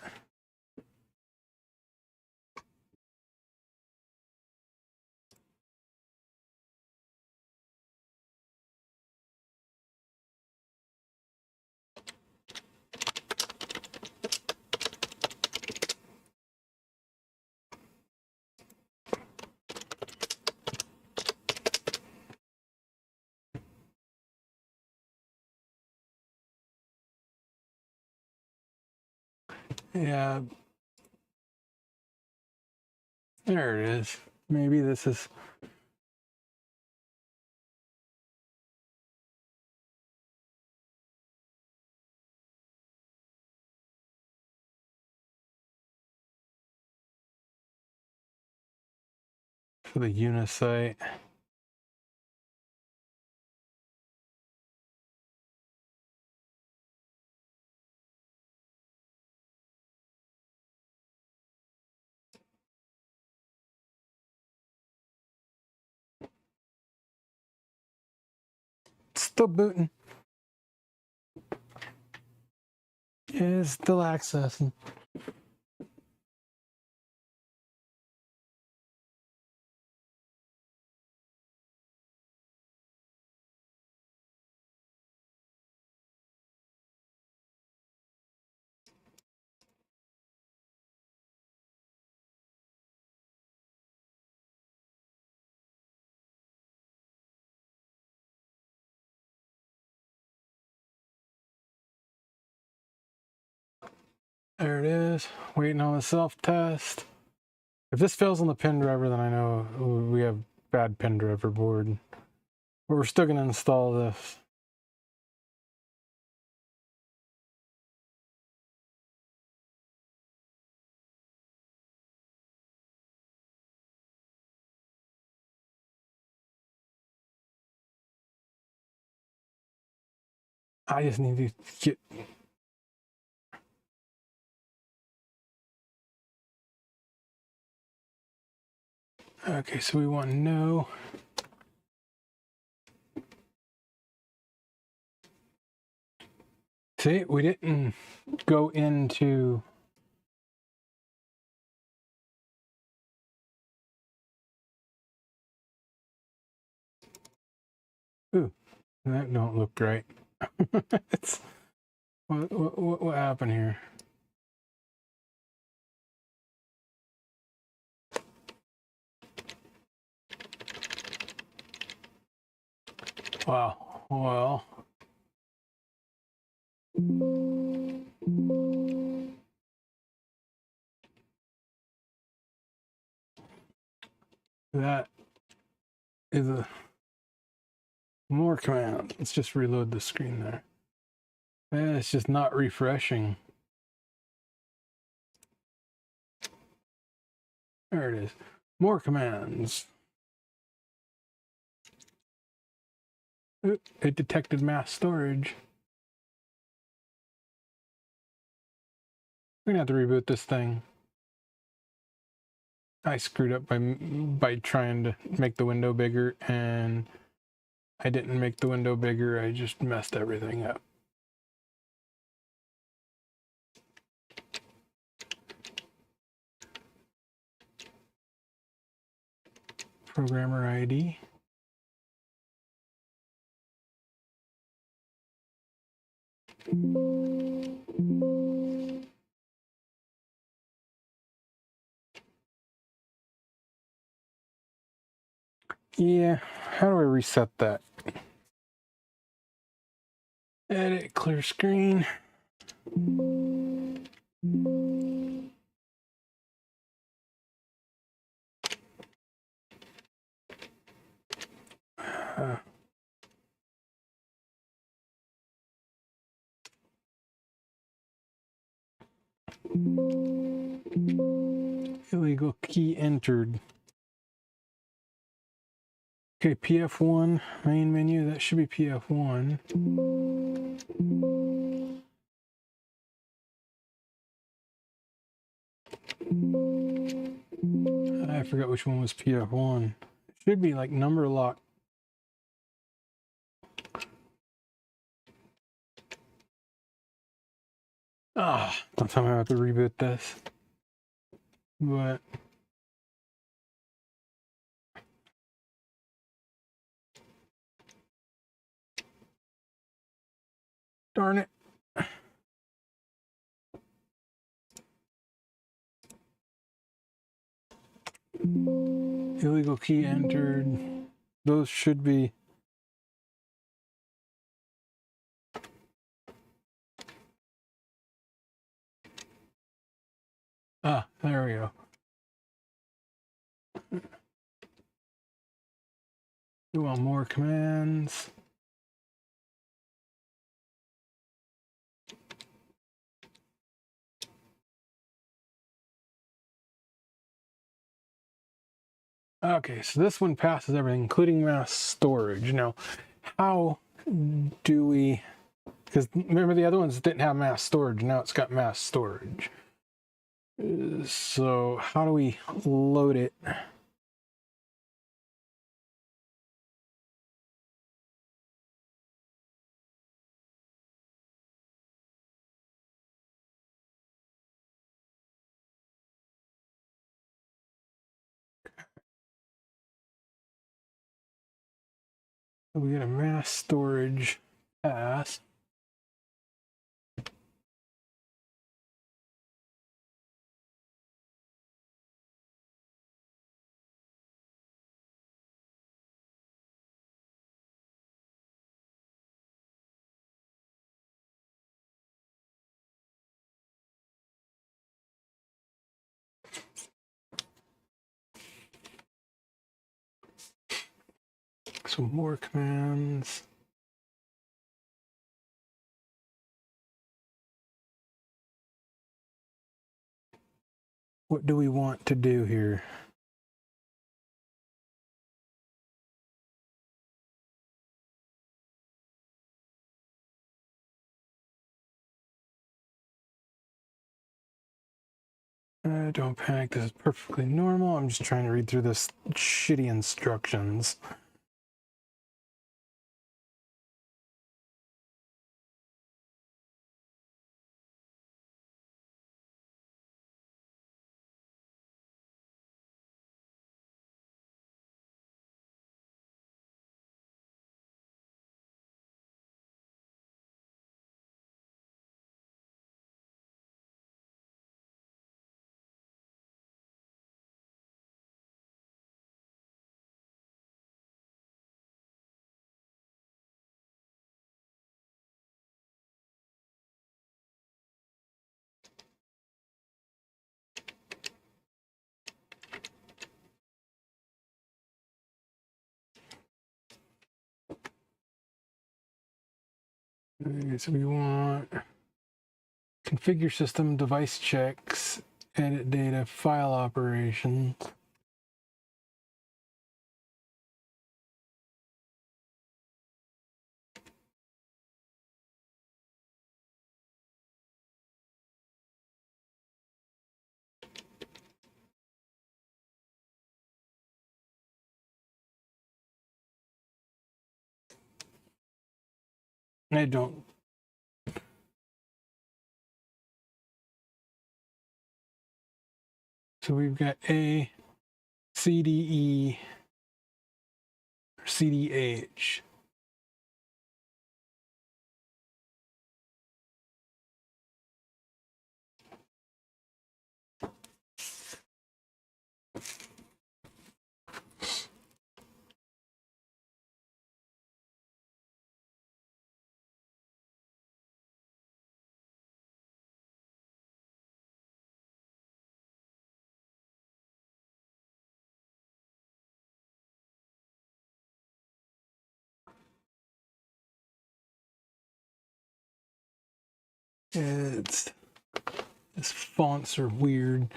Yeah. There it is. Maybe this is... for the Unisite. Still booting. It's still accessing. There it is. Waiting on the self-test. If this fails on the pen driver, then I know we have bad pen driver board. But we're still going to install this. I just need to get... Okay, so we want no. See, we didn't go into... Ooh, that don't look right. It's... What happened here? Wow. Well. That is a more command. Let's just reload the screen there. It's just not refreshing. There it is. More commands. Oop, it detected mass storage. We're gonna have to reboot this thing. I screwed up by trying to make the window bigger, and I didn't make the window bigger. I just messed everything up. Programmer ID. Yeah, how do I reset that? Edit, clear screen. Illegal key entered. Okay, PF1, main menu, that should be PF1. I forgot which one was PF1. Should be like number lock. Ah, don't tell me I have to reboot this. But darn it. Illegal key entered. Those should be. Ah, there we go. Do want more commands. Okay, so this one passes everything, including mass storage. Now, how do we... Because remember the other ones didn't have mass storage. Now it's got mass storage. So how do we load it? We get a mass storage pass. So more commands. What do we want to do here? Don't panic, this is perfectly normal. I'm just trying to read through this shitty instructions. Okay, so we want configure system, device checks, edit data, file operations. I don't. So we've got A, CDE, CDH. It's These fonts are weird.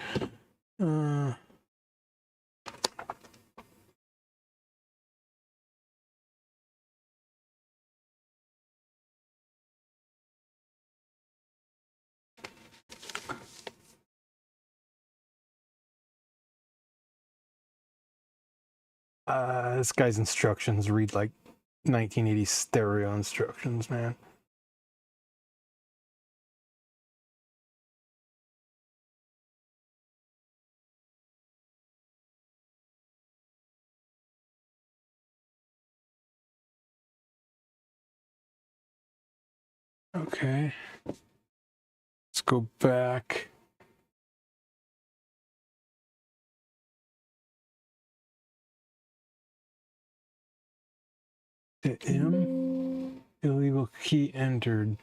This guy's instructions read like 1980s stereo instructions, man. Okay. Let's go back. To M. Illegal key entered.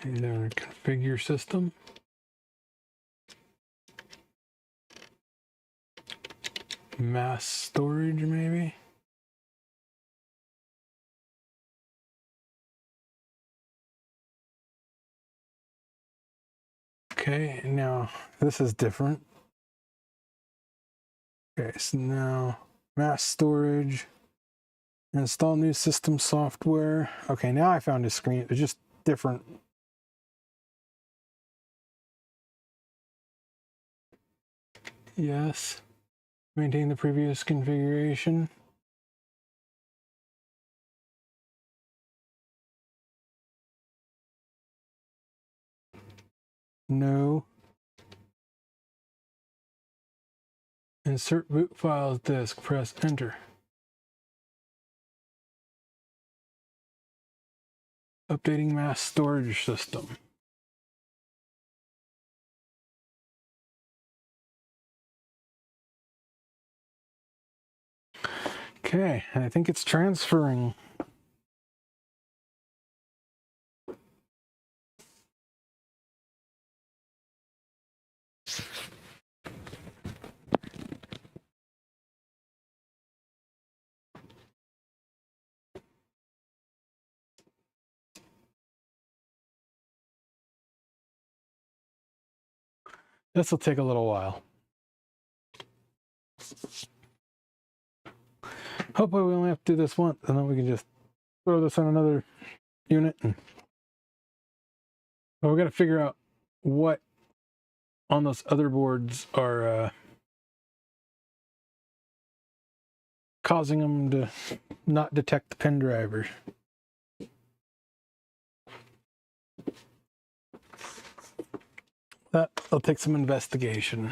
Either configure system. Mass storage, maybe. Okay, now this is different. Okay, so now mass storage. Install new system software. Okay, now I found a screen. It's just different. Yes. Maintain the previous configuration. No. Insert boot files disk. Press enter. Updating mass storage system. Okay, I think it's transferring. This will take a little while. Hopefully we only have to do this once, and then we can just throw this on another unit. But we got to figure out what on those other boards are causing them to not detect the pin driver. That'll take some investigation.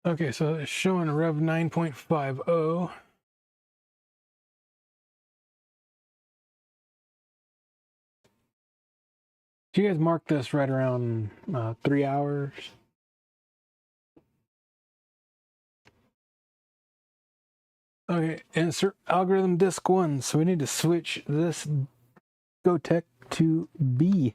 Okay, so it's showing Rev 9.50. Do you guys mark this right around 3 hours? Okay, insert algorithm disk 1. So we need to switch this GoTech to B.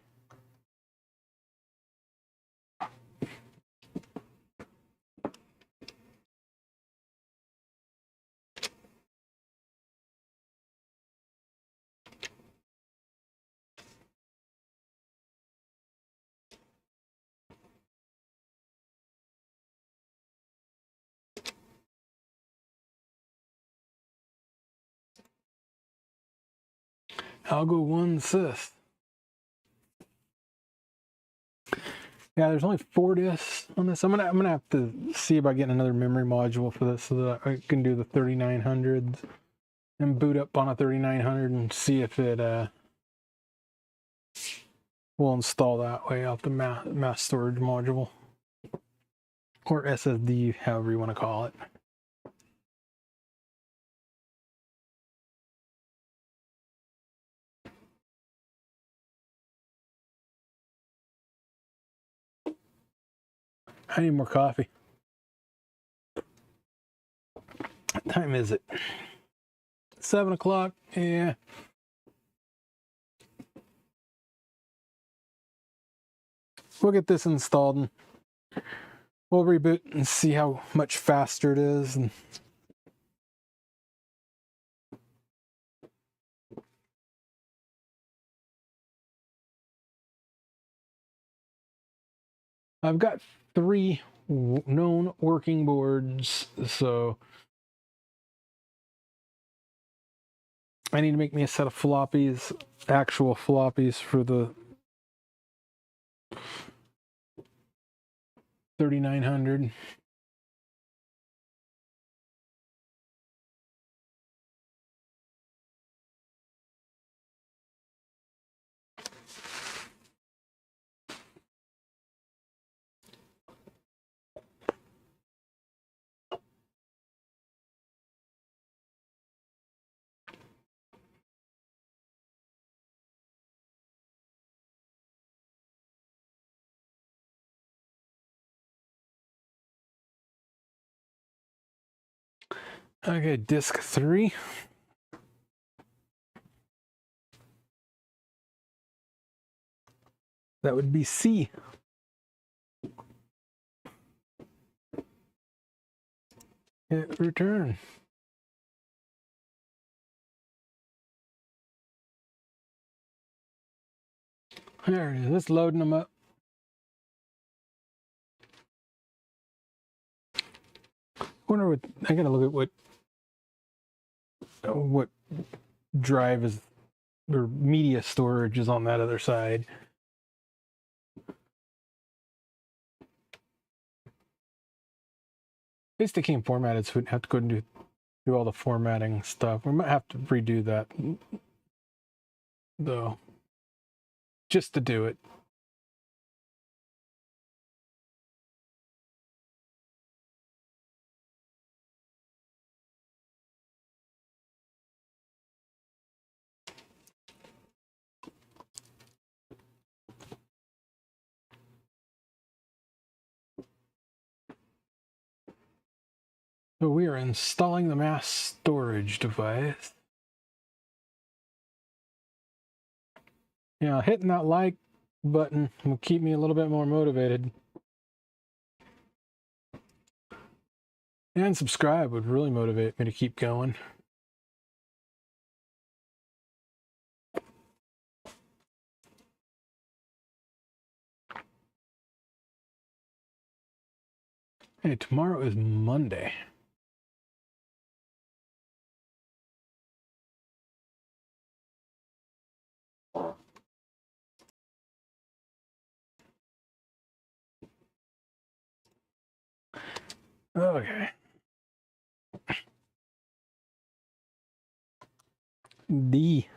Algo 1 sys. Yeah, there's only 4 disks on this. I'm gonna have to see about getting another memory module for this so that I can do the 3900s and boot up on a 3900 and see if it will install that way off the mass storage module or SSD, however you want to call it. I need more coffee. What time is it? 7 o'clock. Yeah. We'll get this installed and we'll reboot and see how much faster it is. And I've got 3 known working boards, so I need to make me a set of floppies, actual floppies for the 3900. Okay, disk 3. That would be C. Hit return. There it is. It's loading them up. Wonder what I gotta look at what drive is or media storage is on that other side. At least it came formatted, so we have to go and do all the formatting stuff. We might have to redo that though, just to do it. So we are installing the mass storage device. Yeah, hitting that like button will keep me a little bit more motivated. And subscribe would really motivate me to keep going. Hey, tomorrow is Monday. Okay. D.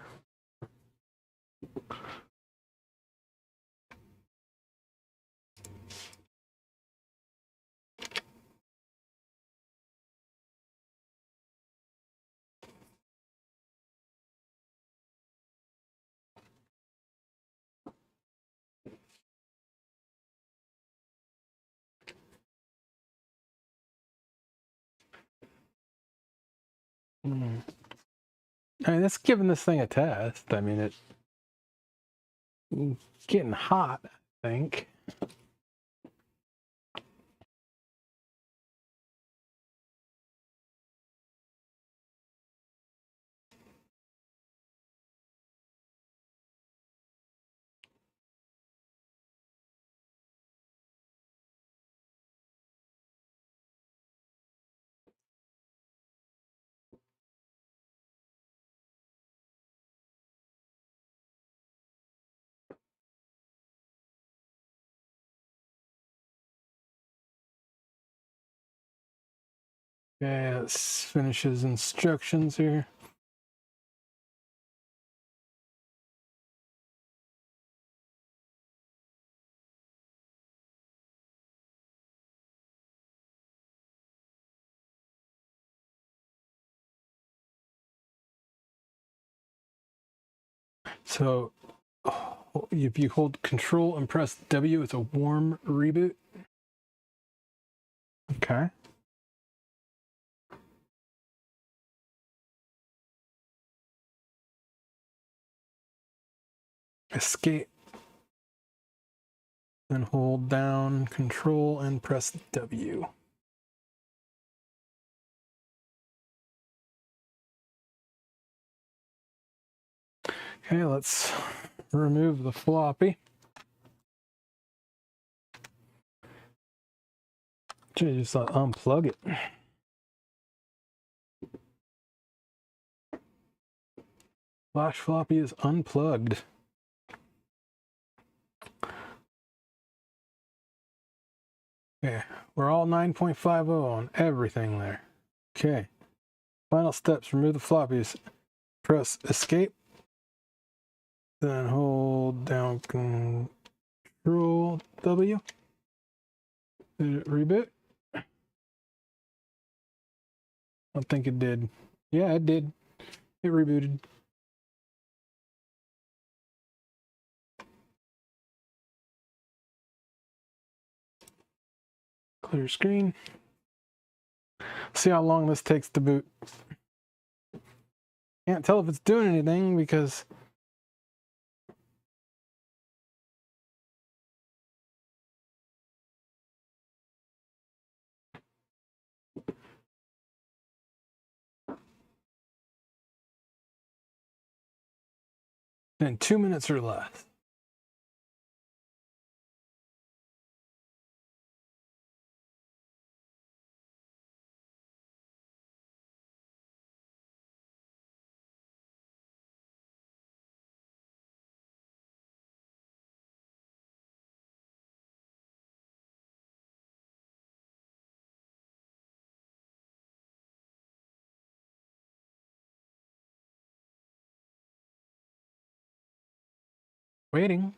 I mean, that's giving this thing a test. I mean, it's getting hot, I think. Okay, let's finish his instructions here. So if you hold Control and press W, it's a warm reboot. Okay. Escape. Then hold down Control and press W. Okay, let's remove the floppy. Just unplug it. Flash floppy is unplugged. Okay, we're all 9.50 on everything there. Okay, final steps, remove the floppies. Press escape. Then hold down Control W. Did it reboot? I don't think it did. Yeah, it did. It rebooted. Clear screen. See how long this takes to boot. Can't tell if it's doing anything because in 2 minutes or less. Waiting.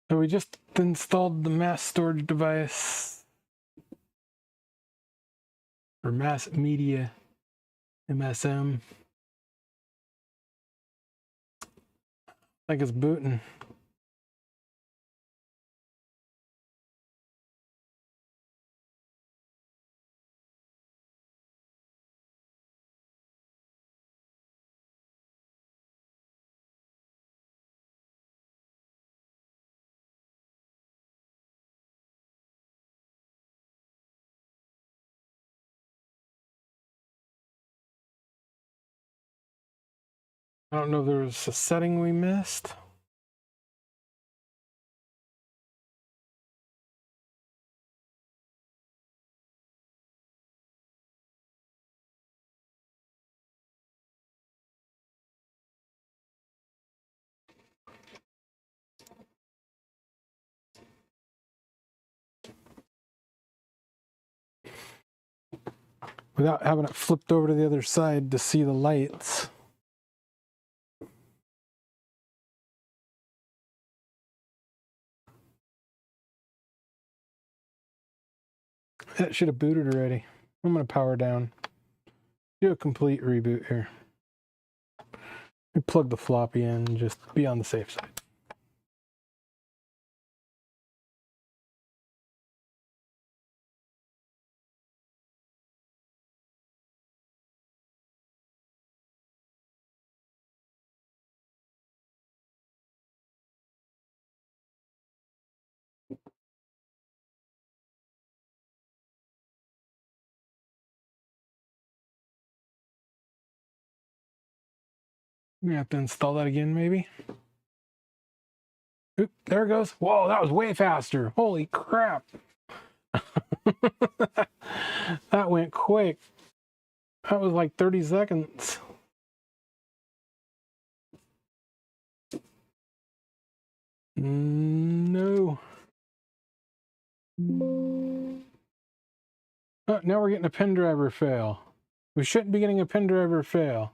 So we just installed the mass storage device or mass media MSM. I think it's booting. I don't know if there was a setting we missed. Without having it flipped over to the other side to see the lights. It should have booted already. I'm going to power down. Do a complete reboot here. We plug the floppy in, just be on the safe side. We have to install that again, maybe. Oop, there it goes. Whoa, that was way faster. Holy crap. That went quick. That was like 30 seconds. No. Oh, now we're getting a pen driver fail. We shouldn't be getting a pen driver fail.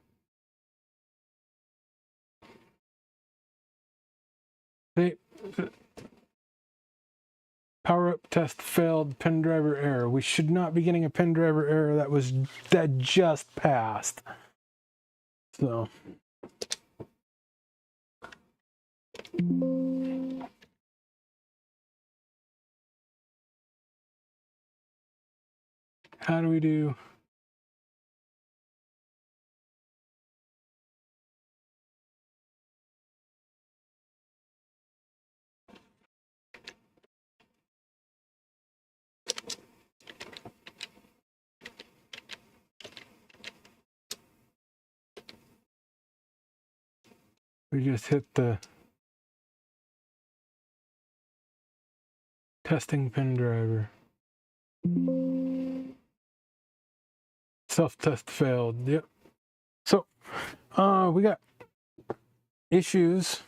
Power up test failed, pen driver error. We should not be getting a pen driver error that just passed. So how do we do? We just hit the testing pen driver. Self-test failed. Yep. So, we got issues.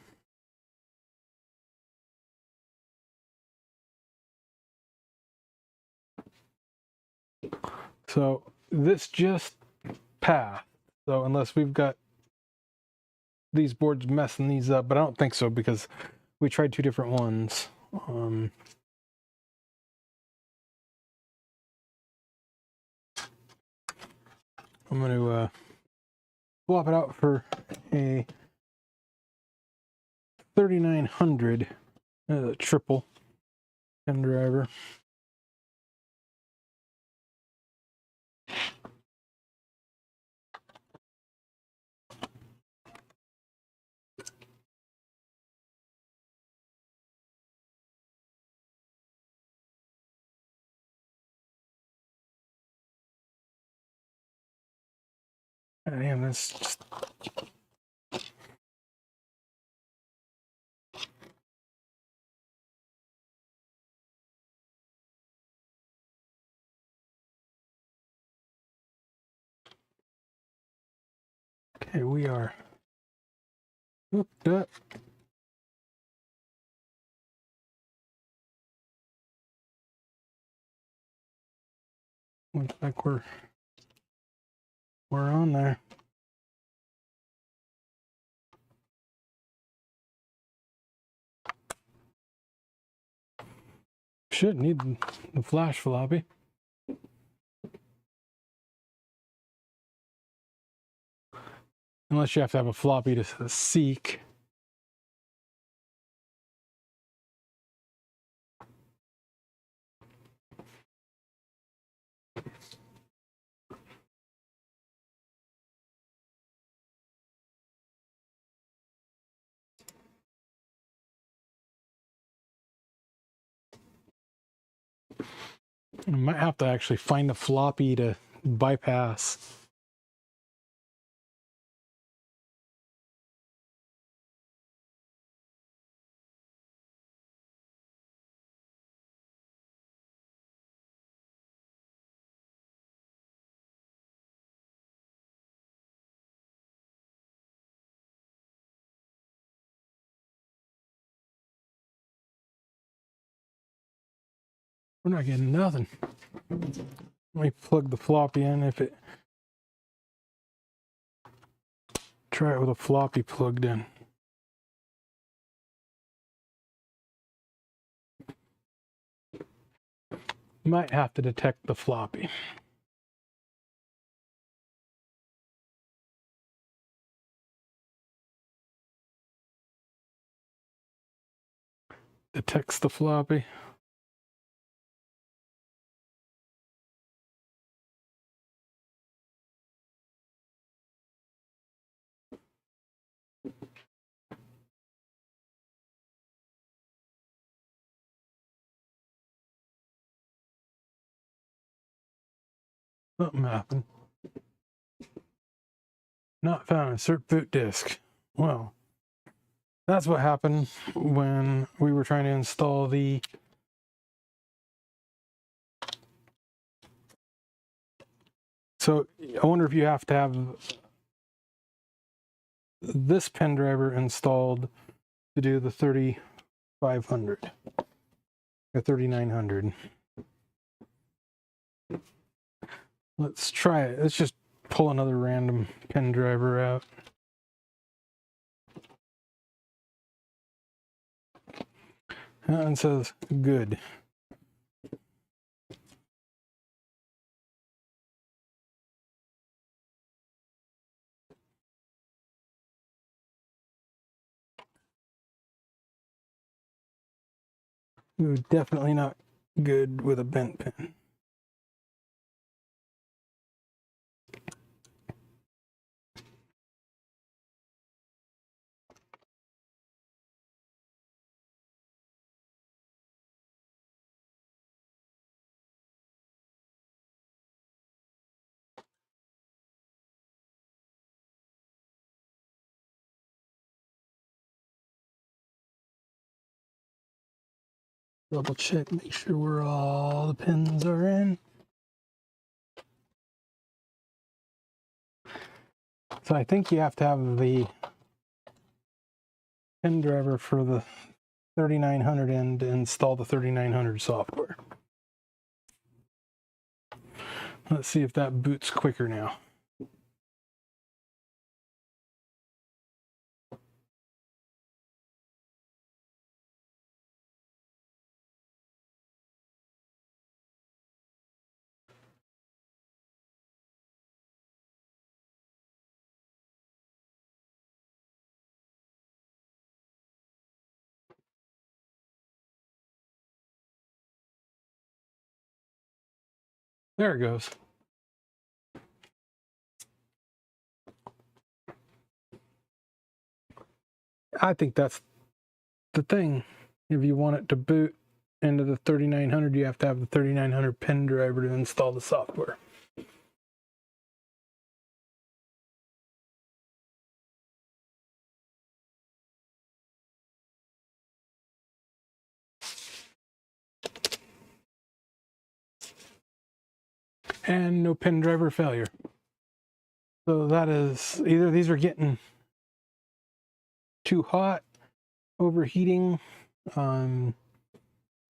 So this just passed. So unless we've got these boards messing these up, but I don't think so because we tried two different ones. I'm going to swap it out for a 3900 triple pen driver. Damn, that's just... Okay, we are hooked up. Looks like we're on there. Should need the flash floppy. Unless you have to have a floppy to seek. I might have to actually find a floppy to bypass. We're not getting nothing. Let me plug the floppy in if it... Try it with a floppy plugged in. Might have to detect the floppy. detects the floppy. Something happened. Not found. Insert boot disk. Well, that's what happened when we were trying to install the So I wonder if you have to have this pen driver installed to do the 3500 or 3900. Let's try it. Let's just pull another random pen driver out. And it says good. Ooh, definitely not good with a bent pen. Double check, make sure where all the pins are in. So I think you have to have the pen driver for the 3900 in to install the 3900 software. Let's see if that boots quicker now. There it goes. I think that's the thing. If you want it to boot into the 3900, you have to have the 3900 pen driver to install the software. And no pen driver failure. So that is either these are getting too hot, overheating, or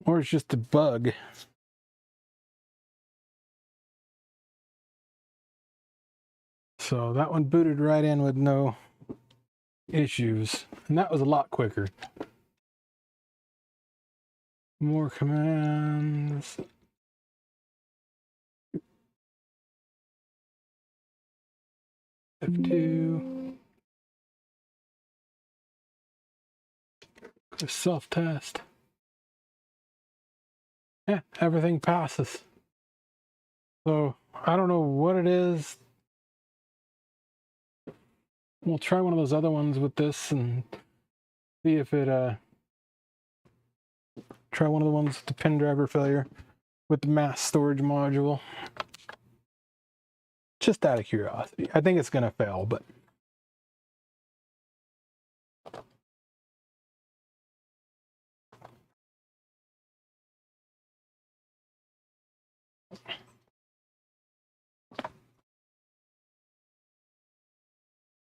it's just a bug. So that one booted right in with no issues, and that was a lot quicker. More commands. F2. Self-test. Yeah, everything passes. So I don't know what it is. We'll try one of those other ones with this and see if it try one of the ones with the pen driver failure with the mass storage module. Just out of curiosity. I think it's gonna fail, but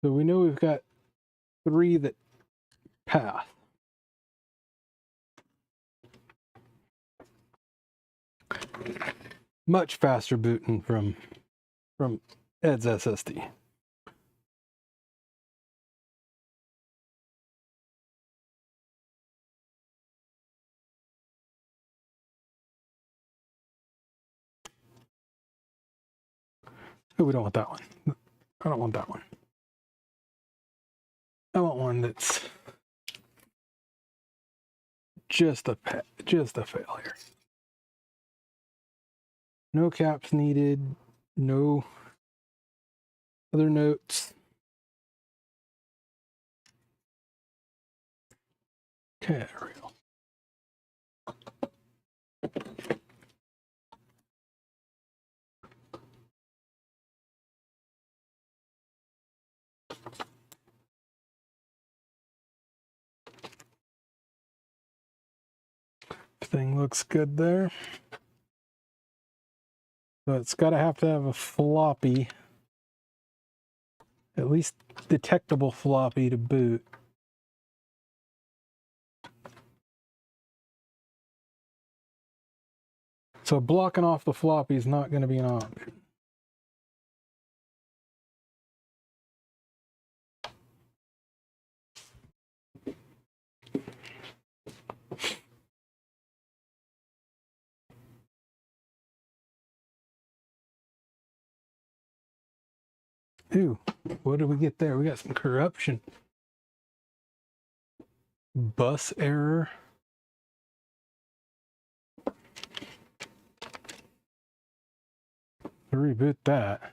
so we know we've got 3 that pass. Much faster booting from Ed's SSD. Oh, we don't want that one. I don't want that one. I want one that's just a failure. No caps needed. No other notes. Okay, there we go. Thing looks good there. So it's got to have a floppy, at least detectable floppy to boot. So blocking off the floppy is not going to be an option. Ooh, what did we get there? We got some corruption. Bus error. Reboot that.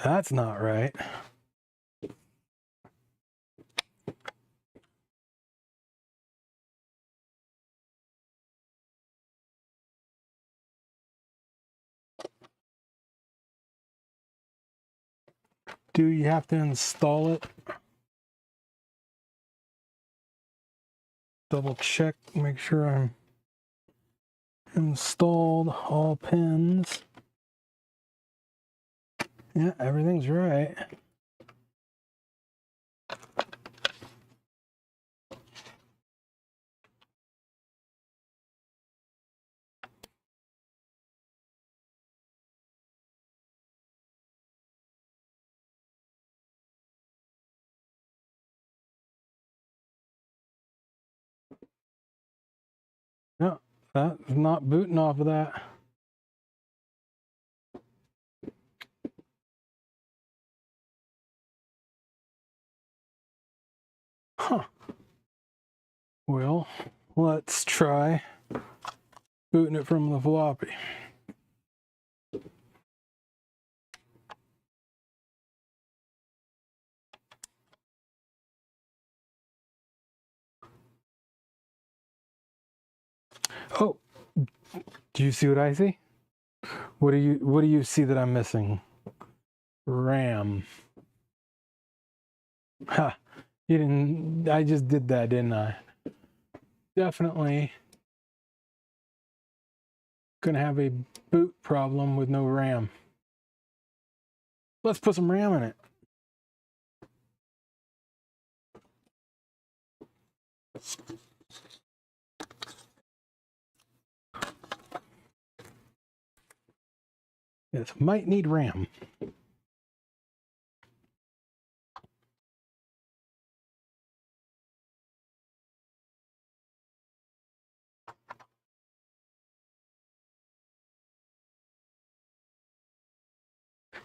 That's not right. Do you have to install it? Double check, make sure I'm installed all pins. Yeah, everything's right. No, that's not booting off of that. Huh. Well, let's try booting it from the floppy. Oh, do you see what I see? What do you see that I'm missing? RAM. Ha. You didn't. I just did that, didn't I? Definitely gonna have a boot problem with no RAM. Let's put some RAM in it. Yes, might need RAM.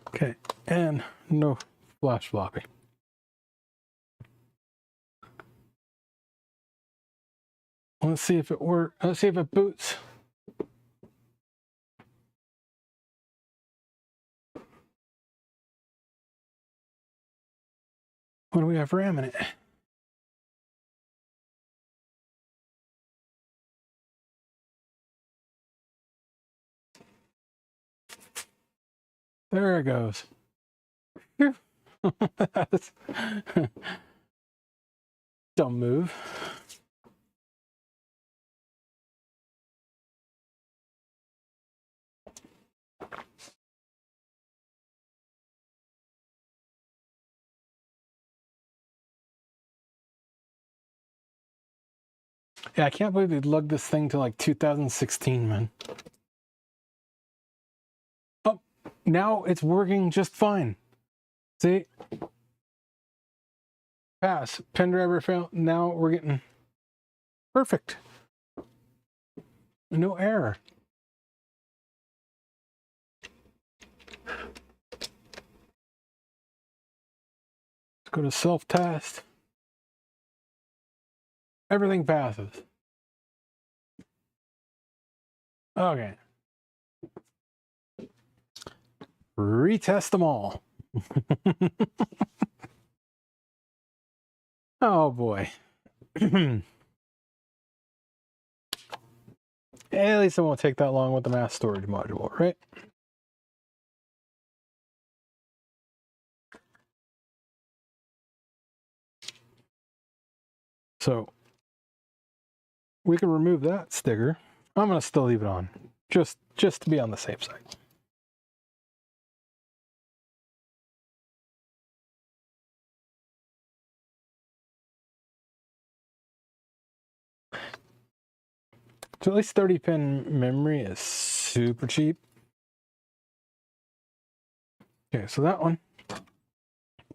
Okay, and no flash floppy. Let's see if it works. Let's see if it boots. What do we have RAM in it? There it goes. Dumb move. Yeah, I can't believe they lugged this thing to like 2016, man. Oh, now it's working just fine. See? Pass. Pen driver fail. Now we're getting perfect. No error. Go to self-test. Everything passes. Okay. Retest them all. Oh boy. At least it won't take that long with the mass storage module, right? So we can remove that sticker. I'm gonna still leave it on, just to be on the safe side. So at least 30 pin memory is super cheap. Okay, so that one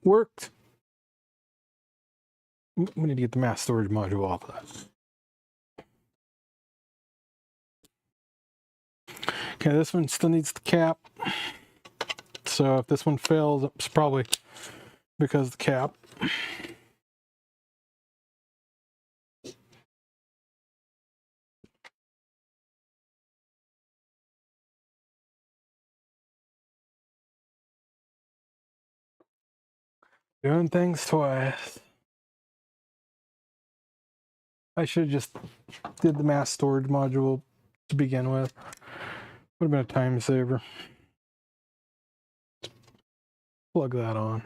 worked. We need to get the mass storage module off of that. Okay, this one still needs the cap. So if this one fails, it's probably because of the cap. Doing things twice. I should have just did the mass storage module to begin with. Would have been a time saver. Plug that on.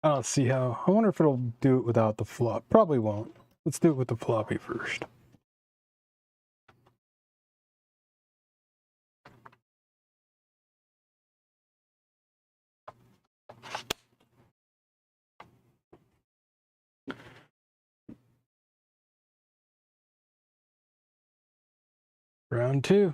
I don't see how. I wonder if it'll do it without the flop. Probably won't. Let's do it with the floppy first. Round two.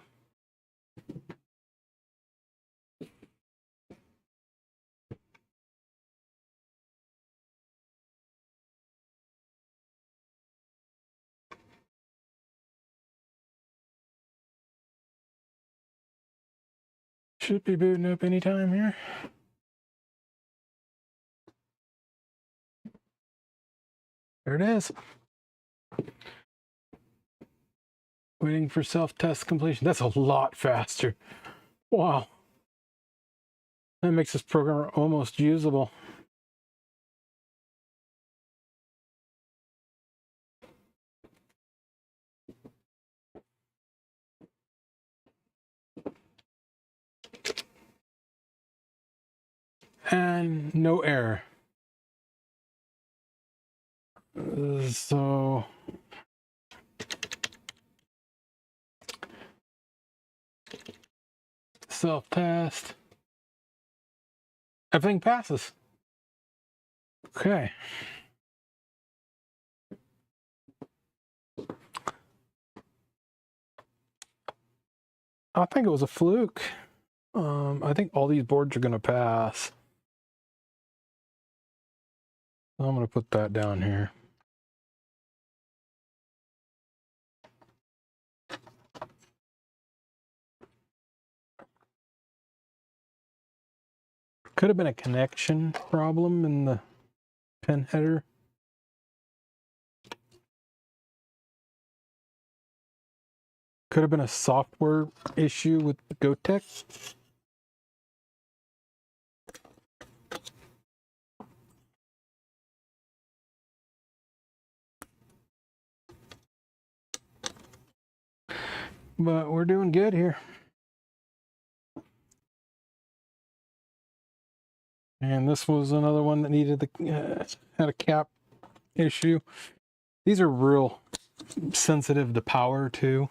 Should be booting up anytime here. There it is. Waiting for self-test completion. That's a lot faster. Wow. That makes this program almost usable. And no error. So self-test. Everything passes. Okay. I think it was a fluke. I think all these boards are going to pass. I'm going to put that down here. Could have been a connection problem in the pin header. Could have been a software issue with GoTech. But we're doing good here. And this was another one that needed the had a cap issue. These are real sensitive to power too.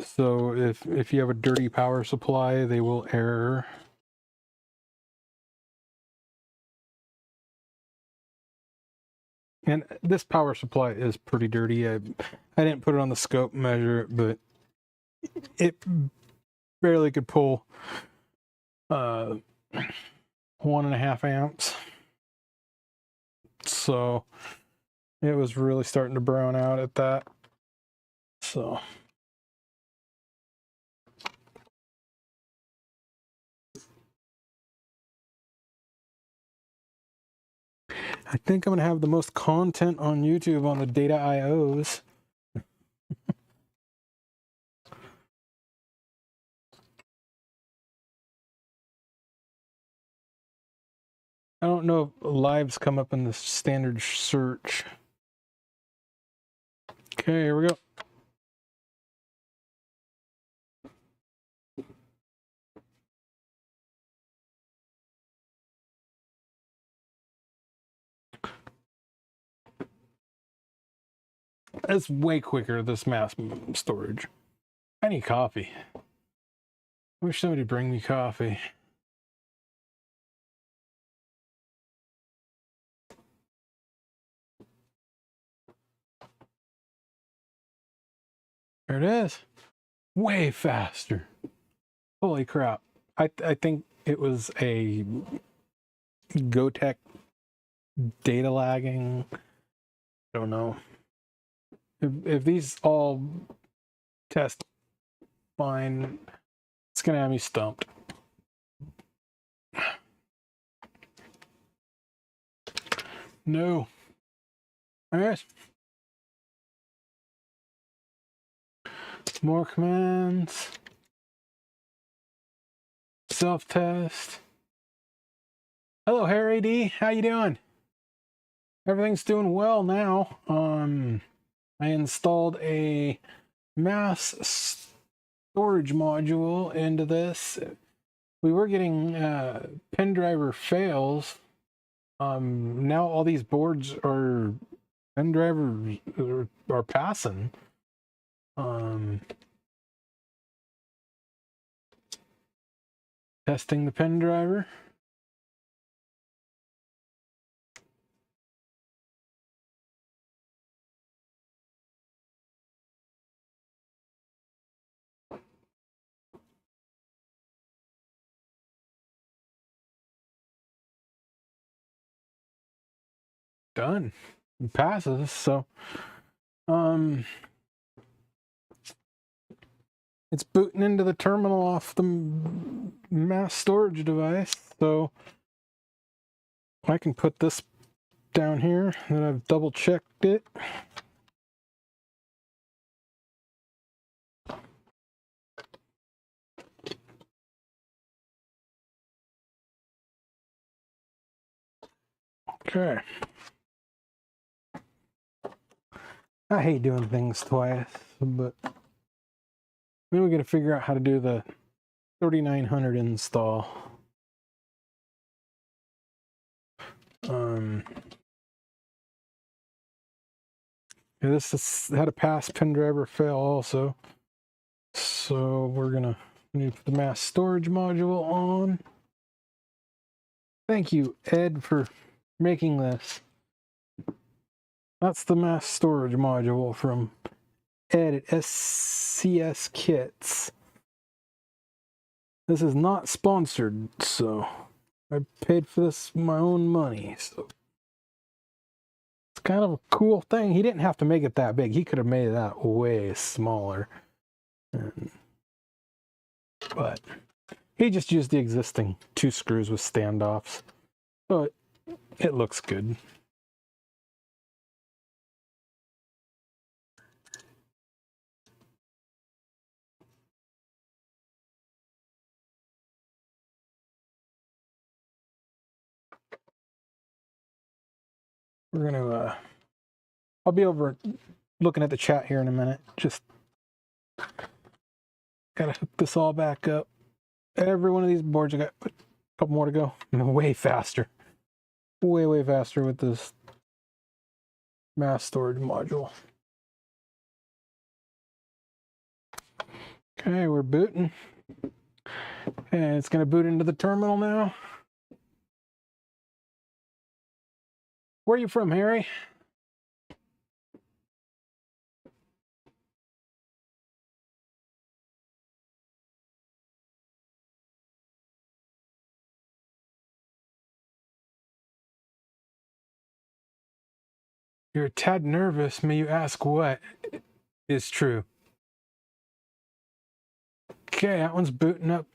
So if you have a dirty power supply, they will error. And this power supply is pretty dirty. I didn't put it on the scope measure, but it barely could pull 1.5 amps. so it was really starting to brown out at that. So I think I'm going to have the most content on YouTube on the data IOs. I don't know if lives come up in the standard search. Okay, here we go. It's way quicker, this mass storage. I need coffee. I wish somebody would bring me coffee. There it is. Way faster. Holy crap. I think it was a GoTech data lagging. I don't know. If these all test fine, it's gonna have me stumped. No. Alright. More commands. Self-test. Hello, Harry D. How you doing? Everything's doing well now. I installed a mass storage module into this. We were getting pen driver fails. Now all these boards are pen drivers are passing. Testing the pen driver. Done. It passes. So, it's booting into the terminal off the mass storage device. So I can put this down here that I've double checked it. Okay. I hate doing things twice, but then we got to figure out how to do the 3900 install. This had a pass pen driver fail also. So we're gonna need to put the mass storage module on. Thank you, Ed, for making this. That's the mass storage module from Ed at SCS Kits. This is not sponsored, so I paid for this with my own money. So it's kind of a cool thing. He didn't have to make it that big. He could have made that way smaller. But he just used the existing 2 screws with standoffs. But it looks good. We're gonna I'll be over looking at the chat here in a minute. Just gotta hook this all back up. Every one of these boards, I got a couple more to go. Way faster. Way faster with this mass storage module. Okay, we're booting. And it's gonna boot into the terminal now. Where are you from, Harry? You're a tad nervous. May you ask what is true? Okay, that one's booting up.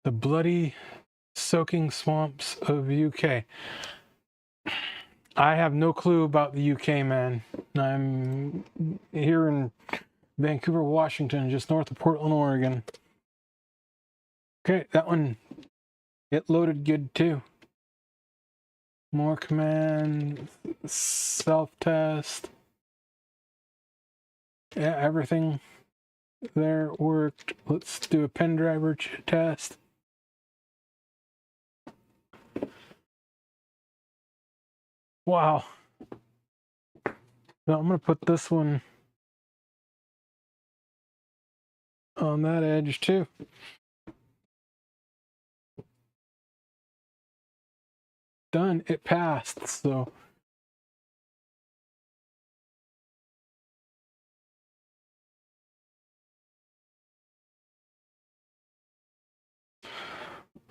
The bloody soaking swamps of UK. I have no clue about the UK, man. I'm here in Vancouver, Washington, just north of Portland, Oregon. Okay, that one, it loaded good too. More command, self-test. Yeah, everything there worked. Let's do a pen driver test. Wow. So I'm going to put this one on that edge too. Done. It passed. So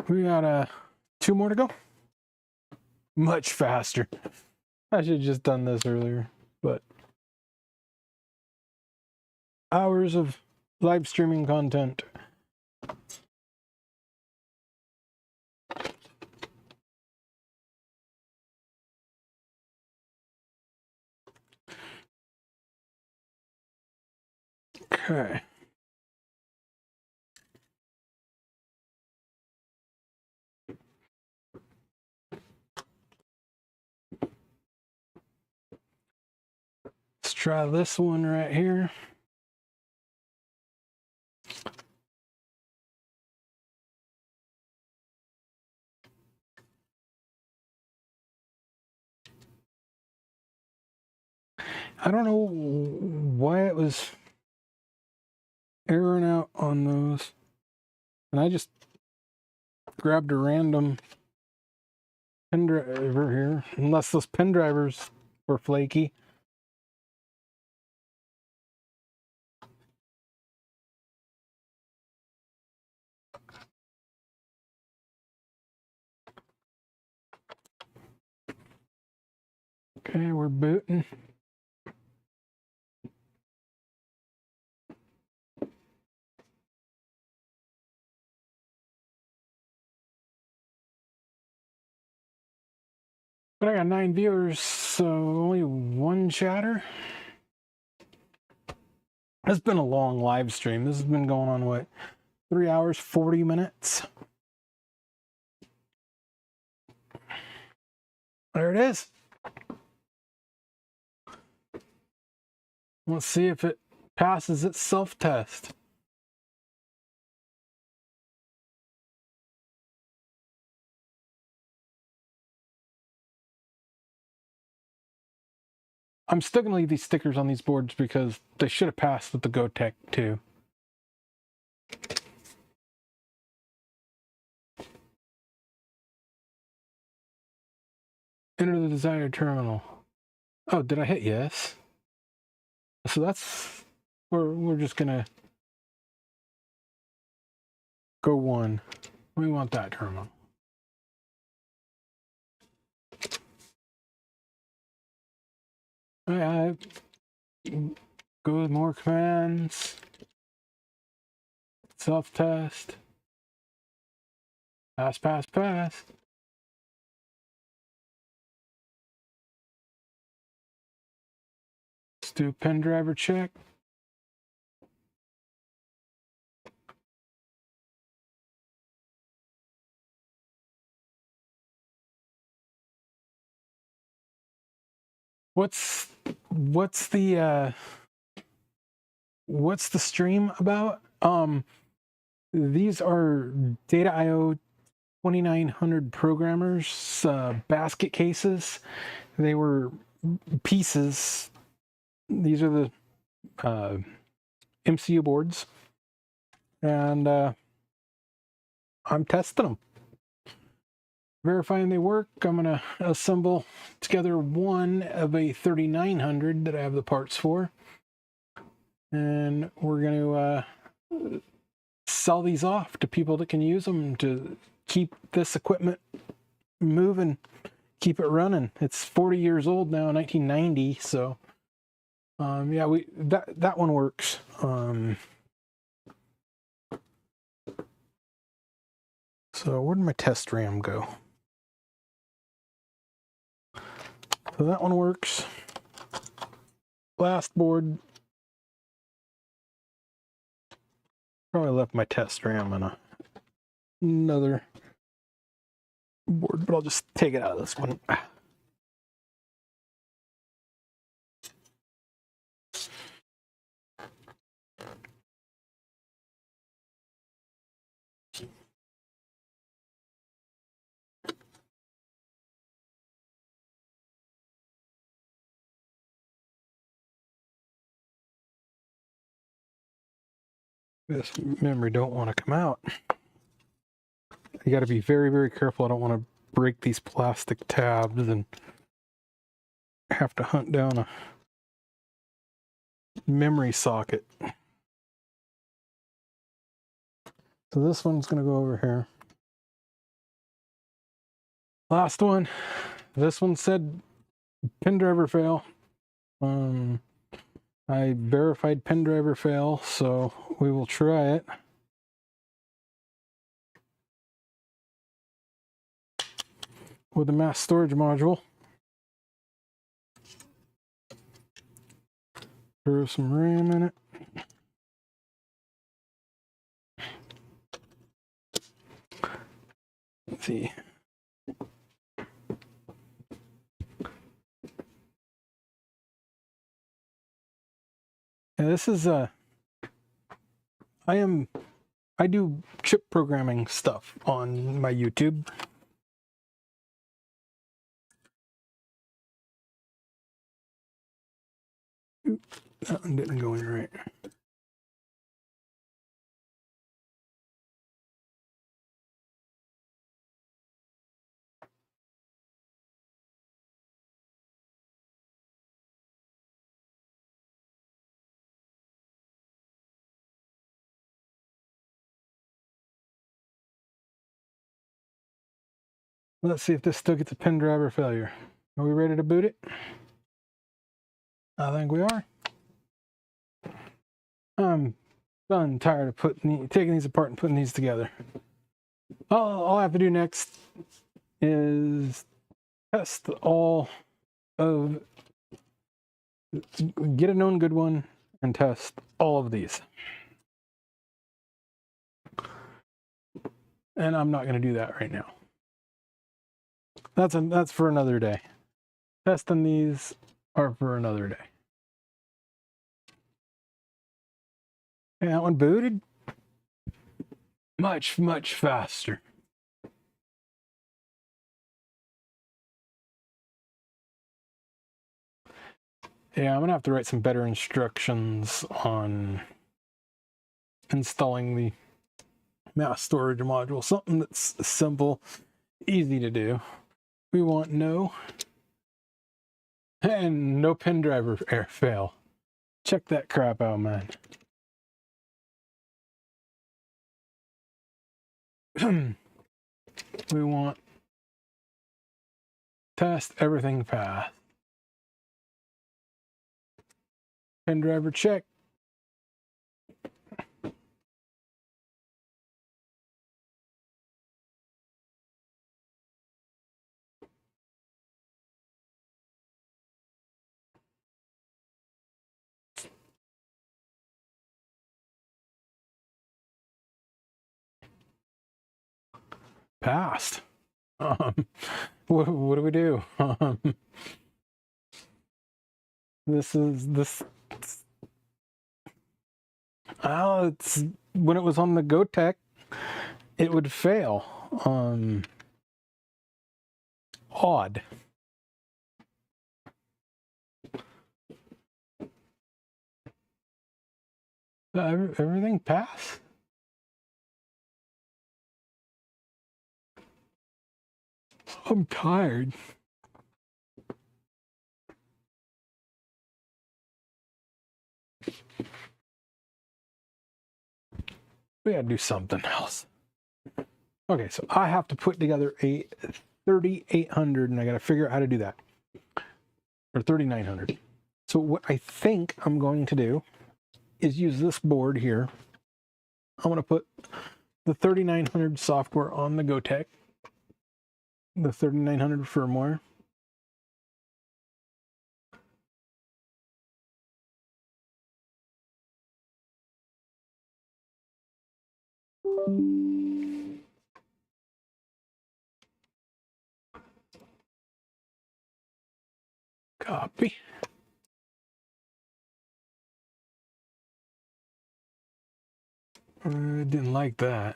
we got 2 more to go. Much faster. I should have just done this earlier, but hours of live streaming content. Okay. Let's try this one right here. I don't know why it was erroring out on those. And I just grabbed a random pen driver here, unless those pen drivers were flaky. Okay, we're booting. But I got 9 viewers, so only 1 chatter. It's been a long live stream. This has been going on, what, 3 hours, 40 minutes? There it is. Let's see if it passes its self-test. I'm still going to leave these stickers on these boards because they should have passed with the GoTech too. Enter the desired terminal. Oh, did I hit yes? So that's, we're just going to go 1. We want that terminal. I go with more commands. Self-test. Pass, pass, pass. Let's do pen driver check. What's the stream about? These are Data IO 2900 programmers basket cases. They were pieces. These are the MCU boards, and I'm testing them, verifying they work. I'm gonna assemble together one of a 3900 that I have the parts for, and we're gonna sell these off to people that can use them to keep this equipment moving, keep it running. It's 40 years old now, 1990. So, yeah, that one works. So where did my test RAM go? So that one works. Last board. Probably left my test RAM on another board, but I'll just take it out of this one. This memory don't want to come out. You got to be very, very careful. I don't want to break these plastic tabs and have to hunt down a memory socket. So this one's going to go over here. Last one. This one said pin driver fail. I verified pin driver fail, so we will try it. With the mass storage module. Throw some RAM in it. Let's see. Yeah, this is I do chip programming stuff on my YouTube. That one didn't go in right. Let's see if this still gets a pin driver failure. Are we ready to boot it? I think we are. I'm done, tired of taking these apart and putting these together. All I have to do next is test all of, get a known good one and test all of these. And I'm not going to do that right now. That's for another day. Testing these are for another day. And that one booted much, much faster. Yeah, I'm gonna have to write some better instructions on installing the mass storage module. Something that's simple, easy to do. We want no pin driver fail. Check that crap out, man. We want test everything fast. Pin driver check. Passed. What do we do? This is this. Oh, it's when it was on the GoTech, it would fail. Odd. Everything passed? I'm tired. We gotta do something else. Okay, so I have to put together a 3800 and I gotta figure out how to do that. Or 3900. So what I think I'm going to do is use this board here. I'm gonna put the 3900 software on the GoTech. The 3900 firmware. Copy. Didn't like that.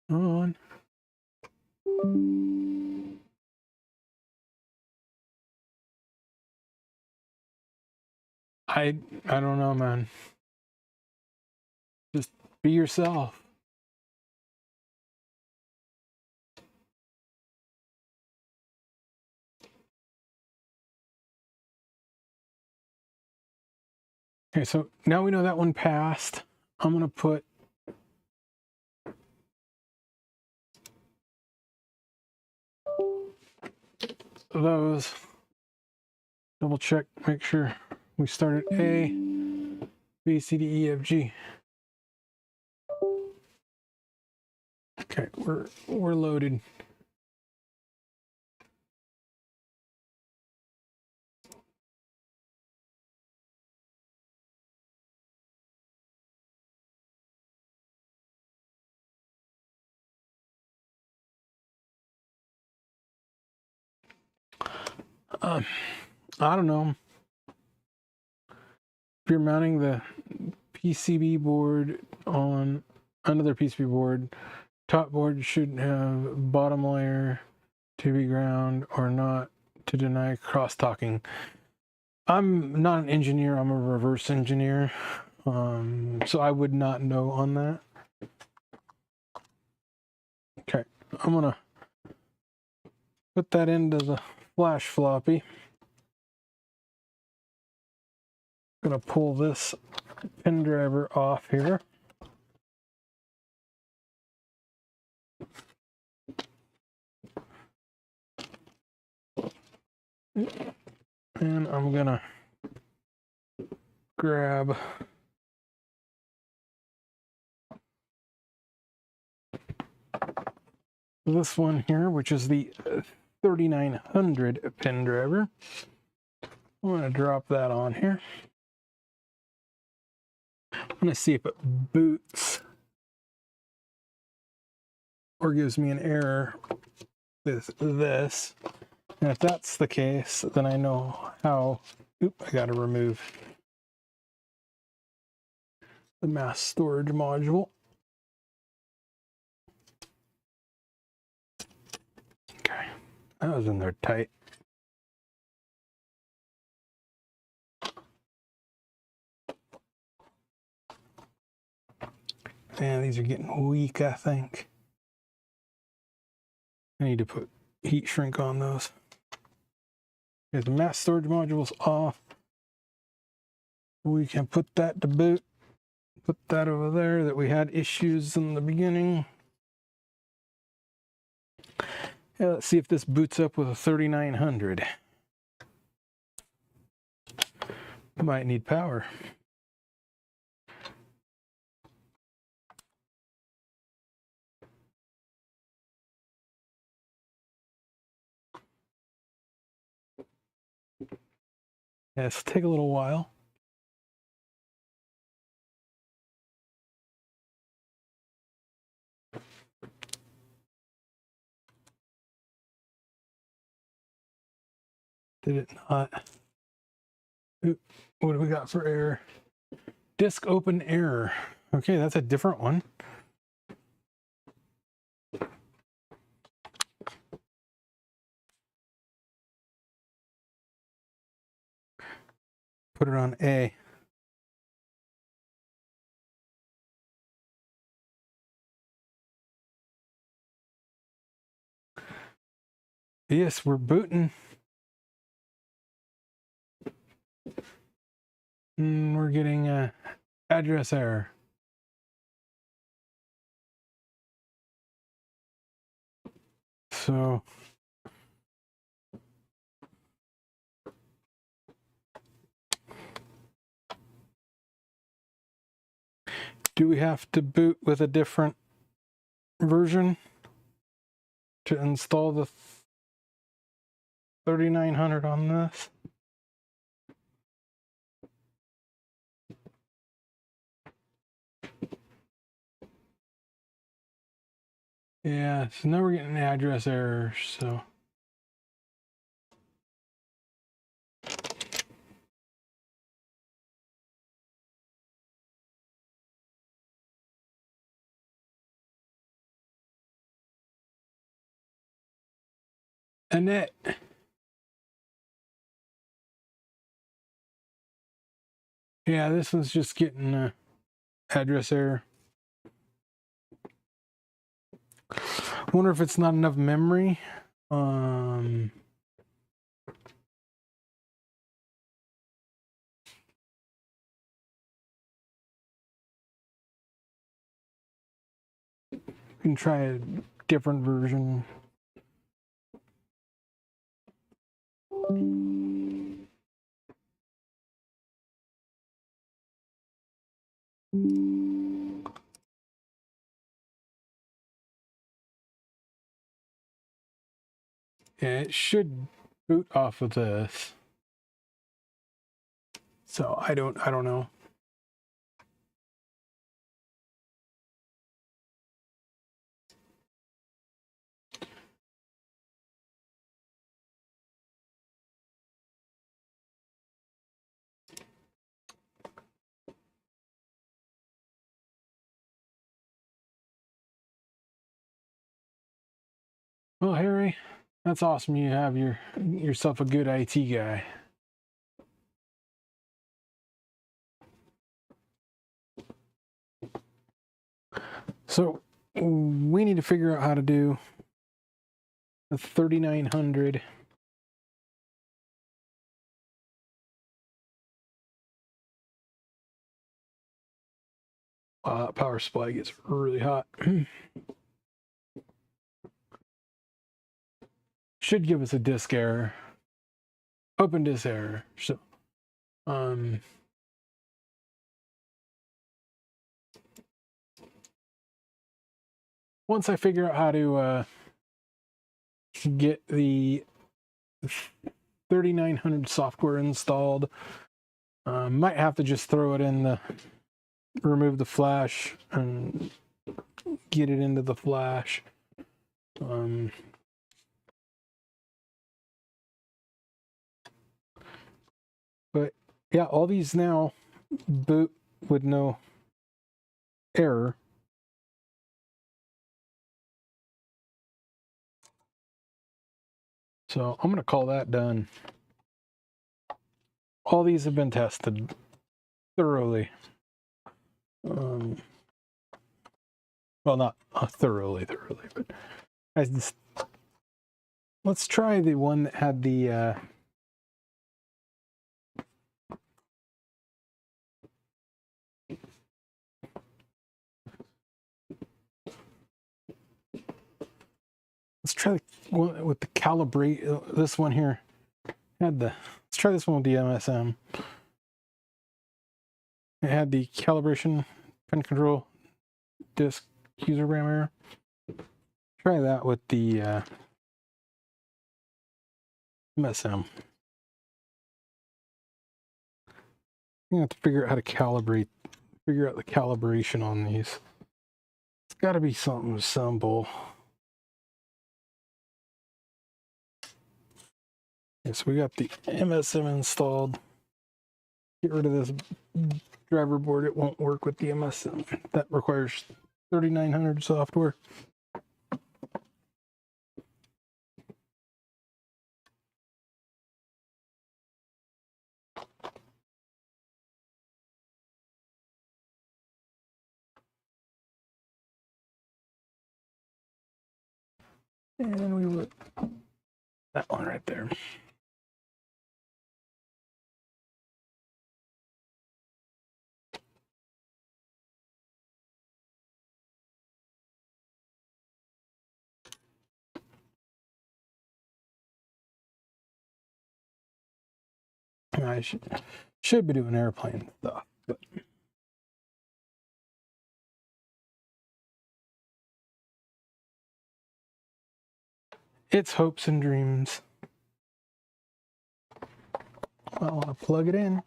On. I don't know, man. Just be yourself. Okay, so now we know that one passed. I'm gonna put those. Double check, make sure we started A, B, C, D, E, F, G. Okay, we're loaded. I don't know. If you're mounting the PCB board on another PCB board, top board should have bottom layer to be ground or not to deny cross-talking. I'm not an engineer, I'm a reverse engineer, so I would not know on that. Okay, I'm gonna put that into the flash floppy. Gonna pull this pin driver off here. And I'm gonna grab this one here, which is the 3900 pin driver. I'm gonna drop that on here. I'm gonna see if it boots or gives me an error with this. And if that's the case, then I know how. Oop, I gotta remove the mass storage module. Okay, that was in there tight. Man, these are getting weak, I think. I need to put heat shrink on those. Okay, the mass storage module's off. We can put that to boot. Put that over there that we had issues in the beginning. Yeah, let's see if this boots up with a 3900. Might need power. Yeah, it's take a little while. Did it not? Oop, what do we got for error? Disk open error. Okay, that's a different one. Put it on A. Yes, we're booting. We're getting a address error. So do we have to boot with a different version to install the 3900 on this? Yeah, so now we're getting address errors, so. Annette. Yeah, this one's just getting a address error. Wonder if it's not enough memory. We can try a different version. Yeah, it should boot off of this. So I don't know. Well, Harry, that's awesome. You have yourself a good IT guy. So we need to figure out how to do a 3900. That power supply gets really hot. Should give us a disk error. Open disk error. So, once I figure out how to get the 3900 software installed, might have to just throw it in the, remove the flash and get it into the flash. But yeah, all these now boot with no error. So I'm going to call that done. All these have been tested thoroughly. Well, not thoroughly, but let's try the one that had the let's try the one with the calibrate. This one here had the. Let's try this one with the MSM. It had the calibration pen control disk user RAM error. Try that with the MSM. You have to figure out how to figure out the calibration on these. It's got to be something simple. So we got the MSM installed. Get rid of this driver board. It won't work with the MSM. That requires 3900 software. And we would that one right there. I should be doing airplane stuff, but it's hopes and dreams. I want to plug it in.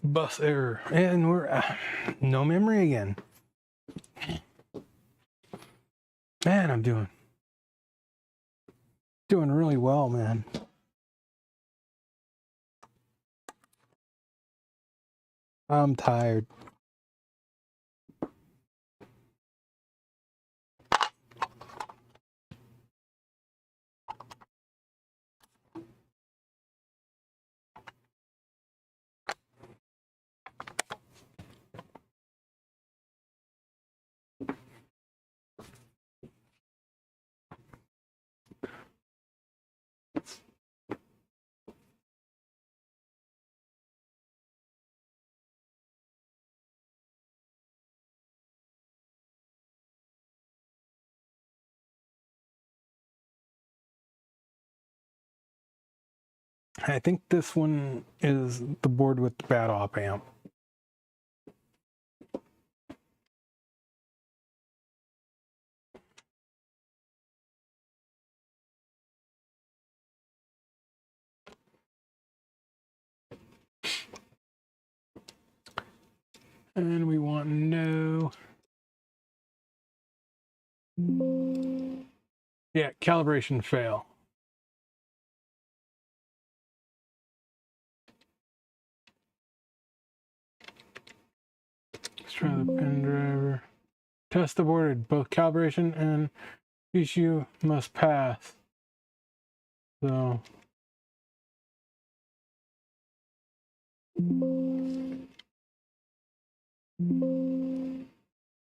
Bus error, and we're no memory again. Man, I'm doing really well, man. I'm tired. I think this one is the board with the bad op amp. And we want no. Yeah, calibration fail. Let's try the pin driver. Test aborted. Both calibration and ECU must pass. So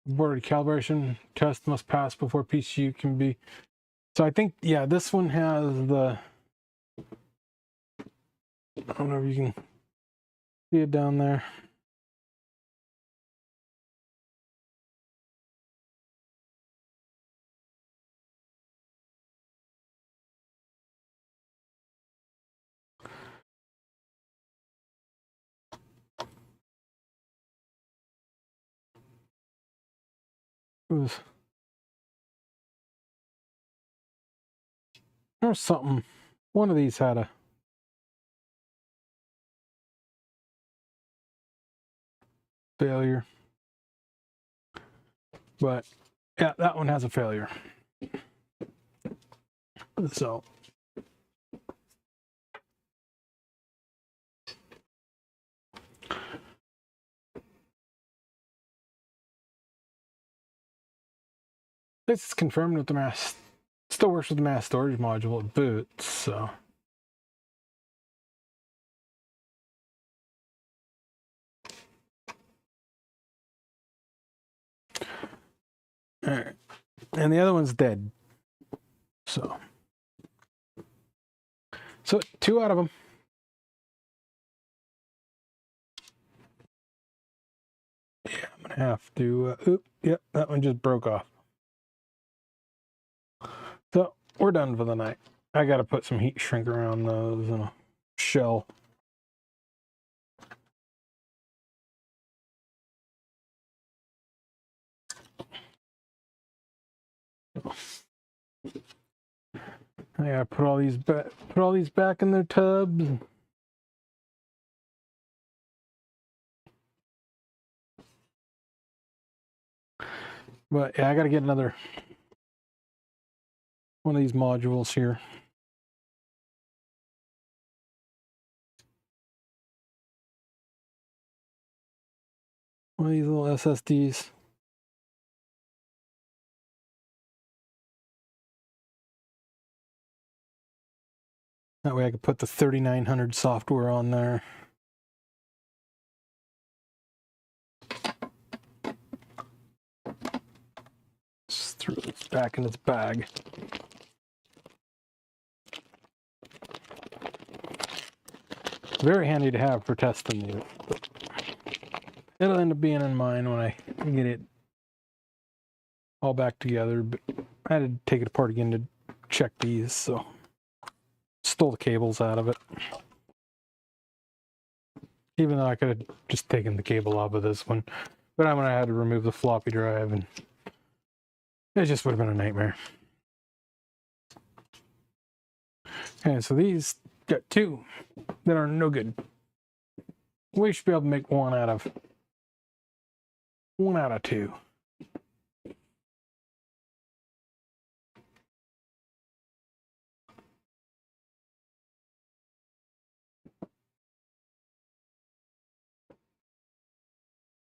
aborted calibration test must pass before PCU can be. So I think, yeah, this one has the, I don't know if you can see it down there. There's something. One of these had a failure. But yeah, that one has a failure. So this is confirmed with the mass. Still works with the mass storage module at boot. So all right, and the other one's dead. So 2 out of them. Yeah, I'm gonna have to. Yep, that one just broke off. So we're done for the night. I gotta put some heat shrink around those and a shell. I gotta put all these back in their tubs. But yeah, I gotta get another one of these modules here. One of these little SSDs. That way I could put the 3900 software on there. Just throw this back in its bag. Very handy to have for testing these. But it'll end up being in mine when I get it all back together. But I had to take it apart again to check these, so stole the cables out of it. Even though I could have just taken the cable off of this one. But I had to remove the floppy drive, and it just would have been a nightmare. Okay, so these got two that are no good. We should be able to make one out of two.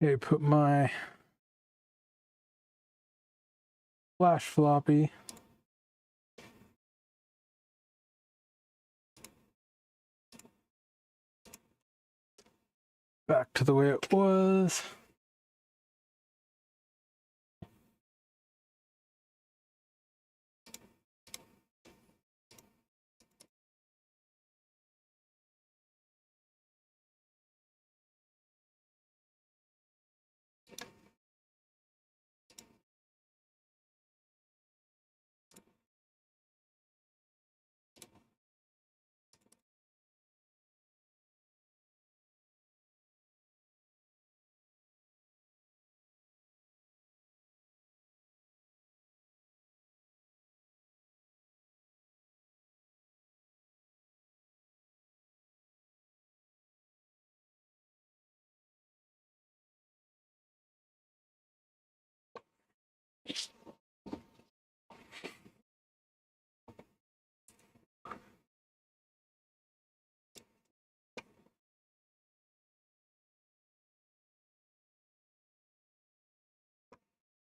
Okay, put my flash floppy back to the way it was.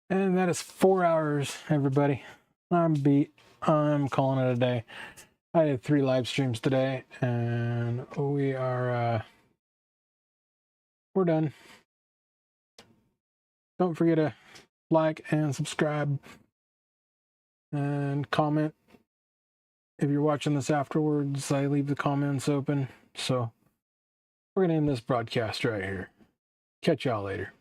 And that is 4 hours, everybody. I'm beat. I'm calling it a day. I did 3 live streams today, and we're done. Don't forget to like and subscribe and comment. If you're watching this afterwards, I leave the comments open. So we're going to end this broadcast right here. Catch y'all later.